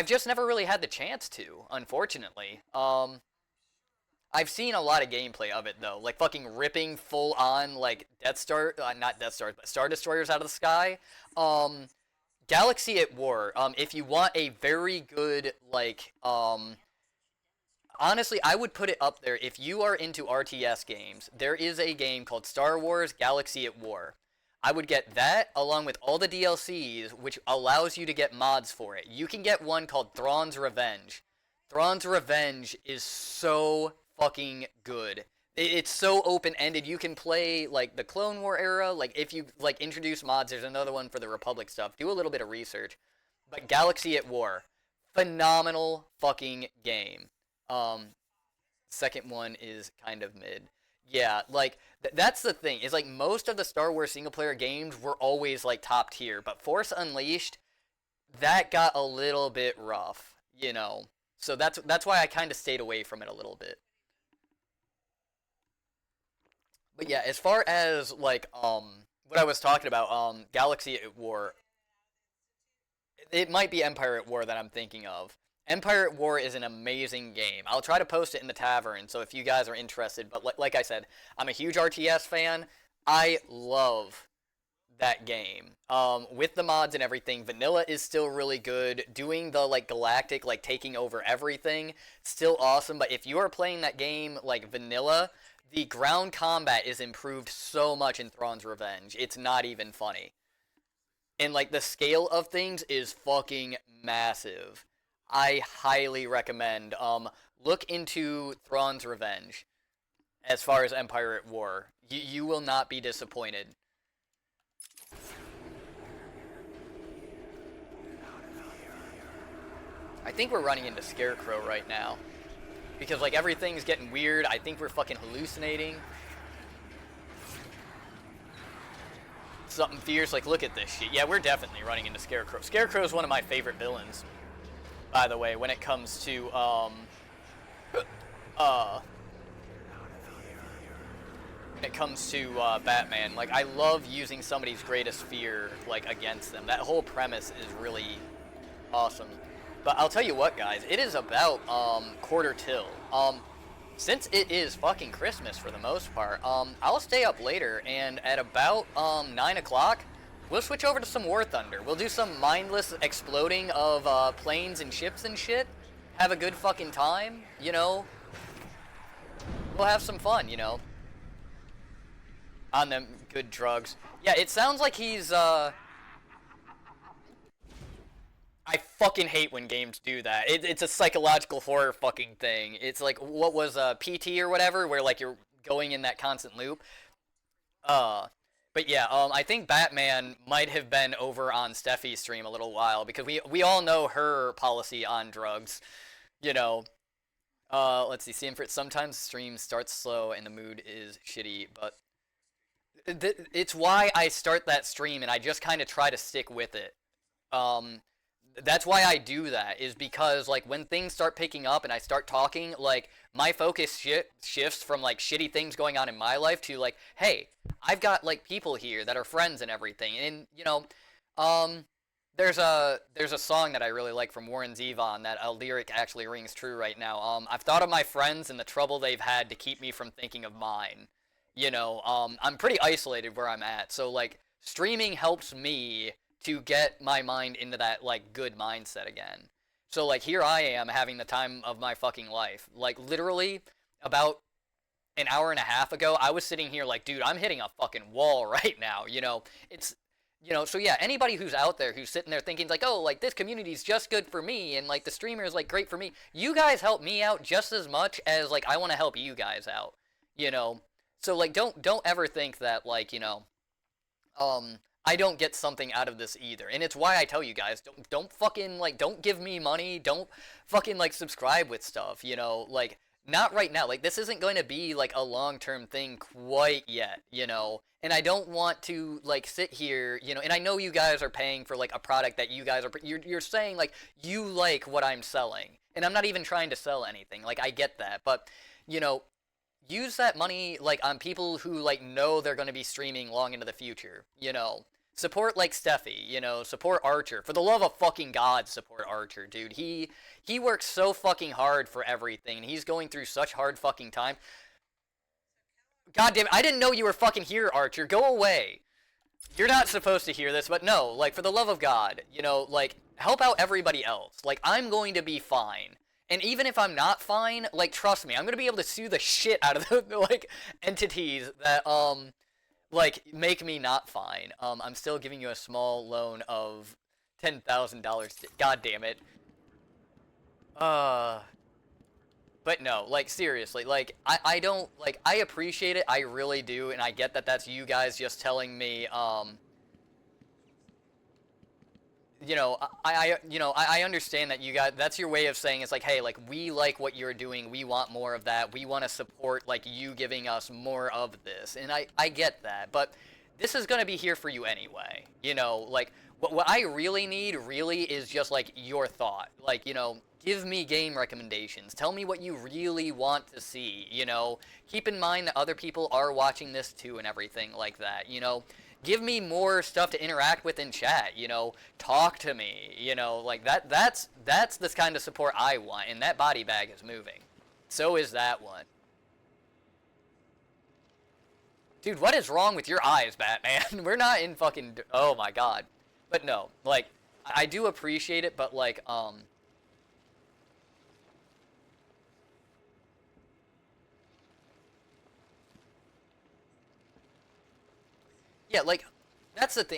just never really had the chance to, unfortunately. I've seen a lot of gameplay of it though, like fucking ripping full on like not Death Stars, but Star Destroyers out of the sky. Galaxy at War. If you want a very good like, honestly, I would put it up there. If you are into RTS games, there is a game called Star Wars Galaxy at War. I would get that along with all the DLCs, which allows you to get mods for it. You can get one called Thrawn's Revenge. Thrawn's Revenge is so fucking good. It's so open-ended. You can play like the Clone War era. Like if you like introduce mods, there's another one for the Republic stuff. Do a little bit of research. But Galaxy at War, phenomenal fucking game. Second one is kind of mid. Yeah, like that's the thing. Is like most of the Star Wars single-player games were always like top tier, but Force Unleashed, that got a little bit rough, you know. So that's why I kind of stayed away from it a little bit. But yeah, as far as like what I was talking about, Galaxy at War, it might be Empire at War that I'm thinking of. Empire at War is an amazing game. I'll try to post it in the tavern, so if you guys are interested. But like I said, I'm a huge RTS fan. I love that game. With the mods and everything, vanilla is still really good. Doing the like galactic, like taking over everything, still awesome. But if you are playing that game like vanilla, the ground combat is improved so much in Thrawn's Revenge. It's not even funny. And like the scale of things is fucking massive. I highly recommend look into Thrawn's Revenge as far as Empire at War. You will not be disappointed. I think we're running into Scarecrow right now. Because like everything's getting weird. I think we're fucking hallucinating. Something fierce, like look at this shit. Yeah, we're definitely running into Scarecrow. Scarecrow is one of my favorite villains, by the way, when it comes to Batman. Like I love using somebody's greatest fear like against them. That whole premise is really awesome. But I'll tell you what, guys, it is about quarter till. Since it is fucking Christmas for the most part, I'll stay up later, and at about 9 o'clock, we'll switch over to some War Thunder. We'll do some mindless exploding of planes and ships and shit. Have a good fucking time, you know. We'll have some fun, you know. On them good drugs. Yeah, it sounds like he's, I fucking hate when games do that. It's a psychological horror fucking thing. It's like, what was PT or whatever, where like you're going in that constant loop. But yeah, I think Batman might have been over on Steffi's stream a little while, because we all know her policy on drugs, you know. Let's see, Infrit, sometimes the stream starts slow and the mood is shitty, but it's why I start that stream and I just kind of try to stick with it. That's why I do that, is because, like, when things start picking up and I start talking, like, my focus shifts from, like, shitty things going on in my life to, like, hey, I've got, like, people here that are friends and everything. And, you know, there's a song that I really like from Warren Zevon that a lyric actually rings true right now. I've thought of my friends and the trouble they've had to keep me from thinking of mine. You know, I'm pretty isolated where I'm at, so, like, streaming helps me to get my mind into that, like, good mindset again. So, like, here I am having the time of my fucking life. Like, literally, about an hour and a half ago, I was sitting here like, dude, I'm hitting a fucking wall right now, you know? It's, you know, so yeah, anybody who's out there who's sitting there thinking, like, oh, like, this community's just good for me, and, like, the streamer is, like, great for me, you guys help me out just as much as, like, I want to help you guys out, you know? So, like, don't ever think that, like, you know, I don't get something out of this either. And it's why I tell you guys, don't fucking, like, don't give me money, don't fucking, like, subscribe with stuff, you know, like, not right now. Like, this isn't going to be, like, a long-term thing quite yet, you know, and I don't want to, like, sit here, you know, and I know you guys are paying for, like, a product that you guys are, you're saying, like, you like what I'm selling, and I'm not even trying to sell anything, like, I get that, but, you know, use that money, like, on people who, like, know they're gonna be streaming long into the future, you know? Support, like, Steffi, you know? Support Archer. For the love of fucking God, support Archer, dude. He works so fucking hard for everything, and he's going through such hard fucking time. God damn it, I didn't know you were fucking here, Archer. Go away. You're not supposed to hear this, but no, like, for the love of God, you know, like, help out everybody else. Like, I'm going to be fine. And even if I'm not fine, like, trust me, I'm going to be able to sue the shit out of the, like, entities that, like, make me not fine. I'm still giving you a small loan of $10,000. God damn it. But no, like, seriously, like, I don't, like, I appreciate it, I really do, and I get that that's you guys just telling me, you know, I understand that you guys, that's your way of saying, it's like, hey, like, we like what you're doing, we want more of that, we want to support, like, you giving us more of this, and I get that, but this is going to be here for you anyway, you know, like, what I really need, really, is just, like, your thought, like, you know, give me game recommendations, tell me what you really want to see, you know, keep in mind that other people are watching this too, and everything like that, you know. Give me more stuff to interact with in chat, you know, talk to me, you know, like, that's this kind of support I want, and that body bag is moving. So is that one. Dude, what is wrong with your eyes, Batman? We're not in fucking, oh my god. But no, like, I do appreciate it, but, like, yeah, like, that's the thing.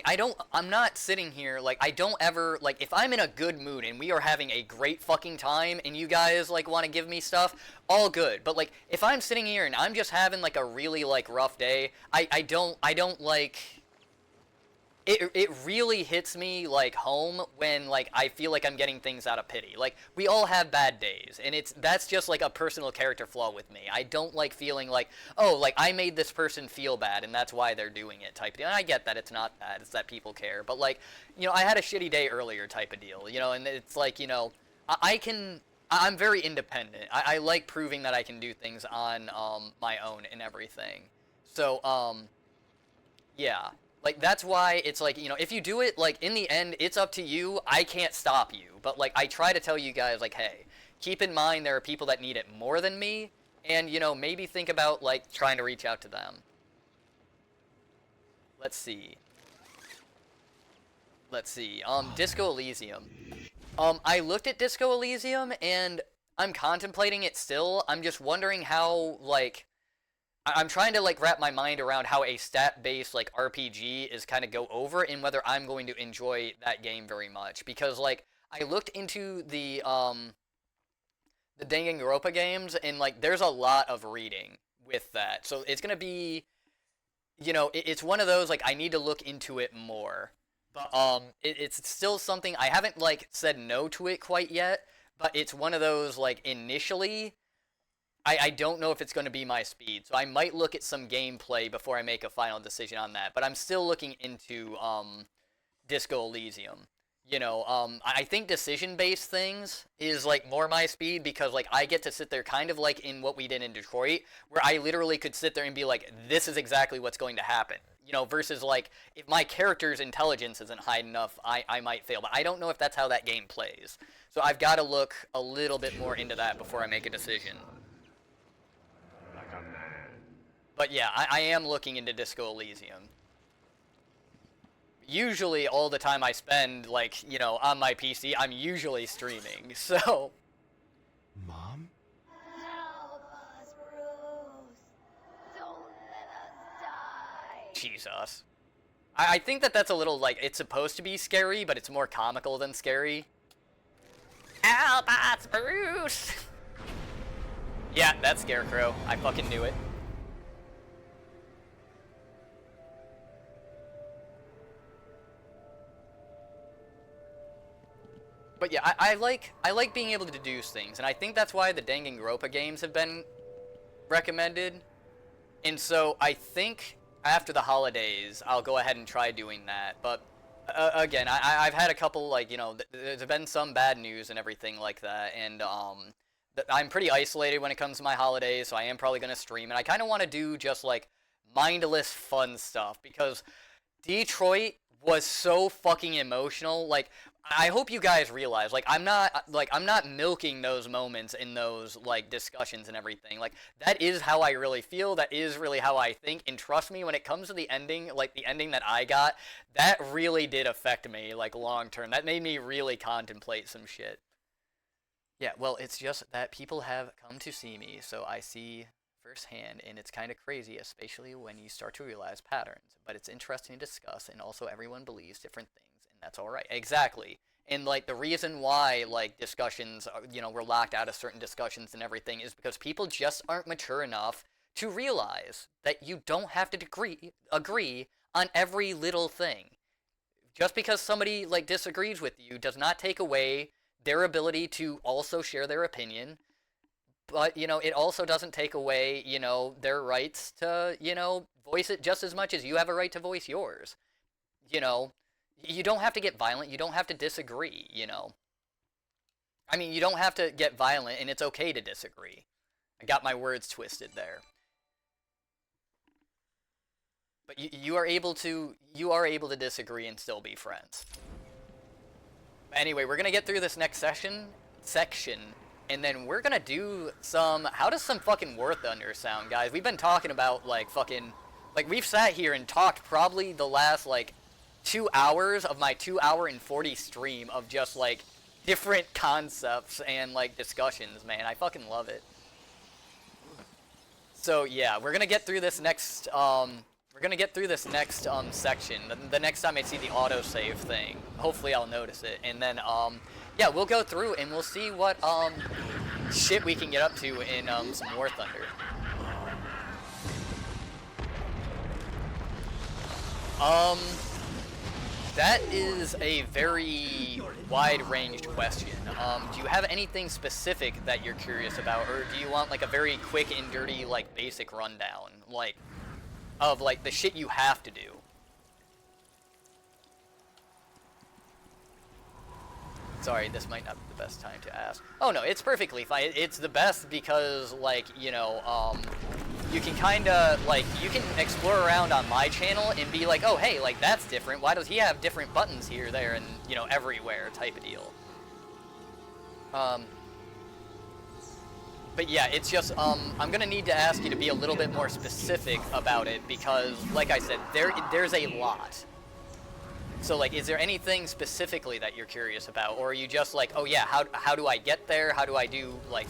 I'm not sitting here, like, I don't ever, like, if I'm in a good mood and we are having a great fucking time and you guys, like, want to give me stuff, all good. But, like, if I'm sitting here and I'm just having, like, a really, like, rough day, I don't, like, it really hits me, like, home when, like, I feel like I'm getting things out of pity. Like, we all have bad days, and that's just, like, a personal character flaw with me. I don't like feeling like, oh, like, I made this person feel bad, and that's why they're doing it type of deal. And I get that it's not that, it's that people care. But, like, you know, I had a shitty day earlier type of deal, you know, and it's like, you know, I'm very independent. I like proving that I can do things on, my own and everything. So, yeah. Like, that's why it's like, you know, if you do it, like, in the end, it's up to you. I can't stop you. But, like, I try to tell you guys, like, hey, keep in mind there are people that need it more than me. And, you know, maybe think about, like, trying to reach out to them. Let's see. Disco Elysium. I looked at Disco Elysium, and I'm contemplating it still. I'm just wondering how, like, I'm trying to, like, wrap my mind around how a stat-based, like, RPG is kind of go over, and whether I'm going to enjoy that game very much. Because, like, I looked into the Danganronpa games, and, like, there's a lot of reading with that. So it's going to be, you know, it's one of those, like, I need to look into it more. But, it's still something, I haven't, like, said no to it quite yet, but it's one of those, like, initially, I don't know if it's going to be my speed, so I might look at some gameplay before I make a final decision on that, but I'm still looking into, Disco Elysium. You know, I think decision-based things is, like, more my speed, because, like, I get to sit there kind of like in what we did in Detroit, where I literally could sit there and be like, this is exactly what's going to happen. You know, versus, like, if my character's intelligence isn't high enough, I might fail, but I don't know if that's how that game plays. So I've got to look a little bit more into that before I make a decision. But yeah, I am looking into Disco Elysium. Usually, all the time I spend, like, you know, on my PC, I'm usually streaming, so... Mom? Help us, Bruce. Don't let us die. Jesus. I think that that's a little, like, it's supposed to be scary, but it's more comical than scary. Help us, Bruce! Yeah, that's Scarecrow. I fucking knew it. But yeah, I like being able to deduce things, and I think that's why the Danganronpa games have been recommended. And so I think after the holidays, I'll go ahead and try doing that. But again, I've had a couple, like, you know, there's been some bad news and everything like that, and I'm pretty isolated when it comes to my holidays, so I am probably going to stream. And I kind of want to do just, like, mindless fun stuff, because Detroit was so fucking emotional. Like, I hope you guys realize, like, I'm not milking those moments in those, like, discussions and everything. Like, that is how I really feel. That is really how I think. And trust me, when it comes to the ending, like, the ending that I got, that really did affect me, like, long term. That made me really contemplate some shit. Yeah, well, it's just that people have come to see me, so I see firsthand, and it's kind of crazy, especially when you start to realize patterns. But it's interesting to discuss, and also everyone believes different things. That's all right. Exactly. And, like, the reason why, like, discussions, you know, we're locked out of certain discussions and everything is because people just aren't mature enough to realize that you don't have to agree on every little thing. Just because somebody, like, disagrees with you does not take away their ability to also share their opinion. But, you know, it also doesn't take away, you know, their rights to, you know, voice it just as much as you have a right to voice yours. You know, you don't have to get violent. You don't have to disagree, you know. I mean, you don't have to get violent, and it's okay to disagree. I got my words twisted there. But you are able to disagree and still be friends. Anyway, we're going to get through this next section, and then we're going to do some, how does some fucking War Thunder sound, guys? We've been talking about, like, fucking, like, we've sat here and talked probably the last, like, 2 hours of my 2 hour and 40 stream of just, like, different concepts and, like, discussions, man. I fucking love it. So, yeah, we're gonna get through this next, section. The next time I see the autosave thing, hopefully I'll notice it. And then, yeah, we'll go through and we'll see what, shit we can get up to in, some War Thunder. That is a very wide-ranged question. Do you have anything specific that you're curious about, or do you want, like, a very quick and dirty, like, basic rundown, like, of, like, the shit you have to do? Sorry, this might not be the best time to ask. Oh, no, it's perfectly fine. It's the best because, like, you know, you can kind of, like, you can explore around on my channel and be like, oh, hey, like, that's different. Why does he have different buttons here, there, and, you know, everywhere type of deal? But yeah, it's just, I'm gonna need to ask you to be a little bit more specific about it because, like I said, there's a lot. So, like, is there anything specifically that you're curious about? Or are you just like, oh yeah, how do I get there? How do I do, like,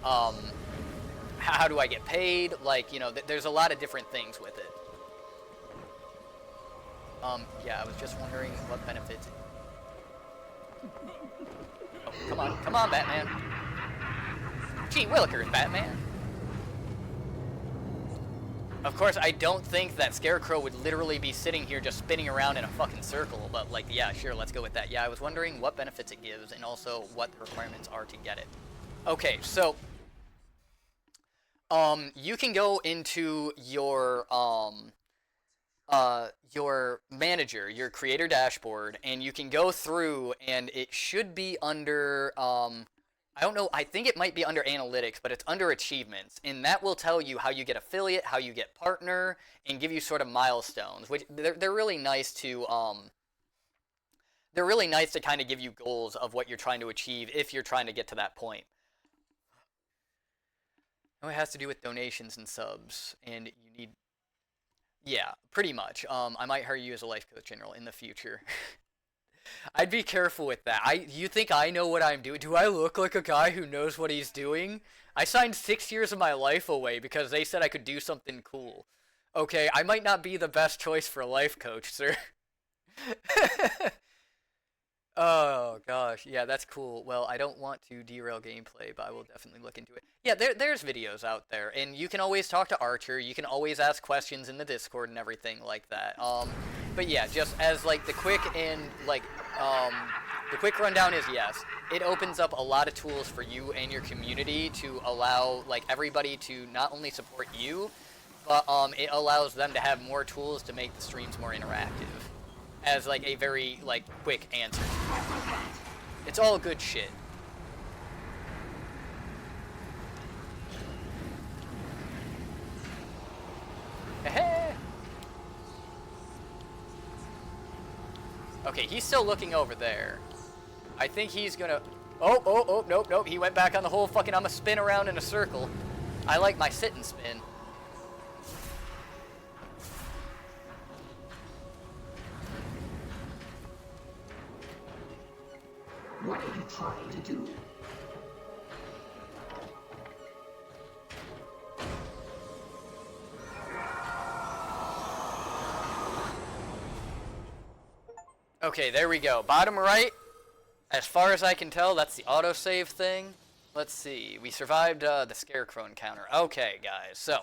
how do I get paid? Like, you know, there's a lot of different things with it. Yeah, I was just wondering what benefits. Oh, come on, Batman. Gee willikers, Batman. Of course, I don't think that Scarecrow would literally be sitting here just spinning around in a fucking circle, but, like, yeah, sure, let's go with that. Yeah, I was wondering what benefits it gives and also what the requirements are to get it. Okay, so you can go into your manager, your creator dashboard, and you can go through, and it should be under, I don't know, I think it might be under analytics, but it's under achievements, and that will tell you how you get affiliate, how you get partner, and give you sort of milestones, which they're really nice to, kind of give you goals of what you're trying to achieve if you're trying to get to that point. It has to do with donations and subs, and you need, yeah, pretty much. I might hire you as a life coach general in the future. I'd be careful with that. You think I know what I'm doing? Do I look like a guy who knows what he's doing? I signed 6 years of my life away because they said I could do something cool. Okay, I might not be the best choice for a life coach, sir. Oh, gosh. Yeah, that's cool. Well, I don't want to derail gameplay, but I will definitely look into it. Yeah, there's videos out there, and you can always talk to Archer. You can always ask questions in the Discord and everything like that. But yeah, just as, like, the quick and, like, the quick rundown is yes. It opens up a lot of tools for you and your community to allow, like, everybody to not only support you, but it allows them to have more tools to make the streams more interactive. As, like, a very, like, quick answer. It's all good shit. Okay, he's still looking over there. I think he's gonna... Oh, nope. He went back on the whole fucking... I'm gonna spin around in a circle. I like my sit and spin. What are you trying to do? Okay, there we go. Bottom right, as far as I can tell, that's the autosave thing. Let's see. We survived the Scarecrow encounter. Okay, guys, so.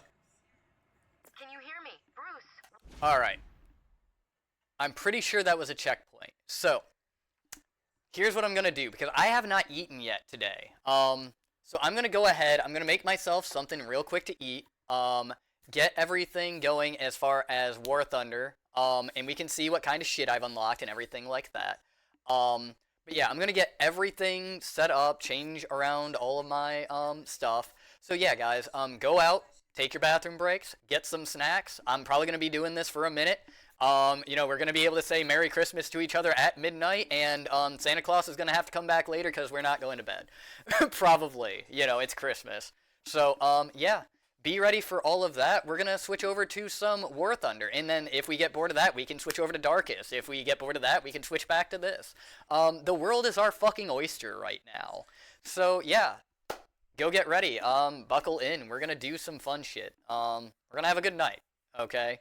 Can you hear me? Bruce? Alright. I'm pretty sure that was a checkpoint. So, here's what I'm going to do, because I have not eaten yet today. So I'm going to go ahead. I'm going to make myself something real quick to eat. Get everything going as far as War Thunder. And we can see what kind of shit I've unlocked and everything like that. But yeah, I'm going to get everything set up, change around all of my stuff. So yeah, guys, go out, take your bathroom breaks, get some snacks. I'm probably going to be doing this for a minute. You know, we're going to be able to say Merry Christmas to each other at midnight, and Santa Claus is going to have to come back later because we're not going to bed. Probably. You know, it's Christmas. So, yeah. Be ready for all of that. We're going to switch over to some War Thunder. And then if we get bored of that, we can switch over to Darkest. If we get bored of that, we can switch back to this. The world is our fucking oyster right now. So, yeah. Go get ready. Buckle in. We're going to do some fun shit. We're going to have a good night. Okay?